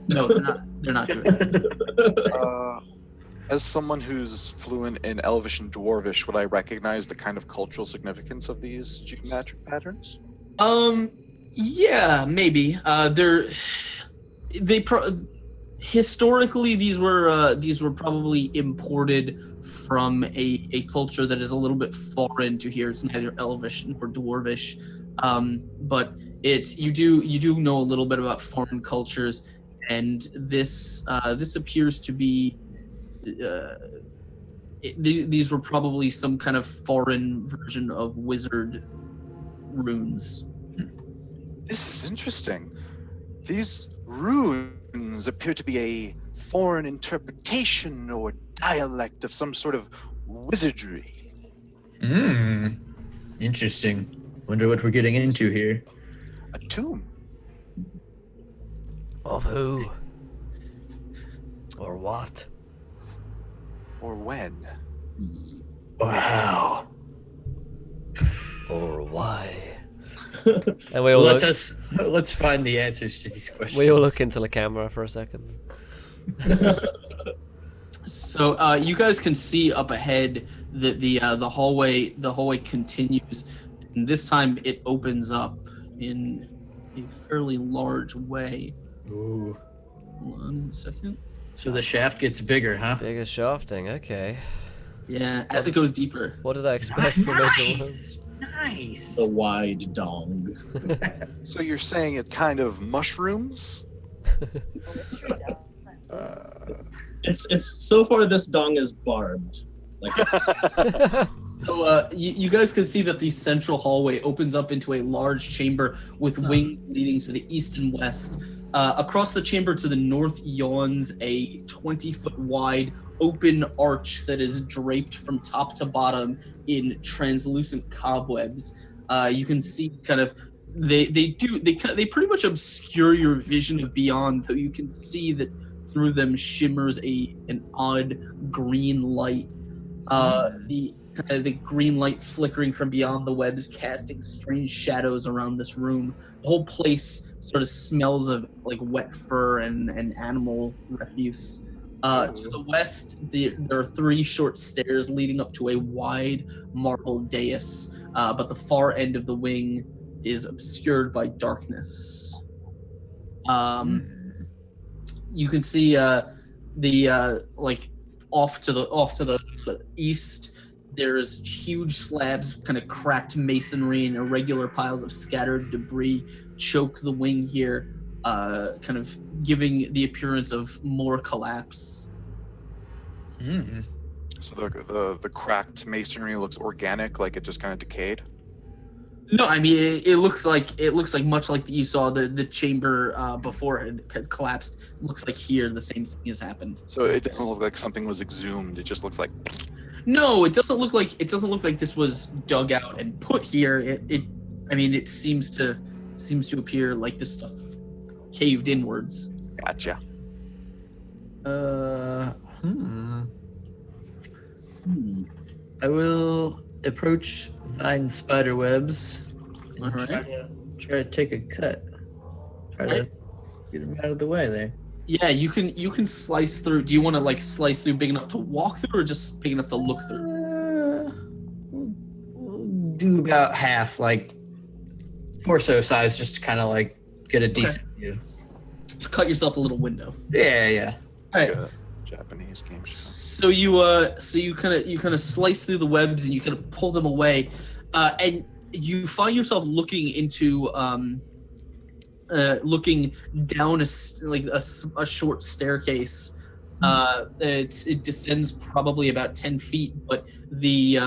No, they're not druidic. As someone who's fluent in Elvish and Dwarvish, would I recognize the kind of cultural significance of these geometric patterns? Yeah, maybe. Historically these were probably imported from a culture that is a little bit foreign to here. It's neither Elvish nor Dwarvish, but you do know a little bit about foreign cultures, and this appears to be these were probably some kind of foreign version of wizard runes. This is interesting. These runes appear to be a foreign interpretation or dialect of some sort of wizardry. Interesting. Wonder what we're getting into here. A tomb. Of who? Or what? Or when? Wow. Or why? And we all let's find the answers to these questions. we all look into the camera for a second. So you guys can see up ahead that the hallway continues, and this time it opens up in a fairly large way. Ooh. 1 second. So the shaft gets bigger, huh? Bigger shafting, okay. Yeah, as it goes deeper. What did I expect from this one? Nice. The wide dong. So you're saying it kind of mushrooms? It's so far this dong is barbed. Like So you guys can see that the central hallway opens up into a large chamber with wings leading to the east and west. Across the chamber to the north yawns a 20-foot wide open arch that is draped from top to bottom in translucent cobwebs. You can see kind of they pretty much obscure your vision of beyond, though you can see that through them shimmers an odd green light. The green light flickering from beyond the webs, casting strange shadows around this room. The whole place sort of smells of like wet fur and animal refuse. To the west, there are 3 short stairs leading up to a wide marble dais, but the far end of the wing is obscured by darkness. You can see the like off to the east. There's huge slabs, kind of cracked masonry, and irregular piles of scattered debris choke the wing here, kind of giving the appearance of more collapse. So the cracked masonry looks organic, like it just kind of decayed. No, I mean it looks like much like you saw the chamber before it had collapsed. It looks like here the same thing has happened. So it doesn't look like something was exhumed. It just looks like. No, it doesn't look like this was dug out and put here. It seems to appear like this stuff caved inwards. Gotcha. I will approach Vine Spiderwebs and try to take a cut. Try to get him out of the way there. Yeah, you can slice through. Do you want to like slice through big enough to walk through, or just big enough to look through? We'll do about half, like torso size, just to kind of like get a decent view. Just cut yourself a little window. Yeah. All right. Japanese game show. So you kind of slice through the webs and you kind of pull them away, and you find yourself looking into looking down a short staircase. It descends probably about 10 feet, but the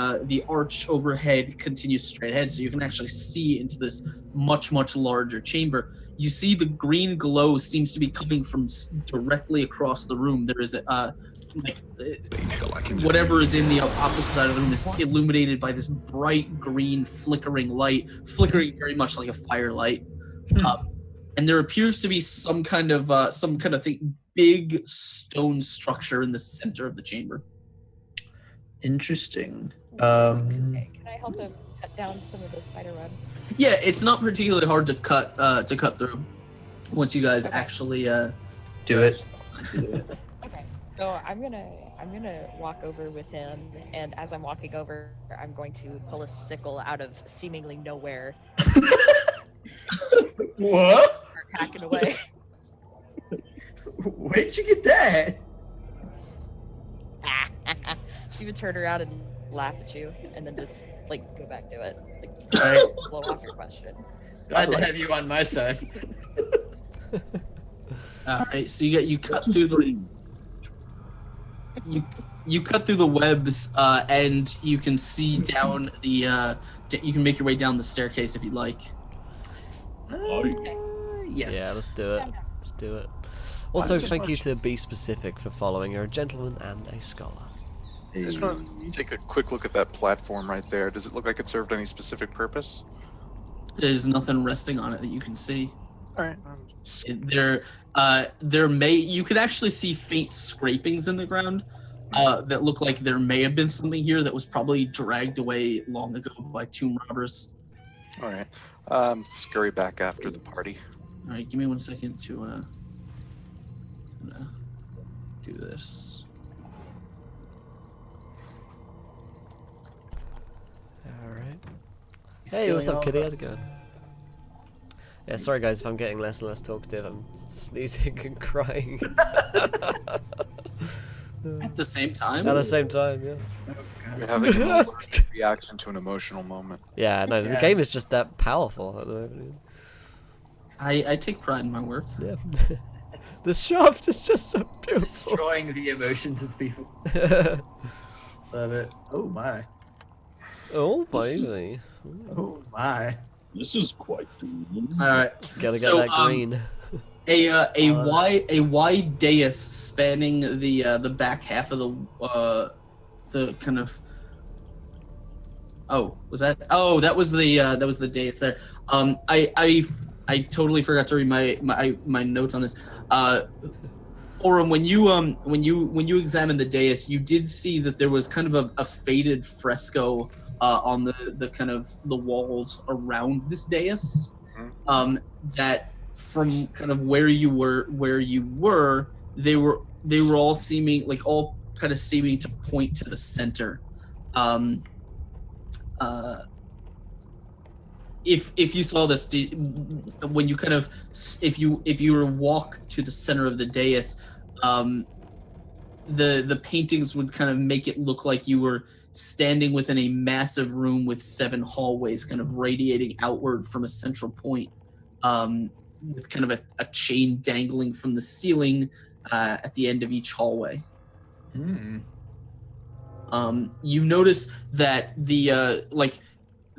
arch overhead continues straight ahead, so you can actually see into this much larger chamber. You see the green glow seems to be coming from directly across the room. There is whatever is in the opposite side of the room is illuminated by this bright green flickering light, flickering very much like a firelight. And there appears to be some kind of big stone structure in the center of the chamber. Interesting. Can I help him cut down some of the spider web? Yeah, it's not particularly hard to cut through once you guys actually Do it. do it. Okay, so I'm gonna walk over with him, and as I'm walking over, I'm going to pull a sickle out of seemingly nowhere. What? Start hacking away. Where'd you get that? She would turn around and laugh at you, and then just like go back to it, like Right. blow off your question. Glad to have you on my side. All right, so you cut through you cut through the webs, and you can see down the. You can make your way down the staircase if you'd like. Yes. Yeah, let's do it. Let's do it. Also, just thank you watch- to Be Specific for following. You're a gentleman and a scholar. I just want to take a quick look at that platform right there. Does it look like it served any specific purpose? There's nothing resting on it that you can see. All right. You could actually see faint scrapings in the ground that look like there may have been something here that was probably dragged away long ago by tomb robbers. All right. Scurry back after the party. All right, give me 1 second to do this. Alright. Hey, what's up, kitty? How's it going? Yeah, sorry guys if I'm getting less and less talkative. I'm sneezing and crying. At the same time? At the same time, yeah. You're having an allergic reaction to an emotional moment. Yeah, no, the Yeah. game is just that powerful at the moment. I take pride in my work. Yeah. The shaft is just so beautiful. Destroying the emotions of people. Love it. Oh my. Oh, baby. Oh my. This is quite cool. All right. Gotta get So, that green. A wide dais spanning the back half of the kind of. Oh, was that? Oh, that was the dais there. I totally forgot to read my notes on this. Orum, when you examined the dais, you did see that there was kind of a faded fresco on the kind of the walls around this dais. That from kind of where you were, they were all seeming to point to the center. If you saw this, when you kind of if you were to walk to the center of the dais, the paintings would kind of make it look like you were standing within a massive room with 7 hallways kind of radiating outward from a central point, with kind of a chain dangling from the ceiling at the end of each hallway. You notice that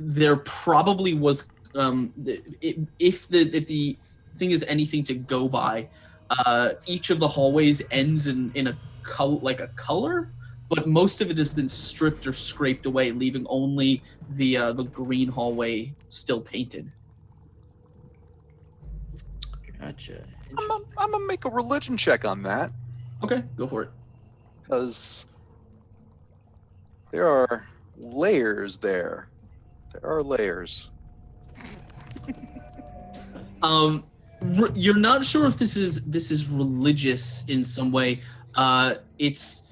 there probably was if the thing is anything to go by, each of the hallways ends in a color, but most of it has been stripped or scraped away, leaving only the green hallway still painted. Gotcha. I'm gonna make a religion check on that, Okay, go for it. because there are layers there. There are layers. You're not sure if this is religious in some way. It's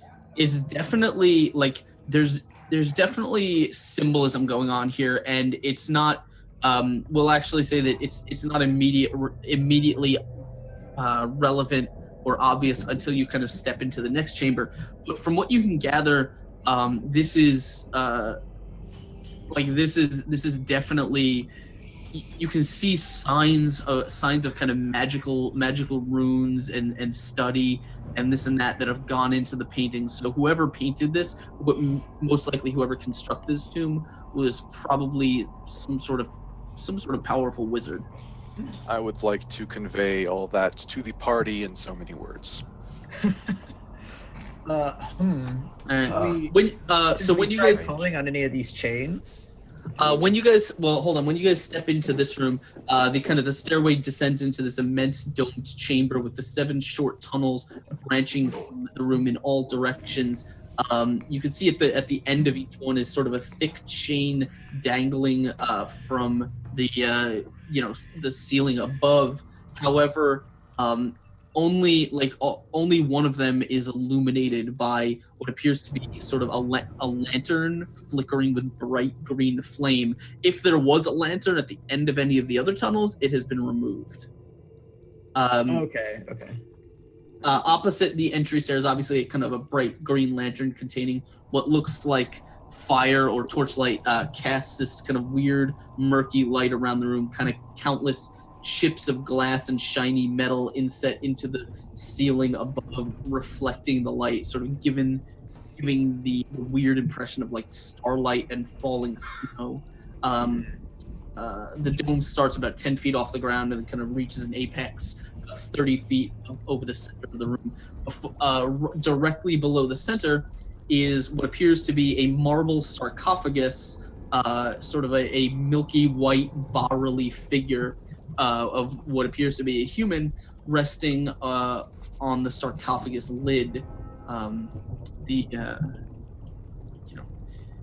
definitely like there's definitely symbolism going on here, and it's not. We'll actually say that it's not immediately relevant or obvious until you kind of step into the next chamber. But from what you can gather, this is like this is definitely, you can see signs of kind of magical runes and study and this and that have gone into the paintings. So whoever painted this, most likely whoever constructed this tomb, was probably some sort of powerful wizard. I would like to convey all that to the party in so many words. All right. So when you try guys pulling on any of these chains? when you guys step into this room, the stairway descends into this immense domed chamber with the 7 short tunnels branching from the room in all directions. You can see at the end of each one is sort of a thick chain dangling from the the ceiling above. However, only one of them is illuminated by what appears to be sort of a lantern flickering with bright green flame. If there was a lantern at the end of any of the other tunnels, it has been removed. Okay. Opposite the entry stairs, obviously, kind of a bright green lantern containing what looks like fire or torchlight casts this kind of weird, murky light around the room, kind of countless chips of glass and shiny metal inset into the ceiling above, reflecting the light, sort of giving the weird impression of like starlight and falling snow. The dome starts about 10 feet off the ground and kind of reaches an apex 30 feet over the center of the room. Directly below the center is what appears to be a marble sarcophagus, sort of a milky white bas-relief figure of what appears to be a human resting on the sarcophagus lid.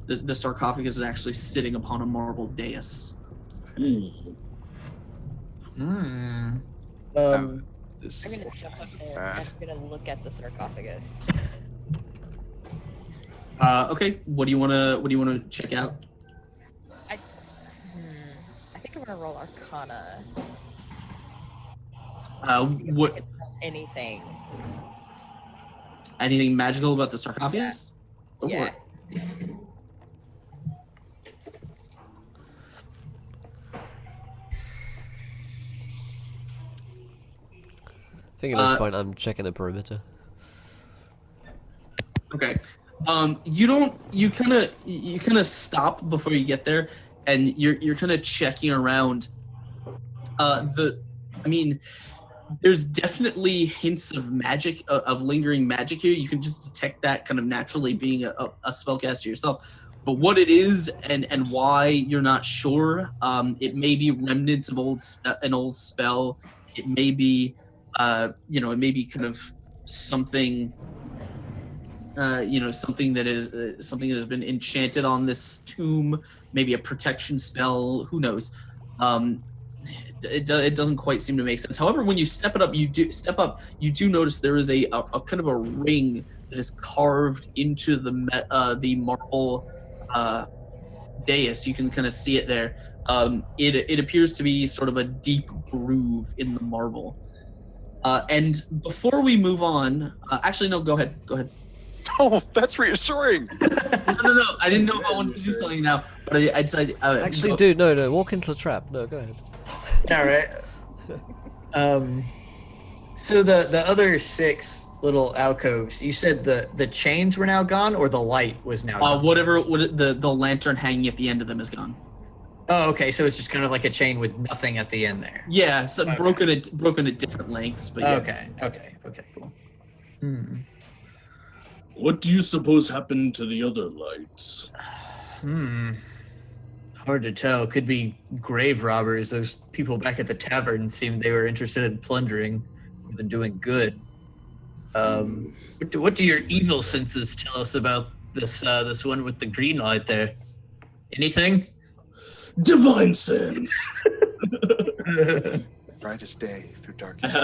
The sarcophagus is actually sitting upon a marble dais. This I'm is gonna jump up there and I'm gonna look at the sarcophagus. Okay, what do you wanna check out? I think I'm gonna roll Arcana. What? Anything? Anything magical about the sarcophagus? Go for Yeah. it. I think at this point I'm checking the perimeter. Okay. You kind of stop before you get there, and you're kind of checking around. There's definitely hints of magic, of lingering magic here. You can just detect that kind of naturally, being a spellcaster yourself. But what it is and why you're not sure. It may be remnants of an old spell. It may be, it may be kind of something. Something that has been enchanted on this tomb, maybe a protection spell. Who knows? It doesn't quite seem to make sense. However, when you step up, you do notice there is a kind of a ring that is carved into the marble dais. You can kind of see it there. It appears to be sort of a deep groove in the marble. And before we move on, actually no, go ahead. Oh, that's reassuring. No. I didn't know if I wanted to do something now, but I decided. Actually, dude, no. Walk into the trap. No, go ahead. All right. So the other 6 little alcoves, you said the chains were now gone, or the light was now gone? The lantern hanging at the end of them is gone. Oh, okay. So it's just kind of like a chain with nothing at the end there. Yeah, so Okay. broken at different lengths, but yeah. Okay, cool. What do you suppose happened to the other lights? Hard to tell. Could be grave robbers. Those people back at the tavern seemed they were interested in plundering more than doing good. What do your evil senses tell us about this one with the green light there? Anything? Divine sense. Brightest day through darkest.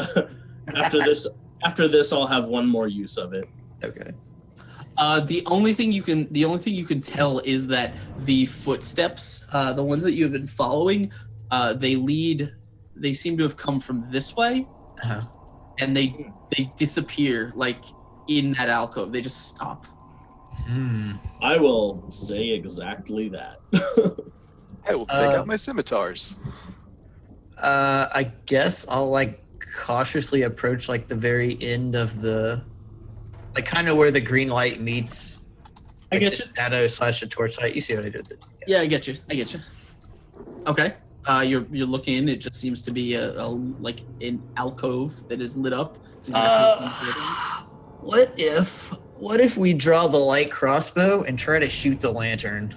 After this, I'll have one more use of it. Okay. The only thing you can tell is that the footsteps, the ones that you have been following, they seem to have come from this way, and they disappear like in that alcove. They just stop. I will say exactly that. I will take out my scimitars. I guess I'll like cautiously approach like the very end of the, like kind of where the green light meets. I Like, get the you. shadow / the torchlight. You see what I did with it? Yeah, I get you. Okay. You're looking in. It just seems to be a like an alcove that is lit up. It's exactly What if we draw the light crossbow and try to shoot the lantern?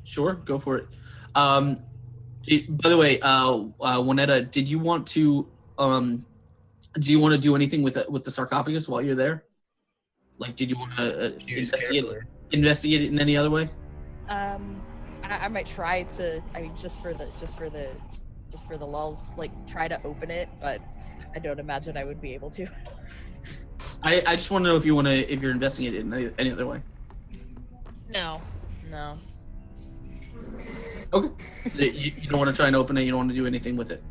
Sure, go for it. By the way, Juanetta, did you want to do anything with the sarcophagus while you're there? Like, did you want to investigate it in any other way? I might try to. I mean, just for the lulz, like try to open it, but I don't imagine I would be able to. I just want to know if you're investigating it in any other way. No. Okay. So you don't want to try and open it. You don't want to do anything with it.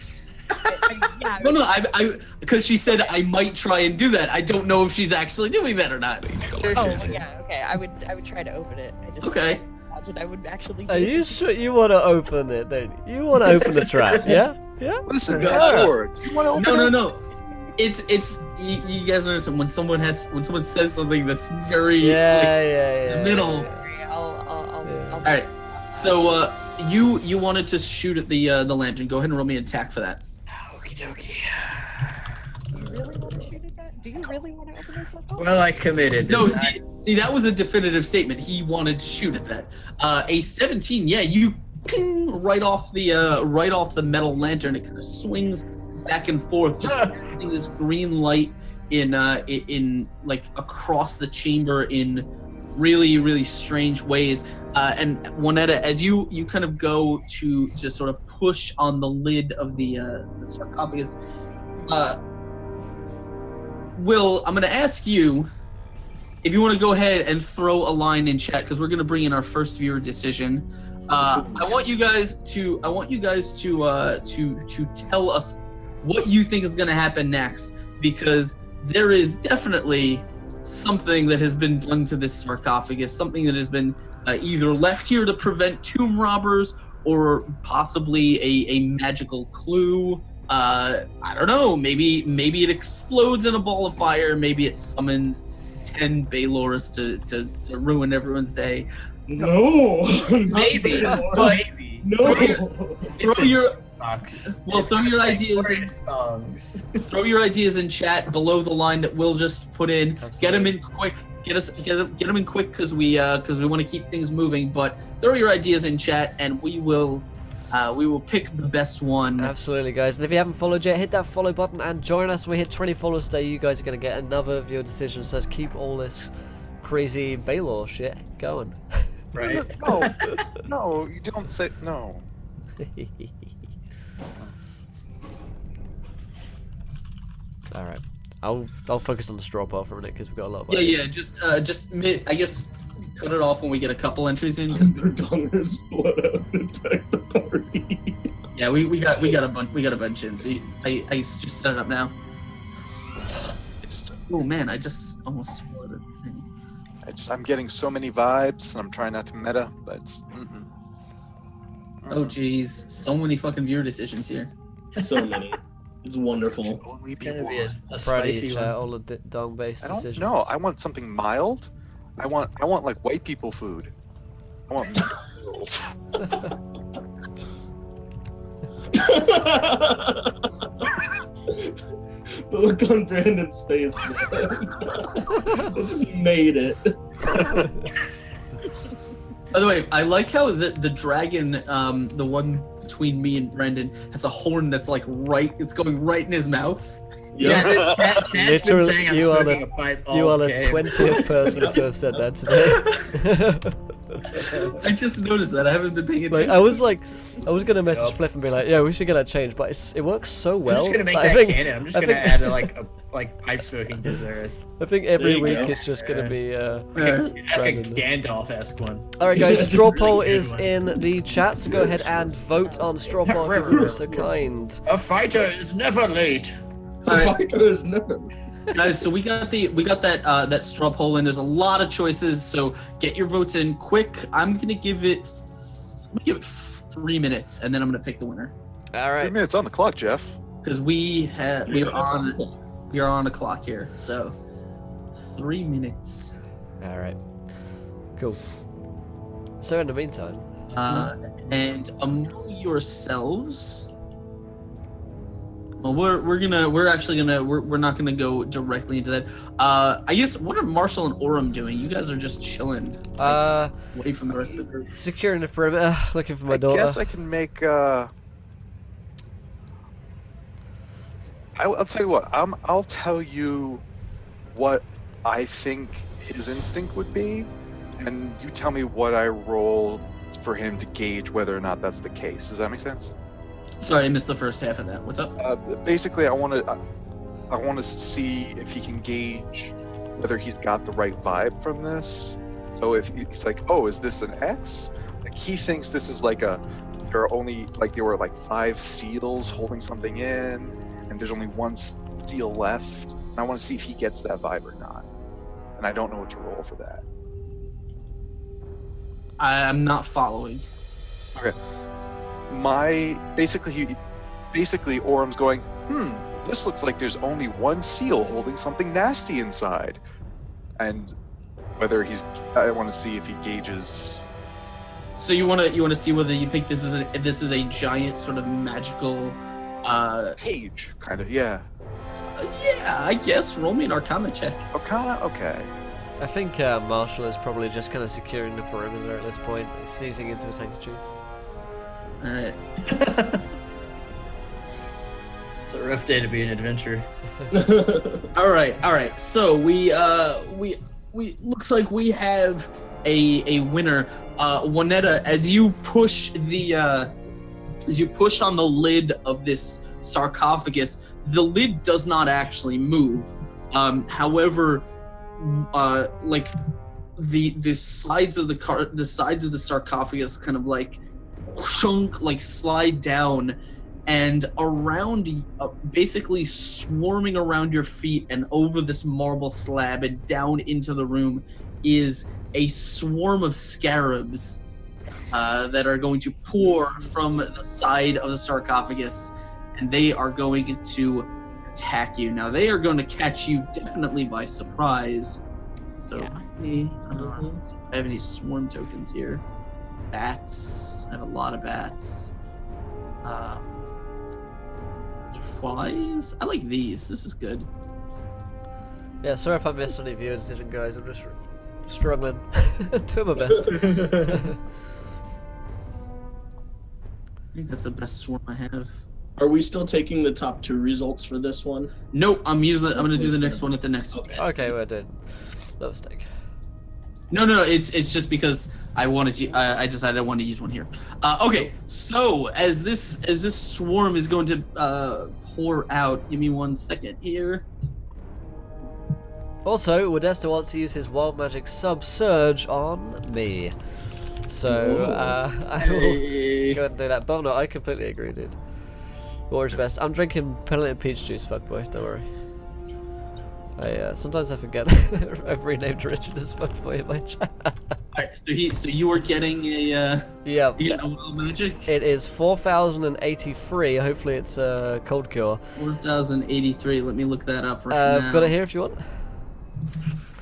Yeah. No. I because she said I might try and do that. I don't know if she's actually doing that or not. Sure. Yeah. Okay. I would try to open it. I just Okay. imagine I would actually. Are you sure you want to open it? Don't you? You want to open the trap? Yeah. Yeah. Listen, Yeah. Lord, do you want to open it? No. It's you guys understand when someone says something that's very Yeah. middle. I'll All right. So you wanted to shoot at the lantern. Go ahead and roll me an attack for that. Okie dokie. Do you really want to shoot at that? Do you really want to open this up? Well, I committed. No, didn't I? see, that was a definitive statement. He wanted to shoot at that. A 17, yeah, you ping right off the metal lantern. It kind of swings back and forth, just casting this green light in like across the chamber in really, really strange ways. And Juanetta, as you kind of go to sort of push on the lid of the sarcophagus, Will, I'm going to ask you if you want to go ahead and throw a line in chat because we're going to bring in our first viewer decision. I want you guys to tell us what you think is going to happen next, because there is definitely something that has been done to this sarcophagus, something that has been either left here to prevent tomb robbers or possibly a magical clue. I don't know, maybe it explodes in a ball of fire, maybe it summons 10 Baylors to ruin everyone's day. No. Maybe. Maybe. No. Throw your Box. throw your ideas in, songs. throw your ideas in chat below the line that we'll just put in. Absolutely. Get them in quick. Get them in quick because we want to keep things moving. But throw your ideas in chat and we will pick the best one. Absolutely, guys. And if you haven't followed yet, hit that follow button and join us. We hit 20 followers today. You guys are going to get another viewer decision. So let's keep all this crazy Baylor shit going. Right. No, you don't say no. All right. I'll focus on the straw pile for a minute because we've got a lot of Yeah, ideas. I guess cut it off when we get a couple entries in. Their dongers split out and attack the party. Yeah, we got a bunch in. So I just set it up now. Oh man, I just almost split it. I'm getting so many vibes, and I'm trying not to meta, but it's, Oh geez, so many fucking viewer decisions here. So many. It's wonderful. only It's be gonna one. be a Proud of spicy you, one. chat. All the dong-based I don't decisions. know. I want something mild. I want like white people food. I want McDonald's. The look on Brandon's face, man. Just made it. By the way, I like how the dragon, the one between me and Brendan, has a horn that's like it's going right in his mouth. Yeah, Chad's been Literally, saying I'm you are smoking the- a pipe You all are the game. 20th person to have said that today. I just noticed that. I haven't been paying Like attention. I was gonna message Yup. Fliff and be like, yeah, we should get that changed, but it works so I'm well. just gonna make that that canon. I'm just I gonna think- add a pipe smoking dessert. I think every There you week go. it's just gonna be Like a Brandon. Gandalf-esque one. Alright guys, Yeah, just straw really poll good is one. in the chat, so go ahead and vote on straw poll if you were so kind. A fighter is never late. Alright. Fighters never. Guys, so we got that straw poll, and there's a lot of choices. So get your votes in quick. I'm gonna give it 3 minutes, and then I'm gonna pick the winner All 3 right. minutes on the clock, Jeff. because we are on a clock here. So 3 minutes. All right. Cool. So in the meantime, And among yourselves. Well, we're not gonna go directly into that. I guess what are Marshall and Orem doing? You guys are just chilling, away from the rest of the group. securing the perimeter, looking for my I daughter. guess I can make. I'll tell you what. I'll tell you what I think his instinct would be, and you tell me what I roll for him to gauge whether or not that's the case. Does that make sense? Sorry, I missed the first half of that. What's up? Basically, I want to see if he can gauge whether he's got the right vibe from this. So if he's like, oh, is this an X? Like he thinks this is like there were like 5 seals holding something in, and there's only 1 seal left. And I want to see if he gets that vibe or not. And I don't know what to roll for that. I'm not following. Okay. Basically Orem's going, this looks like there's only 1 seal holding something nasty inside. And I want to see if he gauges. So you want to see whether you think this is a giant sort of magical Cage, kind of, yeah. yeah, I guess. Roll me an Arcana check. Arcana, okay. I think Marshall is probably just kind of securing the perimeter at this point, sneezing into his handkerchief. All right. It's a rough day to be an adventurer. All right. So we looks like we have a winner. Juanetta, as you push on the lid of this sarcophagus, the lid does not actually move. However, like the sides of the sarcophagus kind of like chunk, like slide down, and around, basically swarming around your feet and over this marble slab and down into the room is a swarm of scarabs that are going to pour from the side of the sarcophagus, and they are going to attack you. Now they are going to catch you definitely by surprise. So Yeah. let's see if I have any swarm tokens here. Bats. I have a lot of bats. Flies. I like these. This is good. Yeah, sorry if I missed any viewer decision, guys. I'm just struggling. Doing my best. I think that's the best swarm I have. Are we still taking the top 2 results for this one? Nope. I'm gonna do the next one at the next one. Okay, we're doing. No mistake. No. It's just because I wanted to. I decided I wanted to use one here. Okay. So as this swarm is going to pour out, give me 1 second here. Also, Modesto wants to use his wild magic subsurge on me. So, I will go ahead and do that. But no, I completely agree, dude. Warrior's best. I'm drinking plenty of peach juice, fuckboy, don't worry. Sometimes I forget I've renamed Richard as fuckboy in my chat. Alright, so you are getting a Yeah. you get a wild magic? It is 4,083. Hopefully it's a cold cure. 4,083. Let me look that up right now. I've got it here if you want.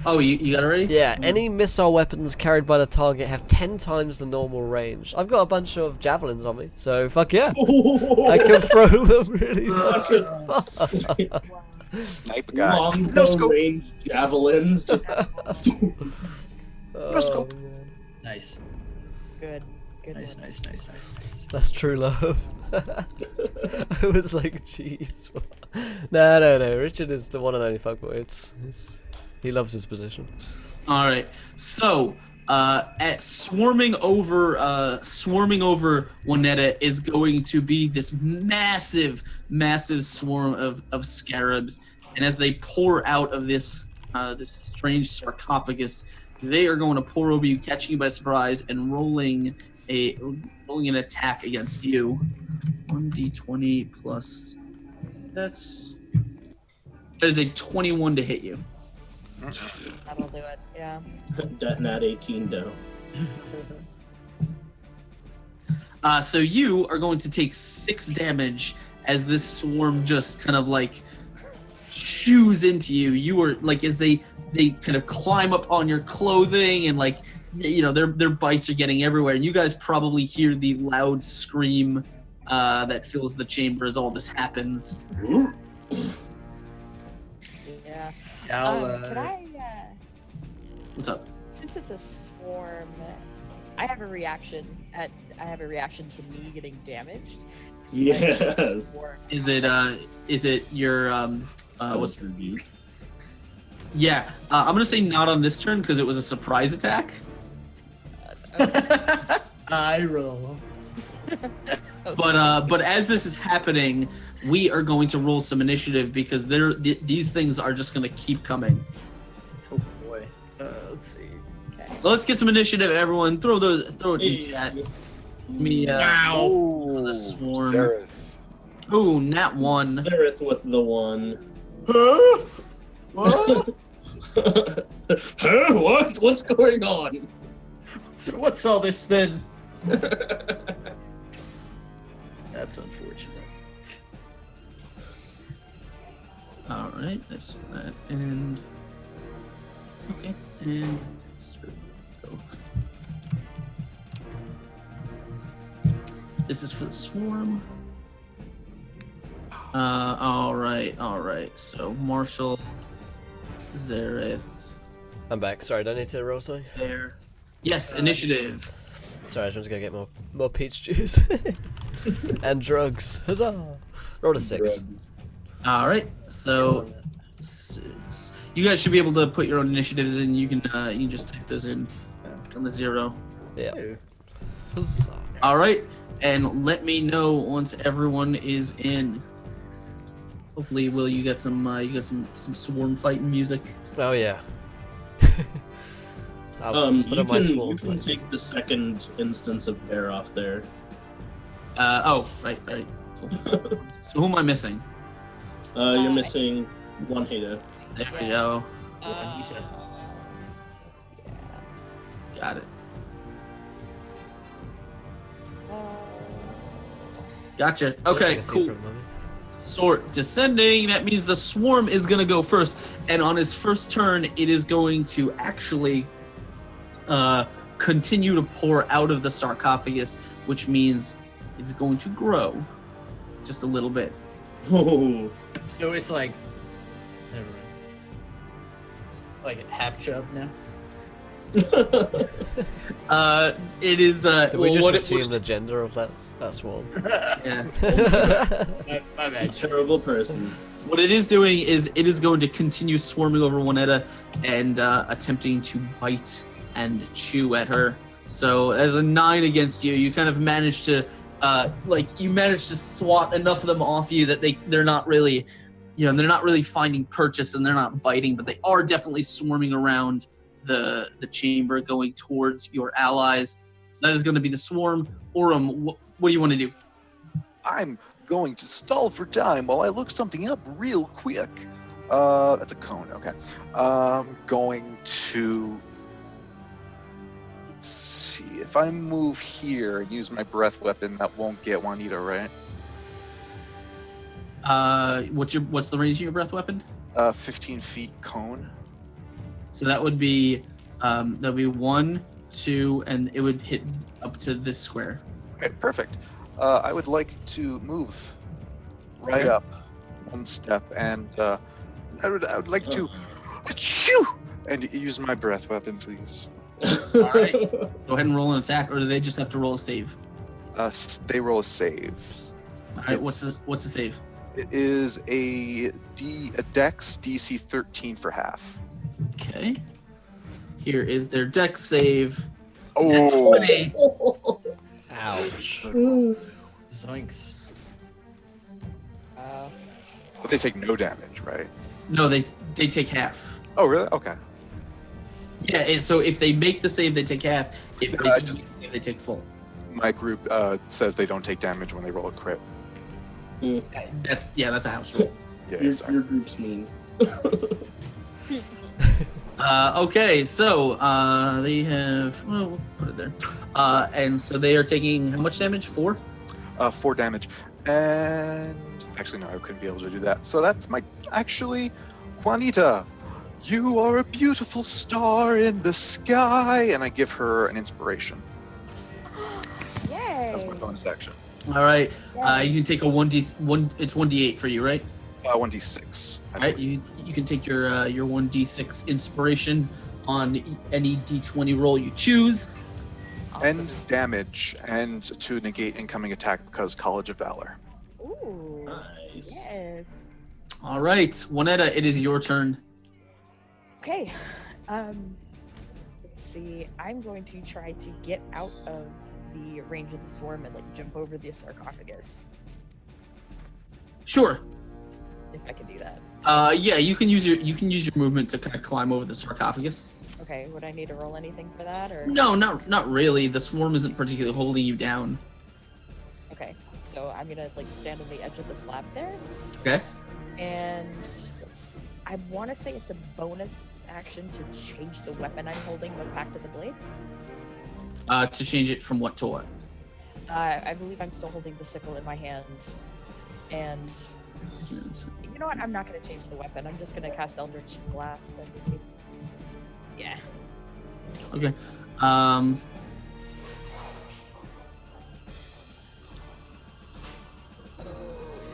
Oh, you got it ready? Yeah, any missile weapons carried by the target have 10 times the normal range. I've got a bunch of javelins on me, so fuck yeah. I can throw them really far. Snipe a guy. No Longbow scope. range javelins. Just Oh, Nice. Good. Good Nice, one. nice. that's true love. I was like, jeez. No. Richard is the one and only fuckboy. He loves his position. All right. So, at swarming over Juanetta is going to be this massive swarm of scarabs, and as they pour out of this strange sarcophagus, they are going to pour over you, catching you by surprise, and rolling an attack against you. 1d20 plus that's That is a 21 to hit you. That'll do it. Yeah. Nat 18 dough. So you are going to take 6 damage as this swarm just kind of like chews into you. You are like as they kind of climb up on your clothing and like their bites are getting everywhere. And you guys probably hear the loud scream that fills the chamber as all this happens. Yeah. I'll, What's up? Since it's a swarm, I have a reaction to me getting damaged. Yes. Or- Is it your What's review? Yeah, I'm gonna say not on this turn because it was a surprise attack. I roll. But as this is happening, we are going to roll some initiative because these things are just gonna keep coming. Oh boy. Let's see. Okay. So let's get some initiative, everyone. Throw it in chat. Me Ooh, the swarm. Zareth. Ooh, nat 1. Zareth with the 1. Huh? What? Huh? What? What's going on? So what's all this then? That's unfortunate. All right, that's that, and okay, and so this is for the swarm. All right. So Marshall, Zareth, I'm back. Sorry, do I need to roll something? there. Yes, initiative. Sorry, I just want to go get more peach juice. And drugs. Huzzah! Roll a 6. All right, so you guys should be able to put your own initiatives in. You can just type those in on the 0. Yeah. Ew. Huzzah. All right, and let me know once everyone is in. Hopefully, Will, you got some swarm fighting music. Oh yeah. So I'll put You on my can swarm. take the second instance of bear off there. Right. Cool. So who am I missing? You're missing one Hada. There we go. Yeah. Got it. Uh, Gotcha. I'll Okay, take a seat cool. for a moment. Sort descending. That means the swarm is going to go first, and on his first turn, it is going to actually continue to pour out of the sarcophagus, which means it's going to grow just a little bit. Oh, So it's like, never mind. It's like a half chub now. It is. Did we just what assume the gender of that swarm? yeah. My bad. terrible person. What it is doing is it is going to continue swarming over Juanetta and attempting to bite and chew at her. So as a 9 against you, you kind of managed to swat enough of them off you that they're not really, they're not really finding purchase and they're not biting, but they are definitely swarming around the chamber going towards your allies. So that is going to be the swarm. Orem, what do you want to do? I'm going to stall for time while I look something up real quick. That's a cone. Okay. I'm going to. Let's see. If I move here and use my breath weapon, that won't get Juanita, right? What's the range of your breath weapon? 15 feet cone. So that would be 1, 2, and it would hit up to this square. Okay, perfect. I would like to move right Okay. up one step, and I would like to achoo, and use my breath weapon, please. All right. Go ahead and roll an attack, or do they just have to roll a save? They roll a save. All right. What's the save? It is a Dex DC 13 for half. Okay. Here is their dex save. Oh, 20. Ouch. Zoinks. but they take no damage, right? No, they take half. Oh, really? Okay. Yeah. And so if they make the save, they take half. If they I don't just- make the save, they take full. My group says they don't take damage when they roll a crit. That's a house rule. Yeah, Your sorry. group's mean. Okay, so they have. Well, we'll put it there. And so they are taking how much damage? 4. 4 damage. And actually, no, I couldn't be able to do that. So that's actually, Juanita, you are a beautiful star in the sky. And I give her an inspiration. Yay! That's my bonus action. All right. Yay. You can take a 1d1. It's 1d8 for you, right? 1d6. All right. You can take your 1d6 inspiration on any d20 roll you choose. And damage, and to negate incoming attack because College of Valor. Ooh. Nice. Yes. All right, Juanetta, it is your turn. Okay. Let's see. I'm going to try to get out of the range of the swarm and like jump over the sarcophagus, Sure. if I can do that. Yeah, you can use your movement to kind of climb over the sarcophagus. Okay. Would I need to roll anything for that, or? No, not really. The swarm isn't particularly holding you down. Okay. So I'm gonna like stand on the edge of the slab there, Okay. and let's see. I want to say it's a bonus action to change the weapon I'm holding with Pact of the Blade. To change it from what to what? I believe I'm still holding the sickle in my hand, and you know what? I'm not going to change the weapon. I'm just going to cast Eldritch Blast. Yeah. Okay.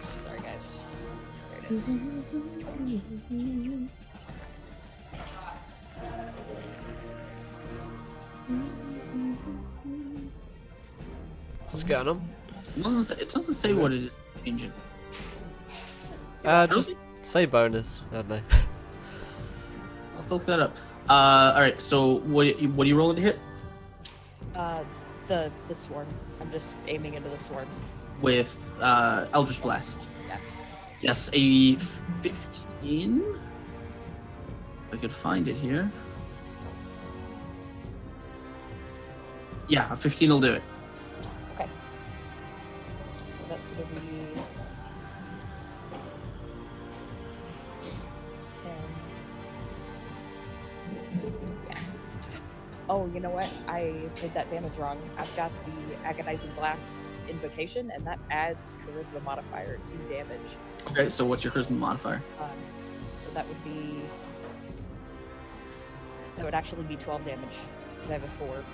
Sorry, guys. There it is. What's going on? It doesn't say what it is changing. Just say bonus. I don't know. I'll look that up. All right. So what are you rolling to hit? The swarm. I'm just aiming into the swarm. With Eldritch Blast. Yeah. Yes, a 15. If I could find it here. Yeah, a 15 will do it. Okay. So that's gonna be 10. Yeah. Oh, you know what? I did that damage wrong. I've got the Agonizing Blast Invocation, and that adds Charisma modifier to damage. Okay, so what's your charisma modifier? So that would actually be 12 damage because I have a 4.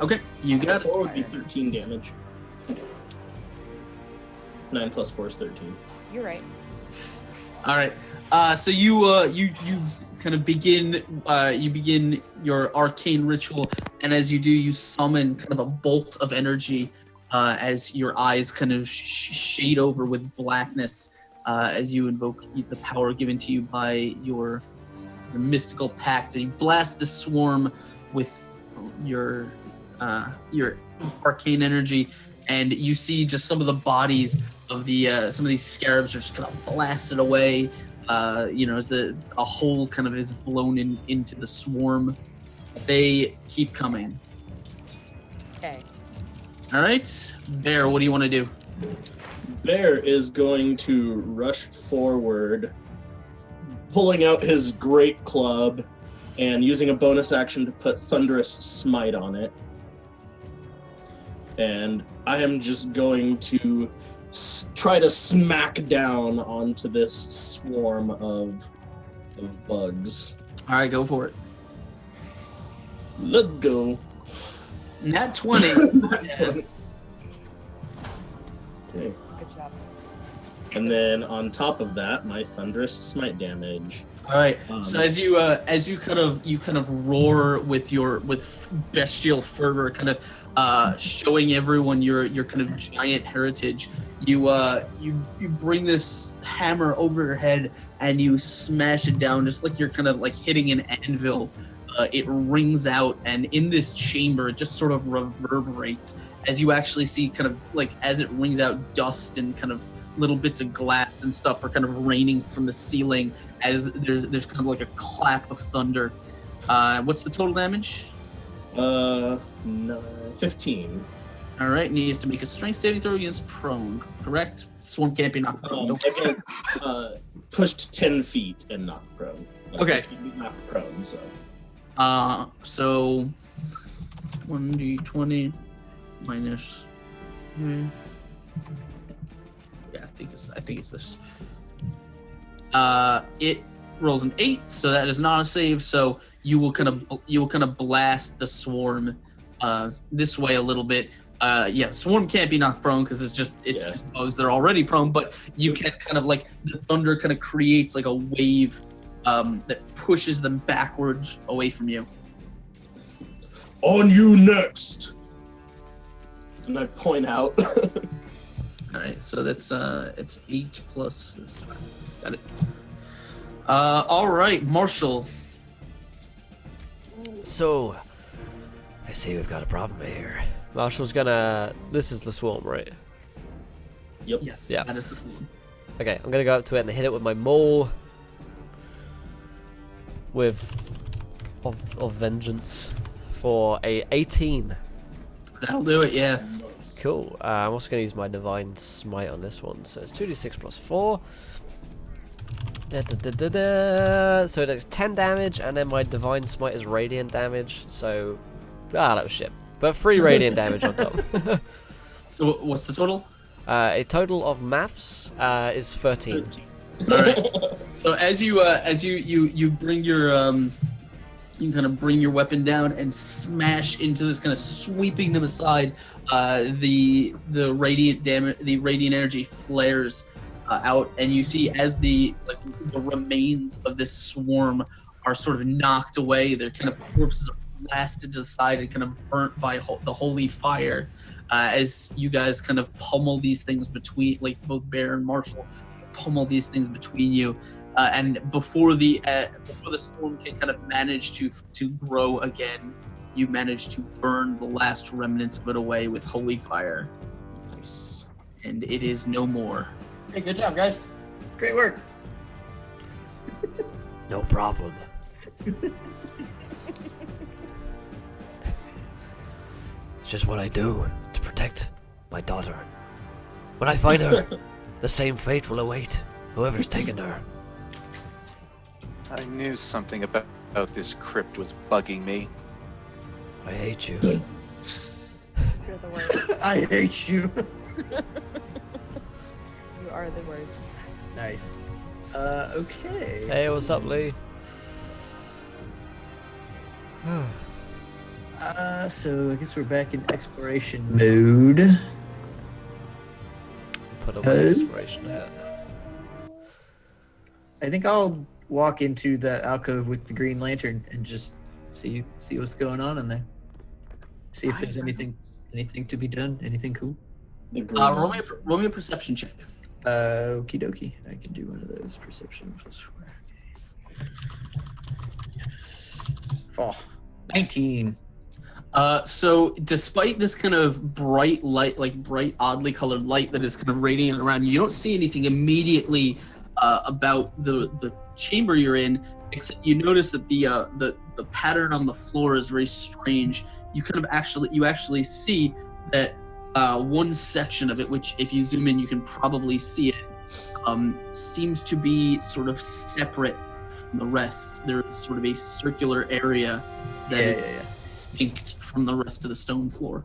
Okay, you got it. 4 would be 13 damage. 9 plus 4 is 13. You're right. All right. So you kind of begin your arcane ritual, and as you do, you summon kind of a bolt of energy as your eyes kind of shade over with blackness as you invoke the power given to you by your mystical pact. And you blast the swarm with your arcane energy, and you see just some of the bodies of the some of these scarabs are just kind of blasted away. As a hole kind of is blown into the swarm. They keep coming. Okay. All right, Bear, what do you want to do? Bear is going to rush forward, pulling out his great club and using a bonus action to put Thunderous Smite on it. And I am just going to try to smack down onto this swarm of bugs. All right, go for it. Let's go. Nat 20. Okay. Good job. And then on top of that, my Thunderous Smite damage. All right. So as you kind of roar with bestial fervor, kind of showing everyone your kind of giant heritage, you bring this hammer over your head and you smash it down just like you're kind of like hitting an anvil. It rings out, and in this chamber, it just sort of reverberates as you actually see kind of like as it rings out, dust and kind of little bits of glass and stuff are kind of raining from the ceiling as there's kind of like a clap of thunder. What's the total damage? 15. All right, needs to make a strength saving throw against prone. Correct? Swarm can't be knocked prone. Don't- Again, pushed 10 feet and not prone. Like, Okay. it can be knocked prone, so. So 1d20 minus. Yeah, I think it's this. It rolls an 8, so that is not a save. So you will kind of blast the swarm this way a little bit. The swarm can't be knocked prone because it's just bugs that are already prone. But you can kind of like the thunder kind of creates like a wave that pushes them backwards away from you. On you next! And I point out. All right, so that's it's 8 plus. Got it. All right, Marshall. So, I see we've got a problem here. Marshall's gonna. This is the swarm, right? Yep. Yes. Yeah. That is this one. Okay, I'm gonna go up to it and hit it with my maul. With of vengeance for a 18. That'll do it. Yeah. Cool. I'm also going to use my Divine Smite on this one. So it's 2d6 plus 4. So that's 10 damage, and then my Divine Smite is radiant damage. So, that was shit. But 3 radiant damage on top. So what's the total? A total of maths is 13. All right. So as you bring your you can kind of bring your weapon down and smash into this, kind of sweeping them aside. The radiant damage, the radiant energy flares out, and you see as the remains of this swarm are sort of knocked away. Their kind of corpses are blasted to the side and kind of burnt by the holy fire. As you guys kind of pummel these things between, like both Bear and Marshall, pummel these things between you. And before the storm can kind of manage to grow again, you manage to burn the last remnants of it away with holy fire. Nice. And it is no more. Hey, good job, guys. Great work. No problem. It's just what I do to protect my daughter. When I find her, the same fate will await whoever's taken her. I knew something about this crypt was bugging me. I hate you. You're the worst. I hate you. You are the worst. Nice. Okay. Hey, what's up, Lee? So I guess we're back in exploration mode. Put on my inspiration hat. I think I'll walk into the alcove with the green lantern and just see what's going on in there. See if there's anything to be done. Anything cool? Roll me a perception check. Okie dokie. I can do one of those. Perception plus 4. Okay. 19. So despite this kind of bright light, like bright, oddly colored light that is kind of radiating around you, you don't see anything immediately about the chamber you're in, except you notice that the pattern on the floor is very strange. You kind of actually see that one section of it, which if you zoom in you can probably see it, seems to be sort of separate from the rest. There's sort of a circular area that is distinct from the rest of the stone floor.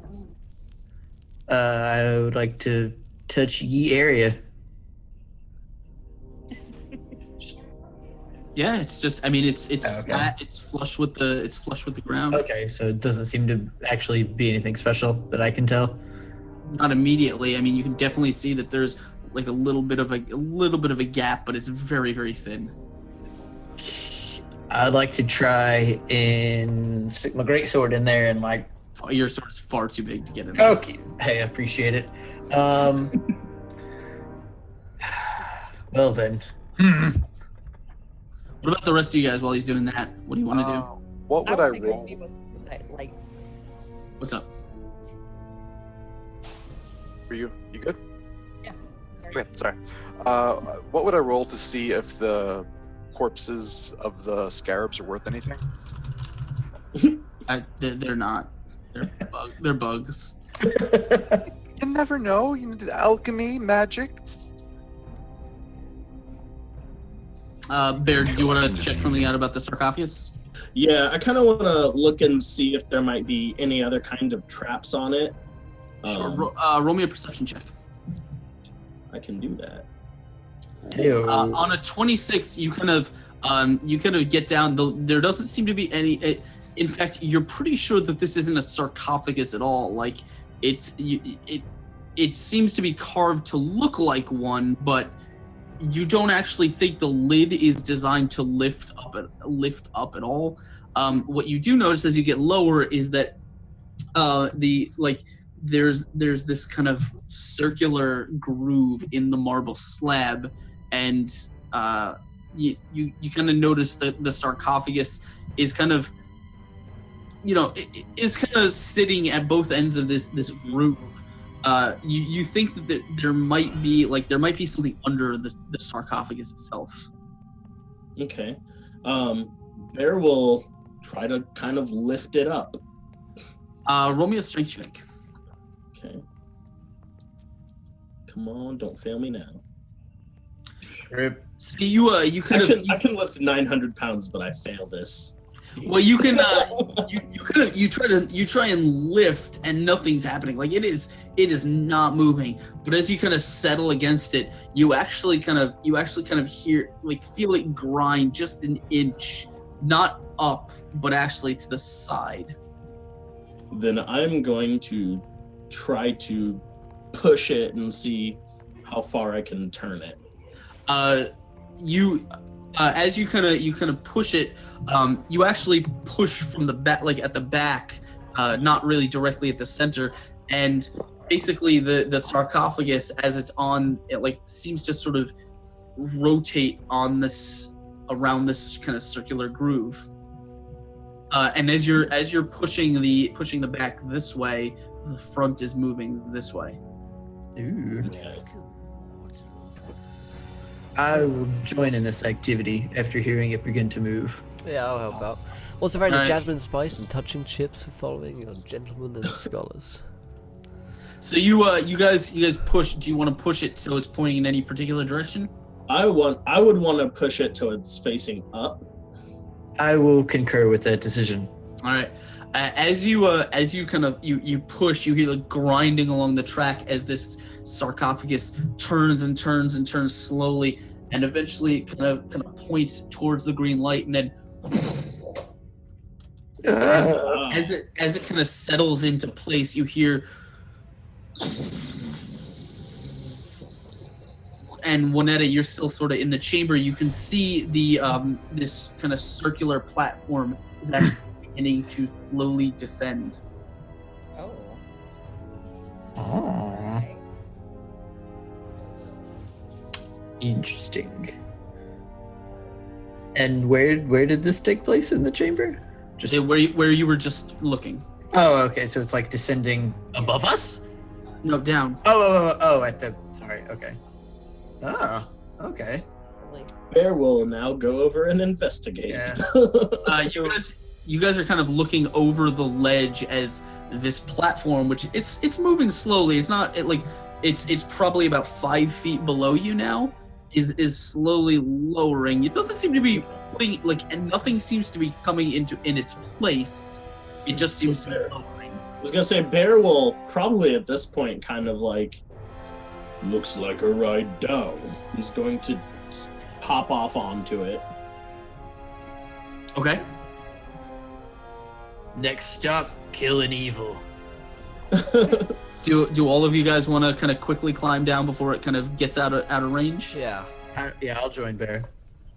I would like to touch ye area. Yeah, it's just. I mean, it's Okay. flat. It's flush with the ground. Okay, so it doesn't seem to actually be anything special that I can tell. Not immediately. I mean, you can definitely see that there's like a little bit of a gap, but it's very, very thin. I'd like to try and stick my greatsword in there and like. Your sword is far too big to get in there. Okay, hey, I appreciate it. Well then. What about the rest of you guys while he's doing that? What do you want to do? What would I wanna go roll? see what's that light. What's up? For you? You good? Yeah. Sorry. Okay, sorry. What would I roll to see if the corpses of the scarabs are worth anything? They're not. They're bugs. You never know. You know, alchemy, magic. Bear, do you want to check something out about the sarcophagus? Yeah, I kind of want to look and see if there might be any other kind of traps on it. Sure. Roll me a perception check. I can do that. Heyo. On a 26, you kind of get down. There doesn't seem to be any. In fact, you're pretty sure that this isn't a sarcophagus at all. Like it seems to be carved to look like one, but you don't actually think the lid is designed to lift up at all. What you do notice as you get lower is that there's this kind of circular groove in the marble slab, and you kind of notice that the sarcophagus is kind of, is kind of sitting at both ends of this groove. You think that there might be something under the sarcophagus itself. Okay. Bear will try to kind of lift it up. Roll me a strength check. Okay. Come on, don't fail me now. Rip. So you kind of I can lift 900 pounds, but I fail this. well, you can you try and lift, and nothing's happening. Like it is not moving. But as you kind of settle against it, you actually kind of hear, like, feel it grind just an inch, not up, but actually to the side. Then I'm going to try to push it and see how far I can turn it. As you kind of push it, you actually push from the back, like at the back, not really directly at the center, and basically the sarcophagus, as it's on, it like seems to sort of rotate on this, around this kind of circular groove. And as you're pushing the back this way, the front is moving this way. Ooh. Okay. I will join in this activity after hearing it begin to move. Yeah, I'll help out. Also, very Alright. jasmine spice and touching chips for following your gentlemen and scholars. So you guys push. Do you want to push it so it's pointing in any particular direction? I would want to push it till it's facing up. I will concur with that decision. All right. As you kind of you push, you hear the grinding along the track as this sarcophagus turns and turns and turns slowly, and eventually kind of points towards the green light, and then as it kind of settles into place, you hear. And Juanetta, you're still sort of in the chamber. You can see the this kind of circular platform is actually beginning to slowly descend. Oh. Oh, Okay. interesting. And where did this take place in the chamber? Just Where you were just looking. oh, okay. So it's like descending above us. No, down. Oh, at the sorry. Okay. Oh, okay. Probably. Bear will now go over and investigate. Yeah. You guys are kind of looking over the ledge as this platform, which it's moving slowly. It's not it's probably about 5 feet below you now. Is slowly lowering. It doesn't seem to be putting and nothing seems to be coming in its place. It just seems to be lowering. I was gonna say Bear will probably at this point kind of looks like a ride down. He's going to hop off onto it. Okay. Next stop, kill an evil. Do all of you guys want to kind of quickly climb down before it kind of gets out of range? Yeah. Yeah, I'll join Bear.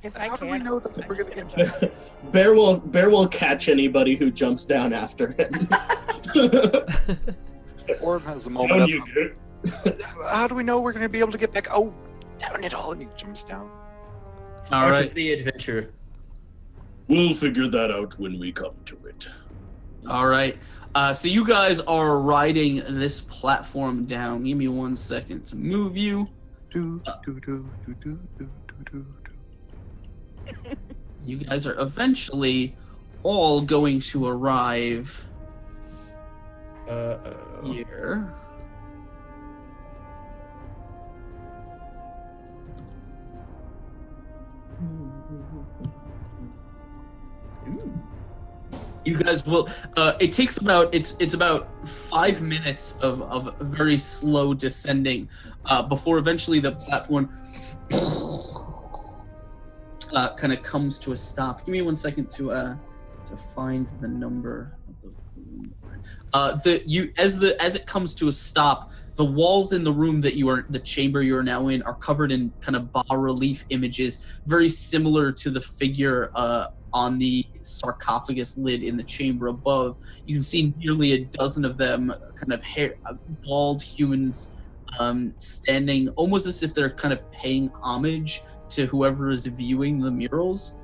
If I How do can, we know that I'm we're just gonna gonna get jump. Bear will catch anybody who jumps down after him. Orm has a Down moment you of, get. how do we know we're going to be able to get back? Oh, darn it all, and he jumps down. It's All part right. of the adventure. We'll figure that out when we come to it. All right. So you guys are riding this platform down. Give me 1 second to move you. Do, do, do, do, do, do, do, do. You guys are eventually all going to arrive here. You guys will. It takes about it's about 5 minutes of very slow descending before eventually the platform kind of comes to a stop. Give me 1 second to find the number of the room. As it comes to a stop, the walls in the room the chamber you are now in are covered in kind of bas-relief images, very similar to the figure on the sarcophagus lid in the chamber above. You can see nearly a dozen of them, kind of bald humans, standing almost as if they're kind of paying homage to whoever is viewing the murals.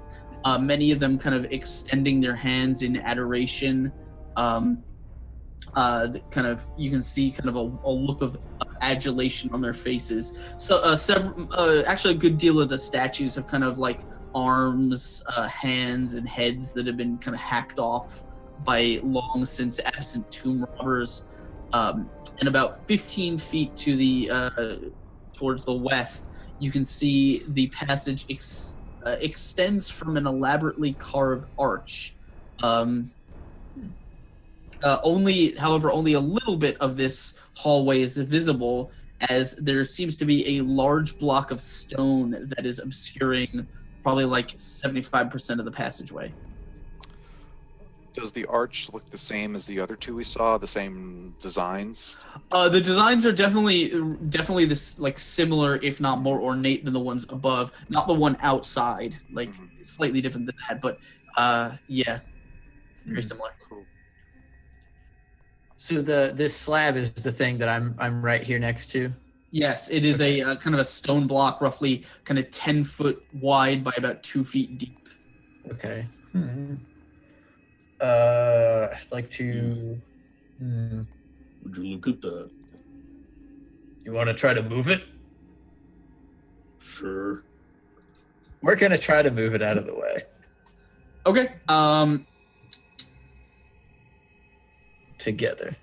Many of them kind of extending their hands in adoration. Kind of, you can see kind of a look of adulation on their faces. So actually a good deal of the statues have kind of like arms, hands, and heads that have been kind of hacked off by long since absent tomb robbers. And about 15 feet to the towards the west, you can see the passage extends from an elaborately carved arch. Only a little bit of this hallway is visible, as there seems to be a large block of stone that is obscuring probably like 75% of the passageway. Does the arch look the same as the other two we saw? The same designs? The designs are definitely this like similar, if not more ornate than the ones above. Not the one outside, like slightly different than that, but yeah, very similar. Cool. So this slab is the thing that I'm right here next to. Yes, it is a kind of a stone block, roughly kind of 10 foot wide by about 2 feet deep. Okay. I'd like to. Would you look at that? You want to try to move it? Sure. We're gonna try to move it out of the way. Okay. Together.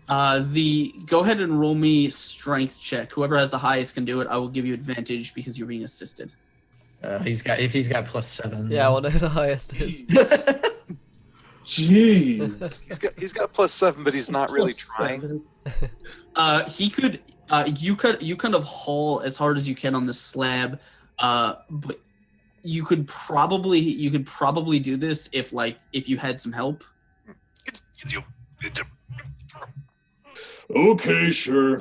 Go ahead and roll me strength check. Whoever has the highest can do it. I will give you advantage because you're being assisted. He's got +7. Yeah, I want to know who the highest is. Jeez. He's got +7, but he's not really trying. He could. You kind of haul as hard as you can on the slab, but you could probably do this if you had some help. Okay, sure.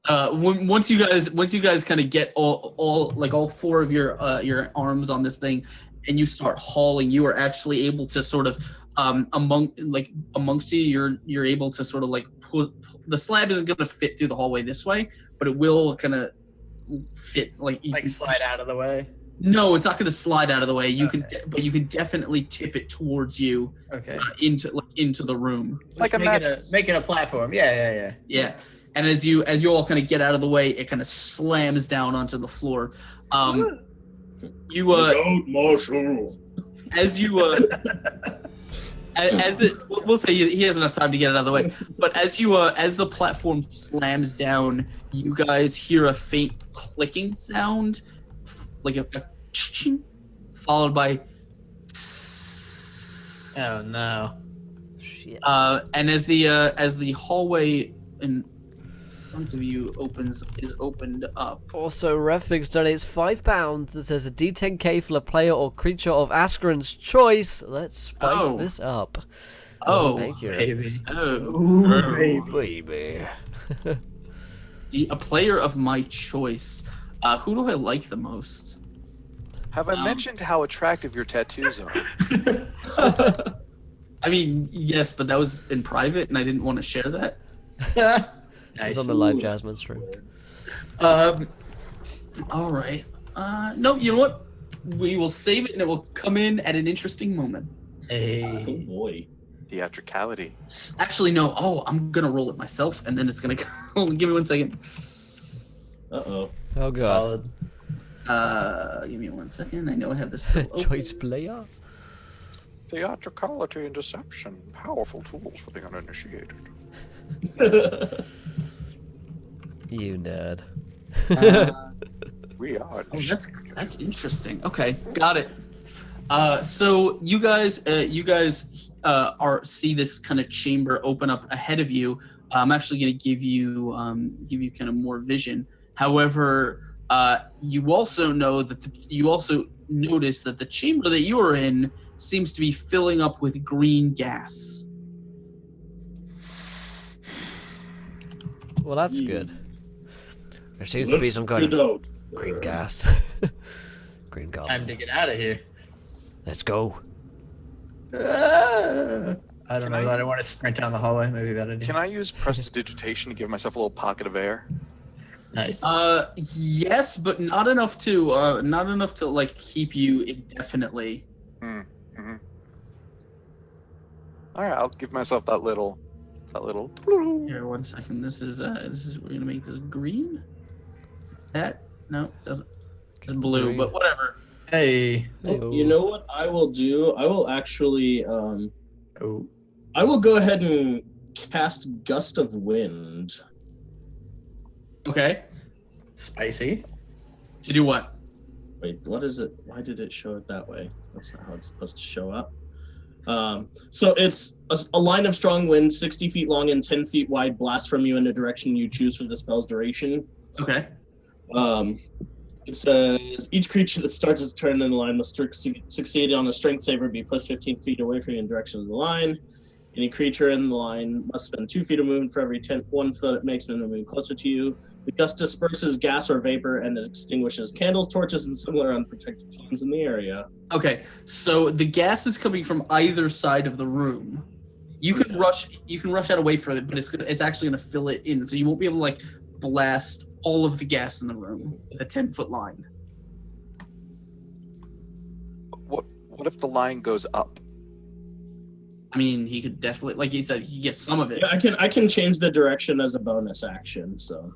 Once you guys kind of get all four of your arms on this thing, and you start hauling, you are actually able to sort of amongst you, you're able to sort of like pull. The slab isn't going to fit through the hallway this way, but it will kind of fit slide out of the way. No, it's not going to slide out of the way. You but you can definitely tip it towards you. Okay. Into the room. Like make it a platform. Yeah. And as you all kind of get out of the way, it kind of slams down onto the floor. Marshall. As we'll say he has enough time to get it out of the way. But as the platform slams down, you guys hear a faint clicking sound, like a ching, followed by. Oh no! Shit. And as the hallway in front of you is opened up. Also, Revfix donates £5. It says a D10k for a player or creature of Askarin's choice. Let's spice this up. Oh, thank you. Baby. Oh, Baby. A player of my choice. Who do I like the most? Have I mentioned how attractive your tattoos are? I mean, yes, but that was in private, and I didn't want to share that. It's on the live Jasmine stream. All right. No, you know what? We will save it, and it will come in at an interesting moment. Hey. Oh boy. Theatricality. Actually, no. Oh, I'm gonna roll it myself, and then it's gonna. Give me 1 second. Uh-oh. Oh god. Give me 1 second. I know I have this. Choice player. Theatricality and deception, powerful tools for the uninitiated. You nerd. We are. Oh, that's interesting. Okay, got it. So you guys see this kind of chamber open up ahead of you. I'm actually going to give you kind of more vision. However, you also know that you also notice that the chamber that you are in seems to be filling up with green gas. Well, that's good. There seems to be some kind of green gas. Green goblin. Time to get out of here. Let's go. I don't know that I want to sprint down the hallway. Maybe a bad idea. Can I use prestidigitation to give myself a little pocket of air? Nice. Yes, but not enough to like keep you indefinitely. Mm-hmm. All right, I'll give myself that little. Here, 1 second. This is we're gonna make this green. That no doesn't. It's blue, Green. but whatever. Hey. Oh, you know what I will do? I will actually Oh. I will go ahead and cast Gust of Wind. Okay. Spicy. To do what? Wait, what is it? Why did it show it that way? That's not how it's supposed to show up. So it's a line of strong wind, 60 feet long and 10 feet wide, blast from you in the direction you choose for the spell's duration. Okay. It says each creature that starts its turn in the line must succeed on a strength save or be pushed 15 feet away from you in the direction of the line. Any creature in the line must spend 2 feet of movement for every 1 foot it makes when moving closer to you. The gust disperses gas or vapor and it extinguishes candles, torches, and similar unprotected flames in the area. Okay. So the gas is coming from either side of the room. You can rush out away from it, but it's actually going to fill it in, so you won't be able to like blast all of the gas in the room with a 10-foot line. What if the line goes up? I mean, he could definitely, like you said, he gets some of it. Yeah, I can change the direction as a bonus action. So.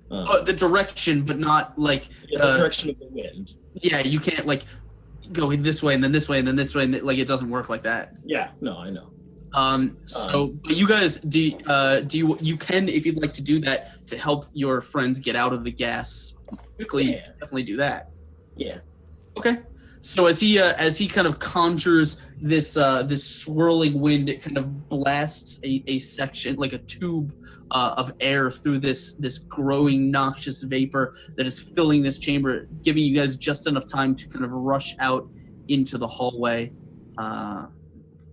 The direction, but not like the direction of the wind. Yeah, you can't like go this way and then this way and then this way, and like it doesn't work like that. Yeah, no, I know. But you guys do you can, if you'd like to do that to help your friends get out of the gas quickly, definitely do that. Yeah. Okay. So as he kind of conjures this swirling wind, it kind of blasts a section, like a tube of air through this growing noxious vapor that is filling this chamber, giving you guys just enough time to kind of rush out into the hallway.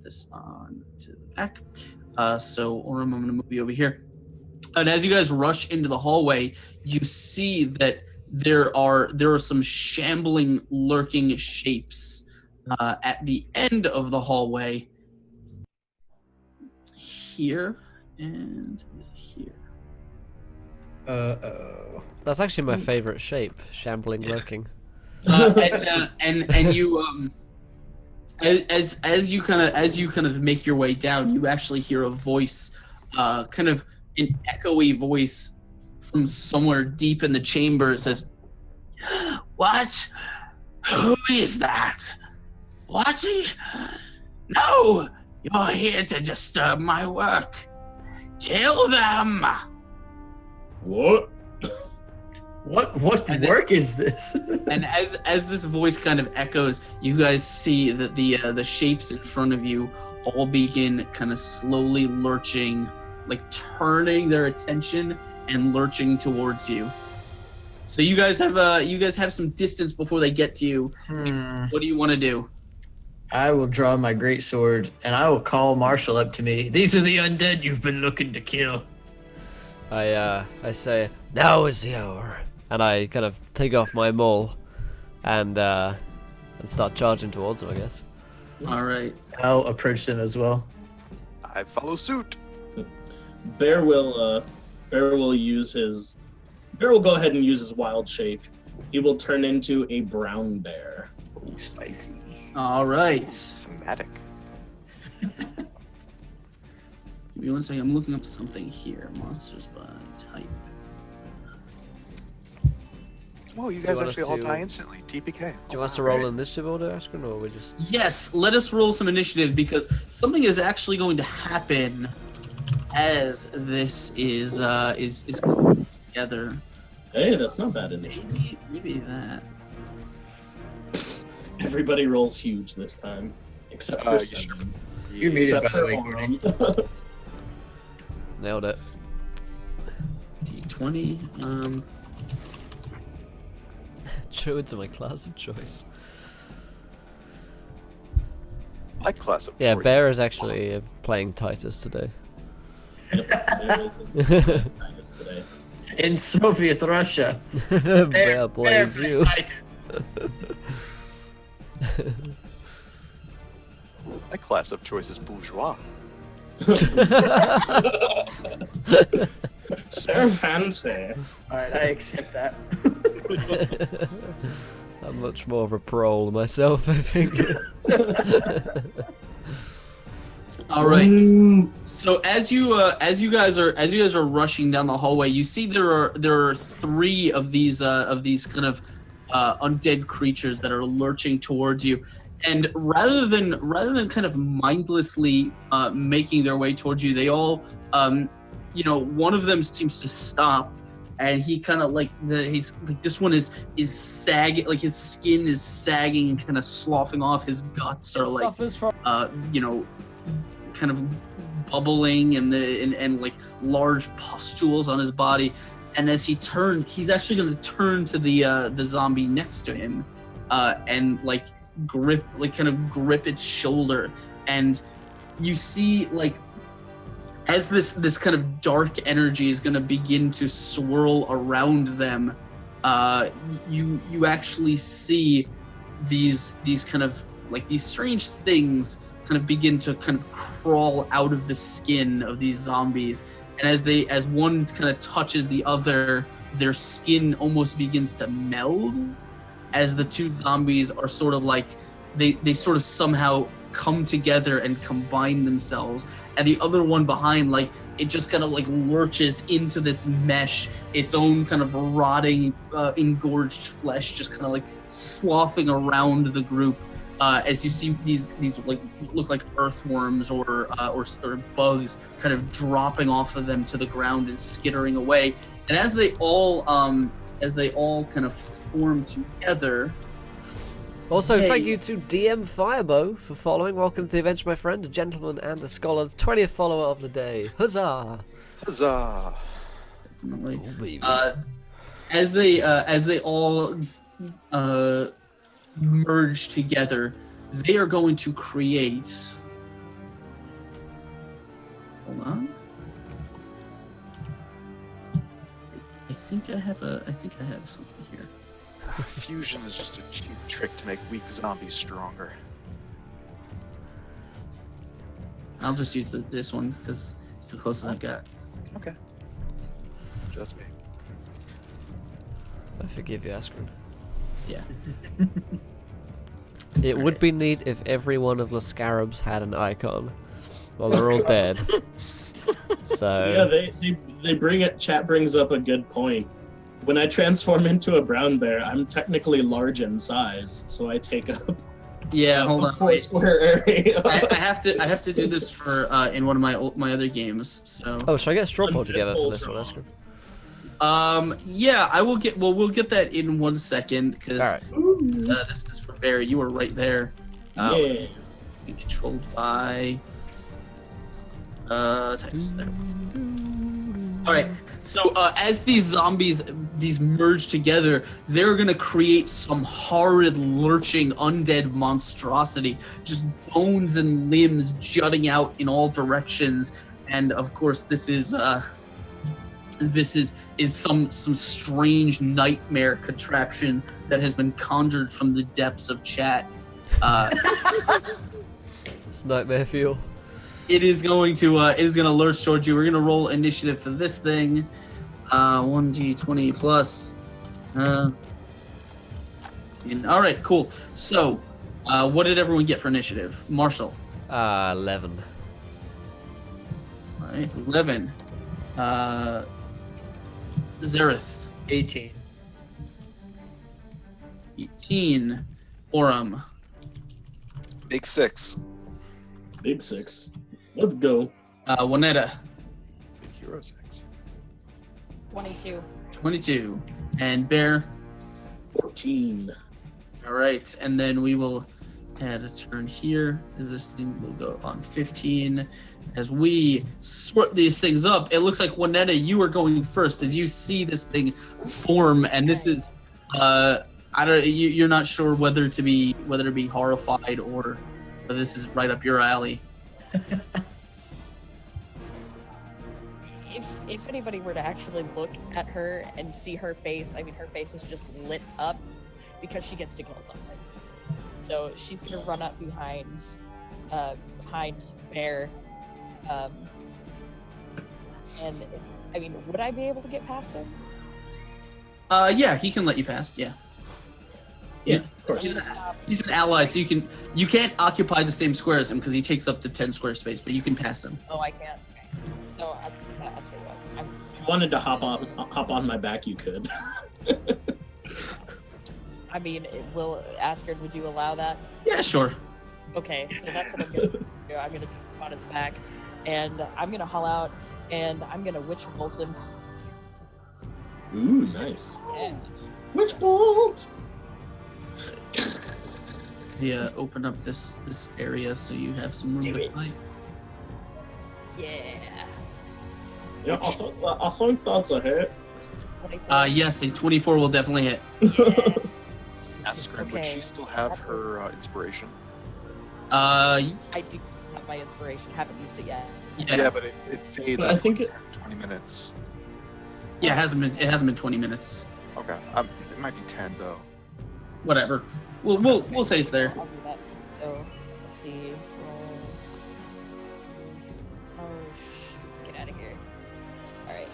This on to the back. So Orem, I'm going to move you over here. And as you guys rush into the hallway, you see that there are some shambling, lurking shapes at the end of the hallway. Here and here. That's actually my favorite shape, shambling, lurking. And you as you kind of make your way down, you actually hear a voice, kind of an echoey voice from somewhere deep in the chamber. It says, "What? Who is that? What? No! You're here to disturb my work. Kill them!" What? What work is this? And as this voice kind of echoes, you guys see that the shapes in front of you all begin kind of slowly lurching, like turning their attention and lurching towards you. So you guys have some distance before they get to you. What do you want to do? I will draw my great sword and I will call Marshall up to me. These are the undead you've been looking to kill. I say, now is the hour. And I kind of take off my maul and start charging towards him, I guess. All right. I'll approach them as well. I follow suit. Bear will go ahead and use his wild shape. He will turn into a brown bear. Ooh, spicy. All right. Thematic. Give me 1 second. I'm looking up something here. Monsters by type. Whoa, you Do you guys want actually us all to- die instantly. TPK. Do you want us to roll initiative order, Askren, or we just? Yes, let us roll some initiative because something is actually going to happen as this is together. Hey, that's not bad initiative. Maybe that. Everybody rolls huge this time, except for You Seven. You made it, Except by for the way, Courtney. Aurum. Nailed it. D20. Druids are my class of choice. My class of Yeah, choice. Bear is actually playing Titus today. There is a Titus today. In Soviet Russia. Bear plays you. My class of choice is bourgeois. So fancy. Alright, I accept that. I'm much more of a prole myself, I think. All right. So as you guys are rushing down the hallway, you see there are 3 of these kind of undead creatures that are lurching towards you, and rather than kind of mindlessly making their way towards you, they all one of them seems to stop, and he kind of he's like, this one is sagging, like his skin is sagging and kind of sloughing off. His guts are like kind of bubbling and like large pustules on his body. And as he turns, he's actually going to turn to the zombie next to him, and grip its shoulder. And you see, like, as this kind of dark energy is going to begin to swirl around them, you actually see these kind of like these strange things kind of begin to kind of crawl out of the skin of these zombies. And as one kind of touches the other, their skin almost begins to meld, as the 2 zombies are sort of like, they sort of somehow come together and combine themselves. And the other one behind, like, it just kind of like lurches into this mesh, its own kind of rotting, engorged flesh just kind of like sloughing around the group. As you see these like look like earthworms or bugs kind of dropping off of them to the ground and skittering away. And as they all kind of form together. Also, Hey. thank you to DM Firebow for following. Welcome to the event, my friend, a gentleman and a scholar, the 20th follower of the day. Huzzah! Huzzah! Definitely. Oh, baby. As they all merge together, they are going to create. Hold on. I think I have something here. Fusion is just a cheap trick to make weak zombies stronger. I'll just use this one because it's the closest I've got. Okay. Just me. I forgive you, Askren. Yeah. It would be neat if every one of the scarabs had an icon. Well, they're all dead. So Yeah, they bring it. Chat brings up a good point. When I transform into a brown bear, I'm technically large in size, so I take up Yeah, hold a on. 4 Wait. square area. I have to do this for in one of my other games. So. oh, should I get straw poll Undead together for this one, Voltron. Askren? Yeah, I will get. Well, we'll get that in 1 second because Alright. this is for Barry. You were right there. Yeah. Controlled by. Titus there. All right. So as these zombies merge together, they're gonna create some horrid, lurching, undead monstrosity. Just bones and limbs jutting out in all directions, and of course, this is some strange nightmare contraption that has been conjured from the depths of chat. It's nightmare fuel. It is going to lurch towards you. We're gonna roll initiative for this thing. 1d20 plus. All right, cool. So, what did everyone get for initiative? Marshall. 11. All right, 11. Zareth. 18. 18. Orum. Big 6. Big 6. Let's go. Juanetta. Big hero 6. 22. 22. And Bear. 14. All right, and then we will add a turn here. This thing will go on 15. As we sort these things up, it looks like Juanetta, you are going first as you see this thing form, and this is, you're not sure whether to be horrified or whether this is right up your alley. If anybody were to actually look at her and see her face, I mean, her face is just lit up because she gets to kill something. So she's gonna run up behind Bear, and I mean, would I be able to get past him? Yeah, he can let you pass. Yeah, Yeah, of course. he's an ally, so you can't occupy the same square as him because he takes up the 10 square space, but you can pass him. Oh, I can't. Okay. So I'll tell you what. If you wanted to hop on my back, you could. I mean, Asgard, would you allow that? Yeah, sure. Okay, so that's what I'm gonna do. I'm gonna jump on his back, and I'm gonna haul out, and I'm gonna witch bolt him. Ooh, nice. And Witch bolt. Yeah, open up this area so you have some room Do to it. fight. yeah. Yeah, I think that's a hit. 24. Yes, a 24 will definitely hit. Yes. Askren, would Okay. she still have her inspiration? Yeah, I do have my inspiration. Haven't used it yet. Yeah, but it fades But I after think like it- 10, 20 minutes. yeah, it hasn't been 20 minutes. Okay, it might be 10 though. Whatever. We'll say it's there. I'll do that. So let's see. Oh shoot! Get out of here. All right.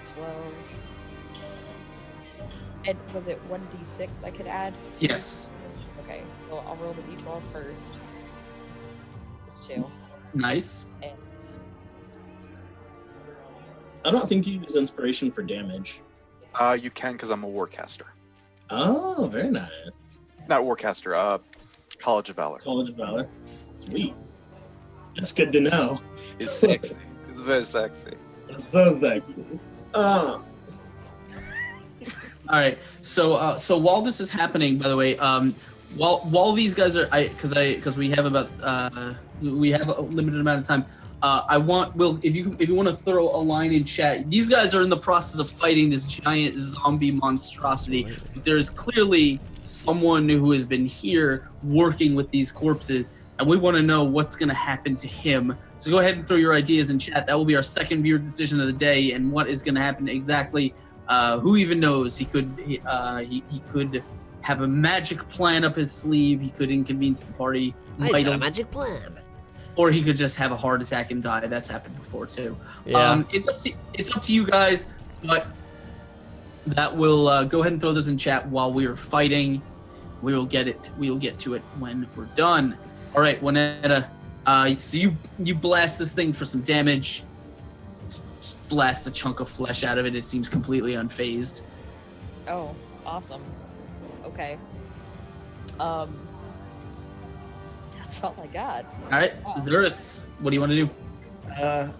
D12. And was it 1d6 I could add? to- Yes. Okay, so I'll roll the d12 first. Just 2. Nice. And I don't think you use inspiration for damage. You can because I'm a warcaster. Oh, very nice. Not warcaster, College of Valor. College of Valor. Sweet. That's good to know. It's sexy. It's very sexy. It's so sexy. All right. So while this is happening, by the way, while these guys are, because we have we have a limited amount of time. If you want to throw a line in chat, these guys are in the process of fighting this giant zombie monstrosity. There is clearly someone who has been here working with these corpses, and we want to know what's going to happen to him. So go ahead and throw your ideas in chat. That will be our second viewer decision of the day, and what is going to happen exactly. Who even knows? He could have a magic plan up his sleeve. He could inconvenience the party. I got a magic plan. Or he could just have a heart attack and die. That's happened before too. Yeah. It's up to you guys, but that will go ahead and throw those in chat while we are fighting. We'll get to it when we're done. All right, Juanetta. So you blast this thing for some damage. Just blast a chunk of flesh out of it. It seems completely unfazed. oh, awesome. Okay. That's all I got. All right, Zerith, what do you want to do?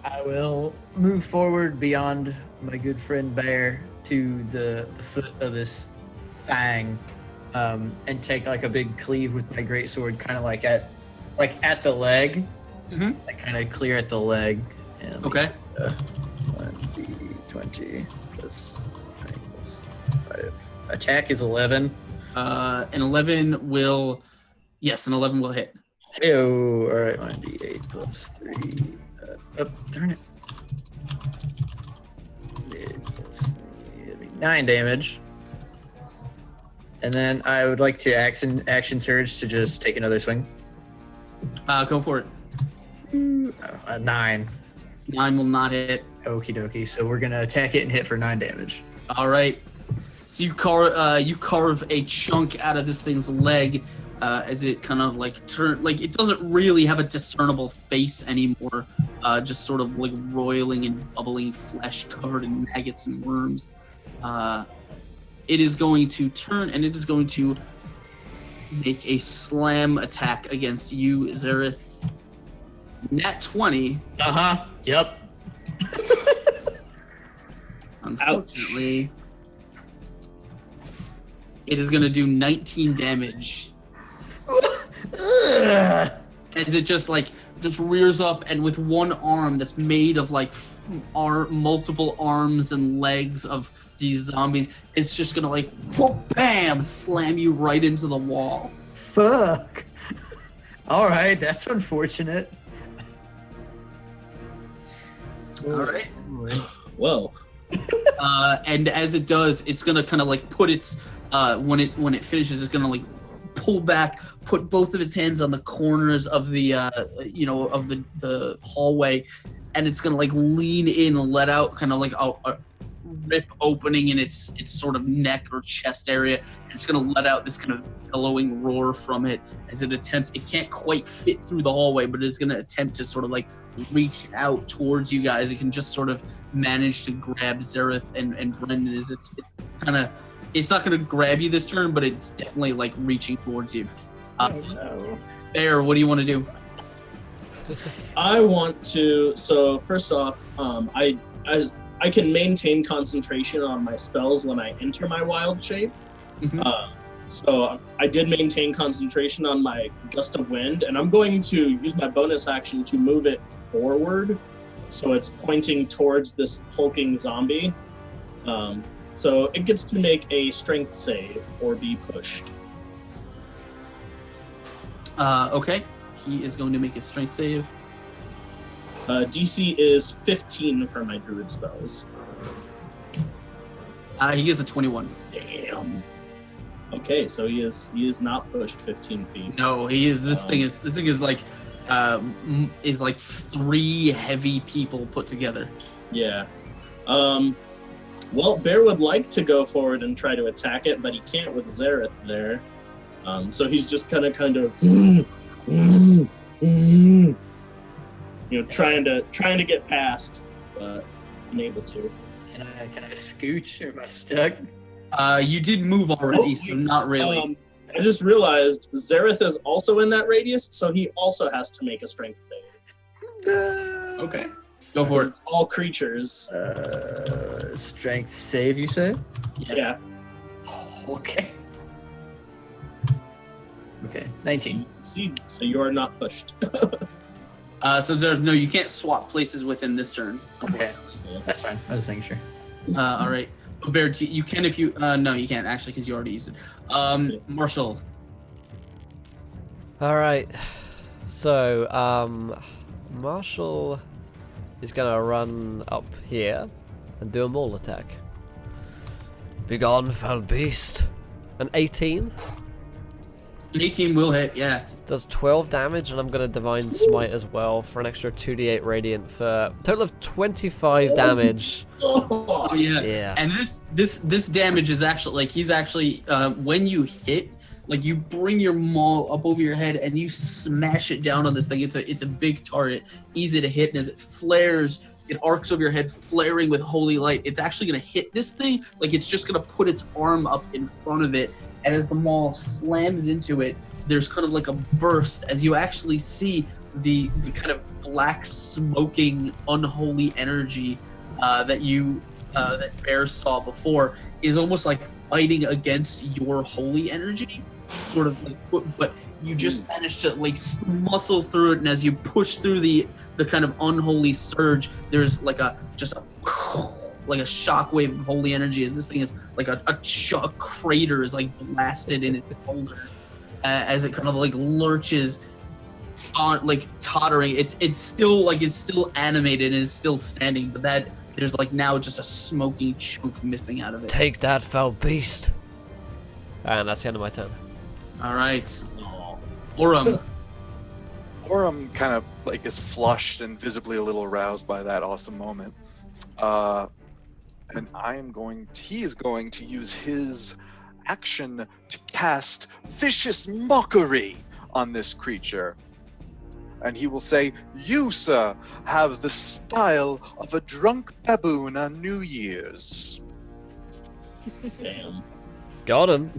I will move forward beyond my good friend Bear to the foot of this fang, and take like a big cleave with my greatsword, kind of like at the leg. Mhm. Like kind of clear at the leg. And Okay. 1d20 plus 9 plus 5. Attack is 11. An 11 will hit. Oh, all right. 1d8 plus 3. Darn it. 8 plus 3, that'd be 9 damage. And then I would like to action surge to just take another swing. Go for it. A 9. 9 will not hit. Okie dokie. So we're gonna attack it and hit for 9 damage. All right. So you carve a chunk out of this thing's leg, as it kind of like it doesn't really have a discernible face anymore. Just sort of like roiling and bubbling flesh covered in maggots and worms. it is going to turn and it is going to make a slam attack against you, Zareth. Nat 20. Yep. Unfortunately, it is going to do 19 damage. As it just rears up, and with one arm that's made of multiple arms and legs of these zombies, it's just gonna whoop, bam, slam you right into the wall. Fuck. All right, that's unfortunate. All right. Whoa. And as it does, it's gonna kind of put its when it finishes, it's gonna pull back, put both of its hands on the corners of the of the hallway, and it's gonna lean in and let out kind of a rip opening in its sort of neck or chest area, and it's gonna let out this kind of bellowing roar from it as it attempts. It can't quite fit through the hallway, but it's gonna attempt to sort of reach out towards you guys. It can just sort of manage to grab Zareth and Brendan. It's not going to grab you this turn, but it's definitely reaching towards you. No. Bear, what do you want to do? I want to. So first off, I can maintain concentration on my spells when I enter my wild shape. Mm-hmm. So I did maintain concentration on my gust of wind, and I'm going to use my bonus action to move it forward, so it's pointing towards this hulking zombie. So it gets to make a strength save or be pushed. Okay. He is going to make a strength save. DC is 15 for my druid spells. He gets a 21. Damn. Okay, so he is not pushed 15 feet. No, he is. This thing is like 3 heavy people put together. Yeah. Well, Bear would like to go forward and try to attack it, but he can't with Zareth there. So he's just kind of, trying to get past, but unable to. Can I scooch, or am I stuck? You did move already, so not really. I just realized Zareth is also in that radius, so he also has to make a strength save. Okay. Go for it. It's all creatures. Strength save, you say? Yeah. Okay. Okay, 19. See, so you are not pushed. So there's no, you can't swap places within this turn. Okay, that's fine. I was making sure. All right. Bear, you can if you. No, you can't actually because you already used it. Marshall. All right. So, Marshall is gonna run up here and do a maul attack. Begone, foul beast. An 18. An 18 will hit. Yeah. Does 12 damage, and I'm gonna divine smite as well for an extra 2d8 radiant for a total of 25 damage. Oh yeah. Yeah. And this damage is actually he's actually when you hit, you bring your maul up over your head and you smash it down on this thing. It's a big target, easy to hit, and as it flares, it arcs over your head, flaring with holy light. It's actually gonna hit this thing. It's just gonna put its arm up in front of it, and as the maul slams into it, there's kind of a burst as you actually see the kind of black smoking unholy energy that Bear saw before is almost fighting against your holy energy, sort of but you just managed to muscle through it, and as you push through the kind of unholy surge, there's a shockwave of holy energy as this thing is a crater is blasted in its shoulder as it kind of lurches on tottering. It's still animated and is still standing, but that there's now just a smoking chunk missing out of it. Take that, foul beast. And that's the end of my turn. All right. Orum. Orum kind of is flushed and visibly a little aroused by that awesome moment. And he is going to use his action to cast Vicious Mockery on this creature. And he will say, "You, sir, have the style of a drunk baboon on New Year's." Damn. Got him.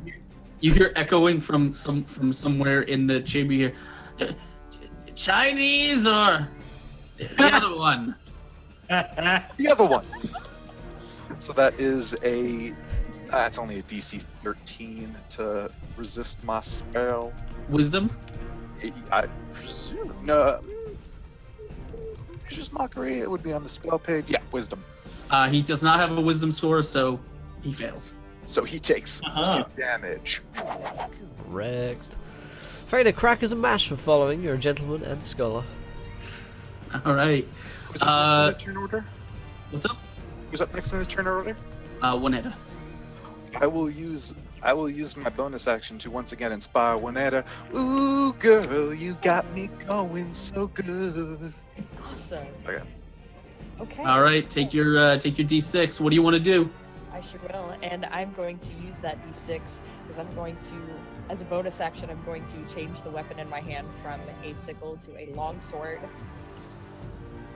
You hear echoing from somewhere in the chamber here. Chinese or the other one? The other one. So that is it's only a DC 13 to resist my spell. Wisdom? I presume. No. Vicious Mockery, it would be on the spell page. Yeah, Wisdom. He does not have a wisdom score, so he fails. So he takes 2 damage. Correct. Afraid of crackers and mash for following. You're a gentleman and a scholar. All right. Who's up next in the turn order? What's up? Who's up next in the turn order? Juanetta. I will use my bonus action to once again inspire Juanetta. Ooh, girl, you got me going so good. Awesome. Okay. Okay. All right, take your D6. What do you want to do? I sure will, and I'm going to use that D6 because I'm going to, as a bonus action, I'm going to change the weapon in my hand from a sickle to a long sword,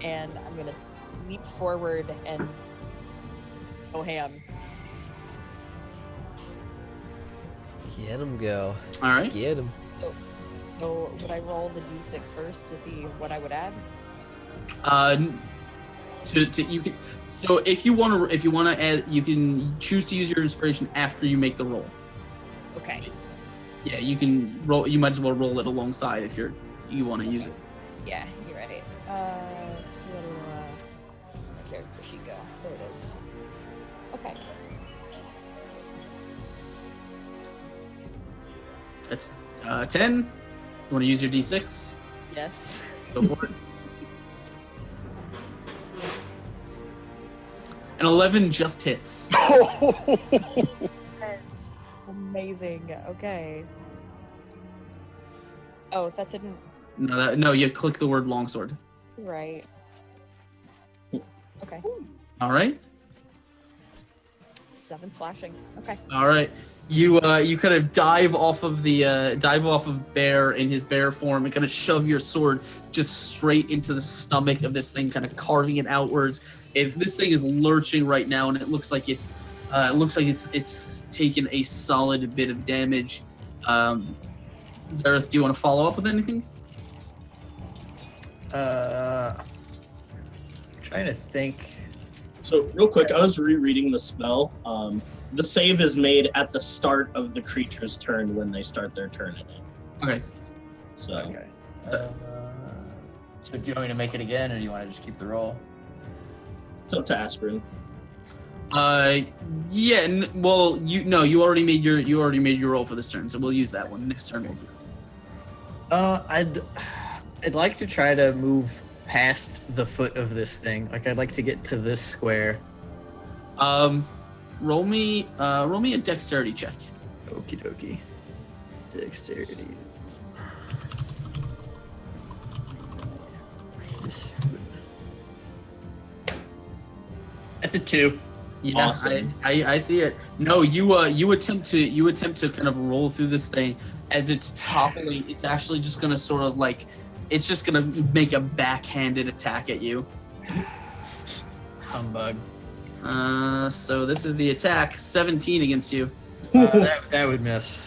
and I'm gonna leap forward and go ham. Get him, go. All right. Get him. So would I roll the D6 first to see what I would add? You can. So if you want to add, you can choose to use your inspiration after you make the roll. Okay. Yeah, you can roll. You might as well roll it alongside if you want to use it. Yeah, you're right. So where do my character sheet go? There it is. Okay. That's 10. You want to use your D6? Yes. Go for it. An 11 just hits. That's amazing. Okay. Oh, that didn't. No, you click the word longsword. Right. Okay. All right. 7 slashing. Okay. All right. You kind of dive off of Bear in his bear form and kind of shove your sword just straight into the stomach of this thing, kind of carving it outwards. If this thing is lurching right now, and it looks like it's taken a solid bit of damage. Zareth, do you want to follow up with anything? Trying to think. So real quick, I was rereading the spell. The save is made at the start of the creature's turn when they start their turn in it. Okay. So Okay. So do you want me to make it again, or do you want to just keep the roll? it's up to Aspirin. Yeah. Well, you already made your roll for this turn, so we'll use that one next turn. We'll do. I'd like to try to move past the foot of this thing. Like, I'd like to get to this square. Roll me a dexterity check. Okie dokie. Dexterity. That's a 2. Yeah, Awesome. I see it. No, you attempt to kind of roll through this thing as it's toppling. It's actually just gonna sort of like, it's just gonna make a backhanded attack at you. Humbug. So this is the attack. 17 against you. That would miss.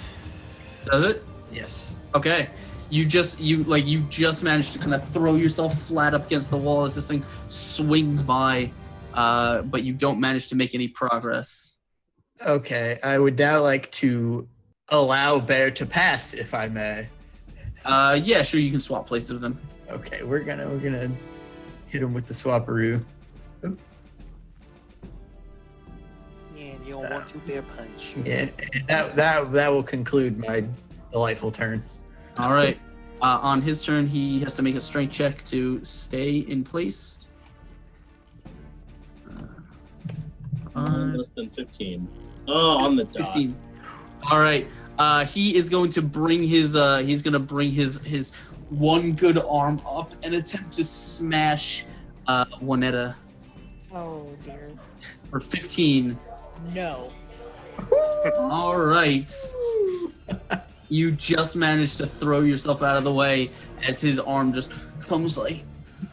Does it? Yes. Okay. You just managed to kind of throw yourself flat up against the wall as this thing swings by, but you don't manage to make any progress. Okay, I would now like to allow Bear to pass, if I may. Yeah, sure. You can swap places with them. Okay, we're gonna hit him with the swapperoo. Yeah, you don't want to bear punch. Yeah, that will conclude my delightful turn. All right. On his turn, he has to make a strength check to stay in place. Less than 15. Oh, on the dot. 15. All right. He is going to bring his his one good arm up and attempt to smash Juanetta Oh dear. for 15. No. All right. You just managed to throw yourself out of the way as his arm just comes like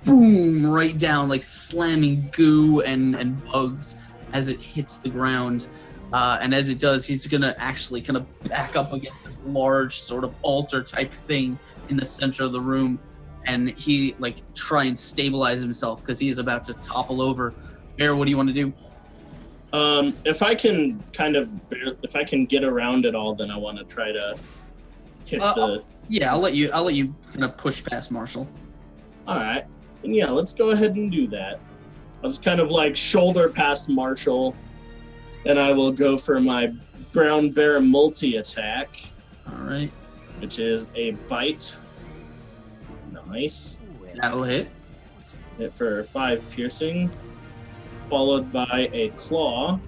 boom right down, like slamming goo and bugs as it hits the ground. And as it does, he's gonna actually kind of back up against this large sort of altar type thing in the center of the room, and he like try and stabilize himself because he is about to topple over. Bear, what do you want to do? If I can get around it all, then I want to try to hit the. Yeah, I'll let you kind of push past Marshall. All right, and yeah, let's go ahead and do that. I'll just kind of like shoulder past Marshall, and I will go for my brown bear multi-attack. All right, which is a bite. Nice. That'll hit. Hit for 5 piercing, followed by a claw.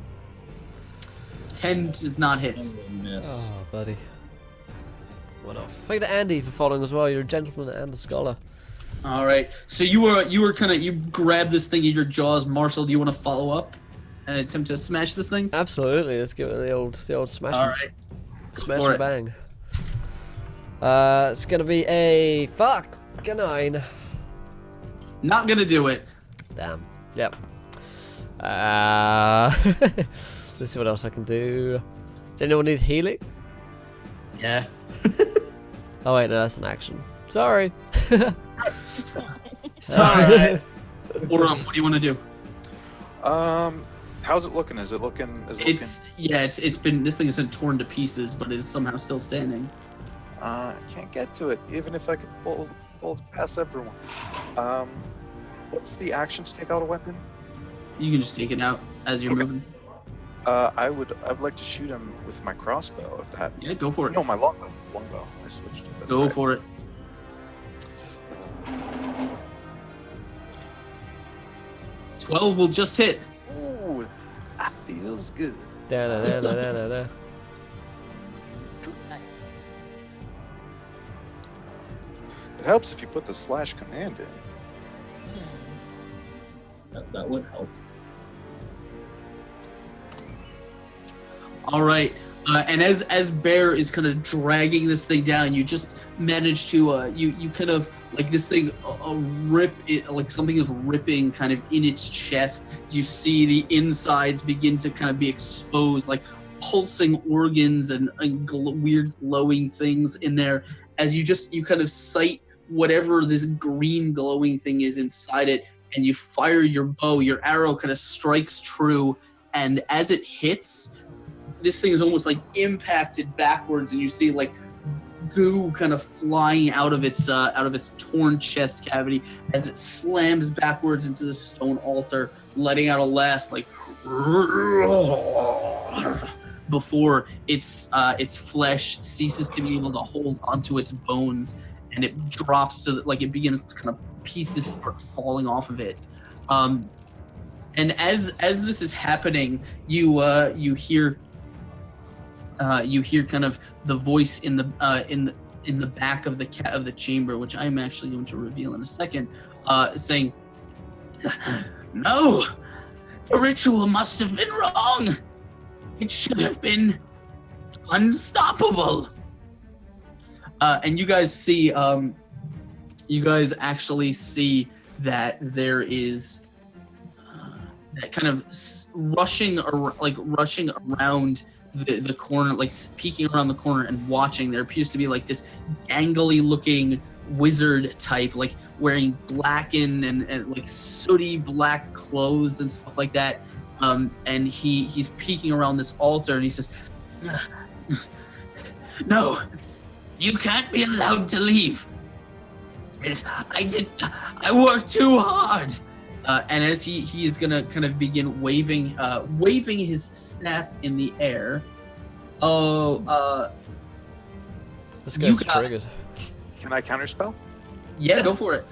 10 does not hit. And a miss. Oh, buddy. What off? Thank you to Andy for following as well. You're a gentleman and a scholar. All right. So you were kind of, you grabbed this thing in your jaws. Marshall, do you want to follow up and attempt to smash this thing? Absolutely. Let's give it the old smash. All right. Smash for and it. bang. It's gonna be a 9. Not gonna do it. Damn. Yep. Let's see what else I can do. Does anyone need healing? Yeah. Oh wait, no, that's an action. Sorry. Sorry. Or what do you want to do? How's it looking? Is it looking? It's been, this thing has been torn to pieces, but is somehow still standing. I can't get to it, even if I could pull past everyone. What's the action to take out a weapon? You can just take it out as you're moving. I would like to shoot him with my crossbow. If that. Yeah, go for it. No, my longbow. Longbow. I switched. That's Go right. for it. 12 will just hit. Ooh, that feels good. Da-da-da-da-da-da. It helps if you put the slash command in. That would help. All right. And as Bear is kind of dragging this thing down, you just manage to you kind of like this thing rip it, like something is ripping kind of in its chest. You see the insides begin to kind of be exposed, like pulsing organs and weird glowing things in there. As you kind of sight whatever this green glowing thing is inside it, and you fire your bow. Your arrow kind of strikes true, and as it hits, this thing is almost like impacted backwards, and you see like goo kind of flying out of its torn chest cavity as it slams backwards into the stone altar, letting out a last like before its flesh ceases to be able to hold onto its bones, and it drops to like it begins to kind of pieces start falling off of it. And as this is happening, you hear kind of the voice in the back of the chamber, which I'm actually going to reveal in a second, saying, "No, the ritual must have been wrong. It should have been unstoppable." And you guys see, actually see that there is that kind of rushing around the corner, like peeking around the corner and watching. There appears to be like this gangly looking wizard type, like wearing blackened and like sooty black clothes and stuff like that. And he's peeking around this altar, and he says, "No, you can't be allowed to leave. I worked too hard." And as he is gonna kind of begin waving his staff in the air. This guy's triggered. Can I counterspell? Yeah, go for it.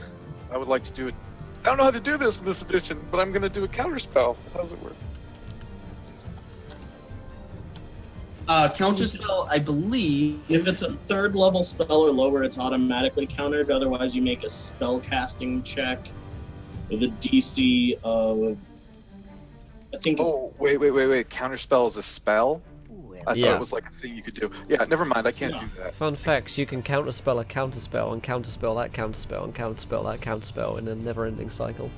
I would like to do it. I don't know how to do this in this edition, but I'm gonna do a counterspell. How does it work? Counterspell, I believe. If it's a 3rd level spell or lower, it's automatically countered. Otherwise, you make a spell casting check with a DC of, I think it's... Oh, wait. Counterspell is a spell? I thought it was like a thing you could do. Yeah, never mind. I can't do that. Fun facts, you can counterspell a counterspell and counterspell that counterspell and counterspell that counterspell in a never-ending cycle.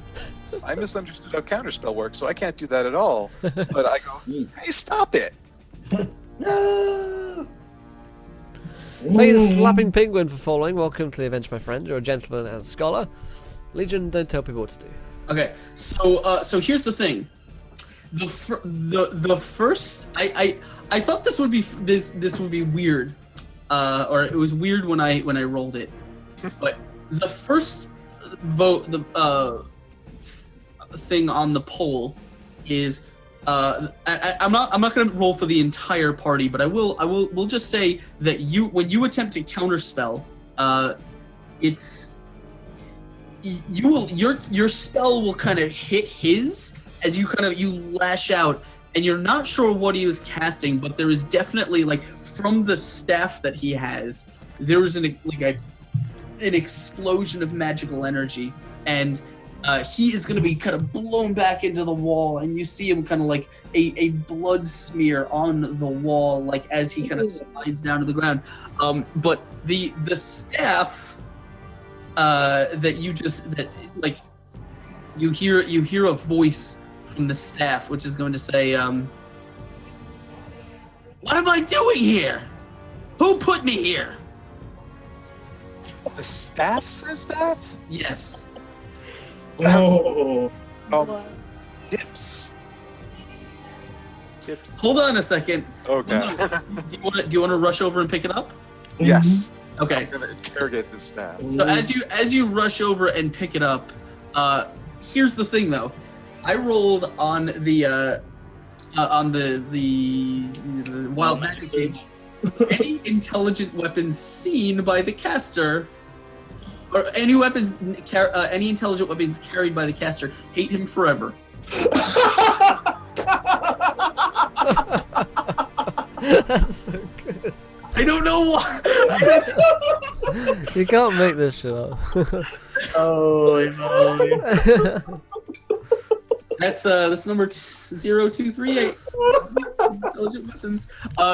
I misunderstood how counterspell works, so I can't do that at all. But I go, hey, stop it! No! Thank you to Slapping Penguin for following. Welcome to the Avenge My Friend. You're a gentleman and scholar. Legion, don't tell people what to do. Okay, so here's the thing. The first I thought this would be weird, or it was weird when I rolled it, but the first vote thing on the poll is I'm not gonna roll for the entire party, but we'll just say that when you attempt to counterspell, your spell will kind of hit his as you lash out, and you're not sure what he was casting, but there is definitely, like, from the staff that he has, there is an explosion of magical energy, and he is going to be kind of blown back into the wall, and you see him kind of like a blood smear on the wall, like as he kind of slides down to the ground. But the staff you hear a voice from the staff, which is going to say, "What am I doing here? Who put me here?" The staff says that? Yes. Oh. Dips. Hold on a second. Okay. Do you want to rush over and pick it up? Yes. Okay. I'm gonna interrogate the staff. So as you rush over and pick it up, here's the thing though. I rolled on the wild magic page. Any intelligent weapons seen by the caster, or any intelligent weapons carried by the caster, hate him forever. That's so good. I don't know why. You can't make this shit up. Holy moly. That's number 0238. Intelligent weapons.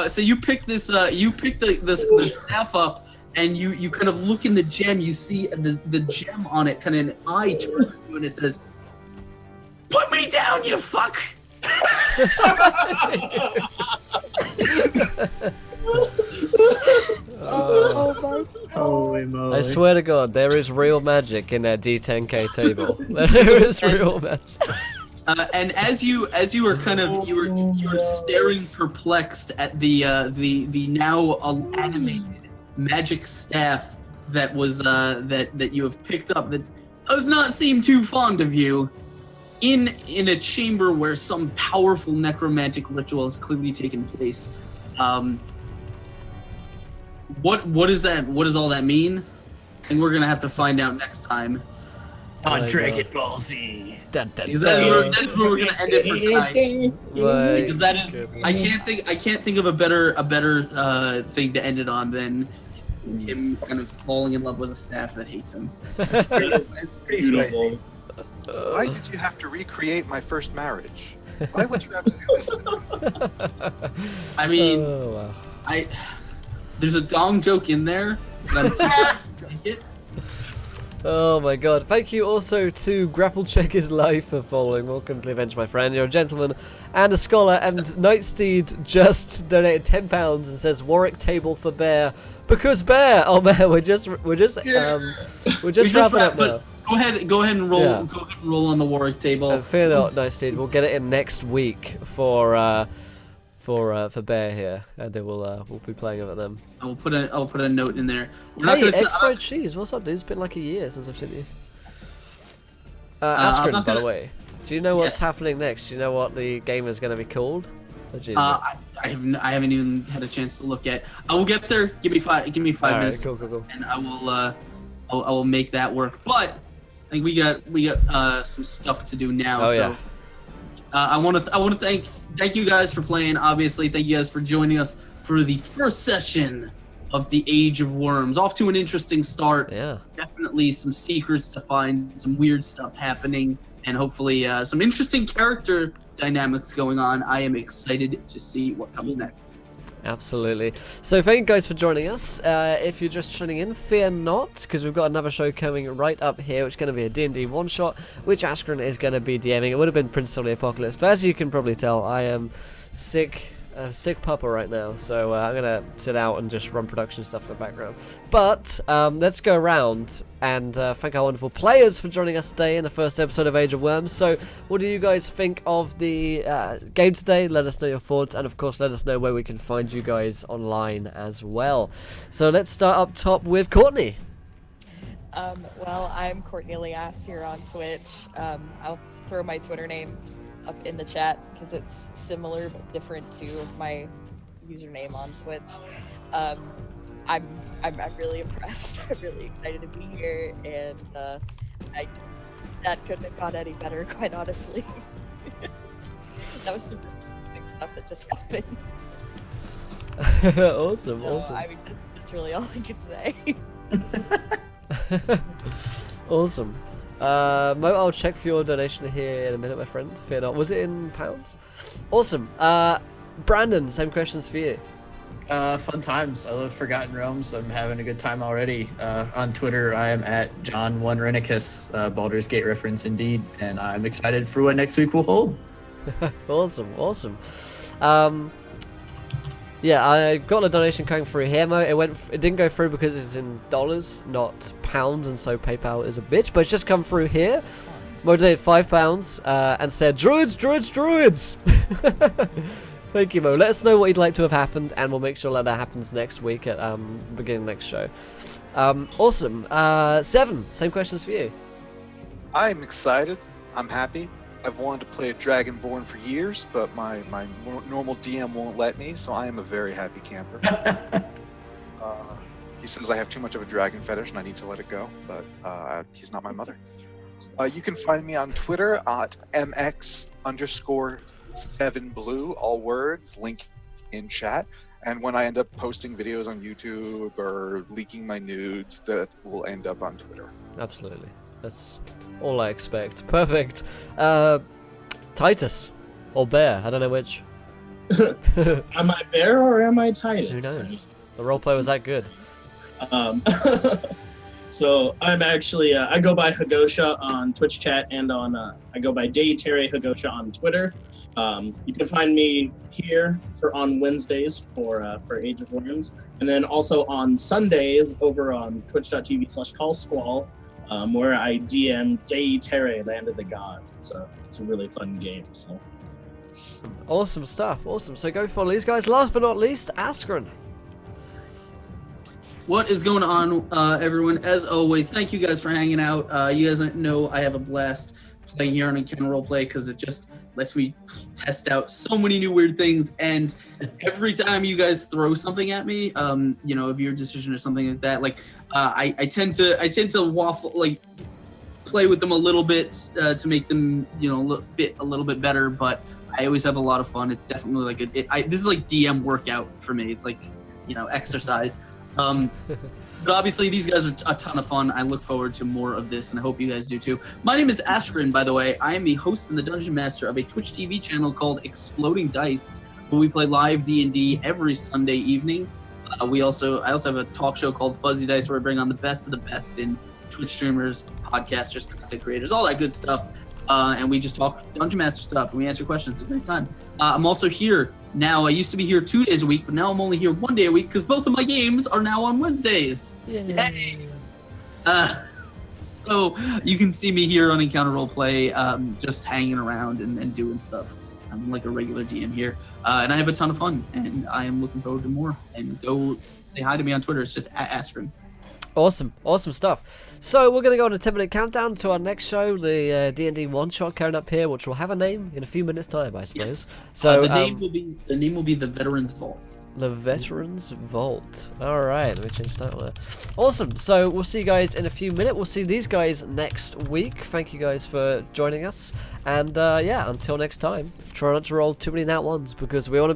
So you pick this. You pick the staff up, and you kind of look in the gem. You see the gem on it. Kind of an eye turns to, and it says, "Put me down, you fuck." Holy moly. I swear to God, there is real magic in that D10K table. There is real magic. And as you were you were staring perplexed at the now animated magic staff that was that you have picked up, that does not seem too fond of you, in a chamber where some powerful necromantic ritual has clearly taken place. What is that? What does all that mean? And we're gonna have to find out next time. On My Dragon God. Ball Z. Dun, dun, Because dun. that is where we're gonna end it for tonight. My Because that is, goodness. I can't think of a better thing to end it on than him kind of falling in love with a staff that hates him. It's pretty spicy. Why did you have to recreate my first marriage? Why would you have to do this to me? I mean, Oh, wow. there's a dong joke in there, but I'm just take it. Oh my God. Thank you also to Grapple Check His Life for following. Welcome to the Avenge My Friend. You're a gentleman and a scholar, and Nightsteed just donated £10 and says Warwick table for Bear because Bear. Oh man, we're just wrapping up now. Go ahead and roll. Yeah. Go ahead and roll on the Warwick table. And fear not, Nightsteed, we'll get it in next week for Bear here, and then we'll be playing it at them. I'll put a note in there. Hey, egg fried cheese, what's up, dude? It's been like a year since I've seen you. Askren, not by the gonna- way, do you know what's Yes. happening next? Do you know what the game is going to be called? Or do you- I haven't even had a chance to look yet. I will get there. Give me 5 Alright, minutes, cool. and I will make that work. But I think we got some stuff to do now. Oh, so yeah. I want to thank you guys for playing. Obviously, thank you guys for joining us for the first session of the Age of Worms. Off to an interesting start. Yeah. Definitely some secrets to find, some weird stuff happening, and hopefully some interesting character dynamics going on. I am excited to see what comes next. Absolutely. So thank you guys for joining us. If you're just tuning in, fear not, because we've got another show coming right up here, which is going to be a D&D one-shot, which Askren is going to be DMing. It would have been Princess of the Apocalypse, but as you can probably tell, I am sick a sick pupper right now, so I'm gonna sit out and just run production stuff in the background. But let's go around and thank our wonderful players for joining us today in the first episode of Age of Worms. So, what do you guys think of the game today? Let us know your thoughts, and of course, let us know where we can find you guys online as well. So, let's start up top with Courtney. Well, I'm Courtney Elias here on Twitch. I'll throw my Twitter name up in the chat because it's similar but different to my username on Twitch. I'm really impressed. I'm really excited to be here, and that couldn't have gone any better, quite honestly. That was some big stuff that just happened. Awesome, So, awesome. I mean, that's really all I can say. Awesome. Mo, I'll check for your donation here in a minute, my friend. Fear not. Was it in pounds? Awesome. Brandon, same questions for you. Fun times. I love Forgotten Realms. I'm having a good time already. On Twitter, I am at John1Renicus, Baldur's Gate reference indeed, and I'm excited for what next week will hold. Awesome, awesome. Yeah, I got a donation coming through here, Mo. It didn't go through because it's in dollars, not pounds, and so PayPal is a bitch. But it's just come through here. Mo donated £5 and said, "Druids, druids, druids." Thank you, Mo. Let us know what you'd like to have happened, and we'll make sure that happens next week at beginning of next show. Awesome. Seven. Same questions for you. I'm excited. I'm happy. I've wanted to play a Dragonborn for years, but my normal DM won't let me, so I am a very happy camper. He says I have too much of a dragon fetish and I need to let it go, but he's not my mother. You can find me on Twitter at MX_7blue, all words, link in chat. And when I end up posting videos on YouTube or leaking my nudes, that will end up on Twitter. Absolutely. That's all I expect. Perfect. Titus or Bear? I don't know which. Am I Bear or am I Titus? Who knows? The roleplay was that good. So I'm actually I go by Hagosha on Twitch chat, and on I go by D&D5E Hagosha on Twitter. You can find me here on Wednesdays for Age of Worms, and then also on Sundays over on twitch.tv/callsquall, where I DM D&D5E Land of the Gods. It's a really fun game. So Awesome stuff. Awesome. So go follow these guys. Last but not least, Askren. What is going on, everyone? As always, thank you guys for hanging out. You guys know I have a blast playing here on Encounter Roleplay because it just lets me test out so many new weird things. And every time you guys throw something at me, of your decision or something like that, like I tend to waffle, like play with them a little bit to make them fit a little bit better. But I always have a lot of fun. It's definitely like this is like DM workout for me. It's like exercise. But obviously these guys are a ton of fun. I look forward to more of this, and I hope you guys do too. My name is Askren, by the way. I am the host and the dungeon master of a Twitch TV channel called Exploding Dice, where we play live D&D every Sunday evening. I also have a talk show called Fuzzy Dice, where I bring on the best of the best in Twitch streamers, podcasters, content creators, all that good stuff. And we just talk Dungeon Master stuff, and we answer questions. It's a great time. I'm also here now. I used to be here 2 days a week, but now I'm only here 1 day a week because both of my games are now on Wednesdays. Yay! So you can see me here on Encounter Roleplay, just hanging around and doing stuff. I'm like a regular DM here, and I have a ton of fun, and I am looking forward to more. And go say hi to me on Twitter. It's just at Askren. Awesome, awesome stuff. So we're going to go on a 10-minute countdown to our next show, the D&D one-shot coming up here, which will have a name in a few minutes' time, I suppose. Yes. So the name will be the Veterans Vault. The Veterans Vault. All right, let me change the title there. Awesome. So we'll see you guys in a few minutes. We'll see these guys next week. Thank you guys for joining us. And yeah, until next time, try not to roll too many nat ones because we want to be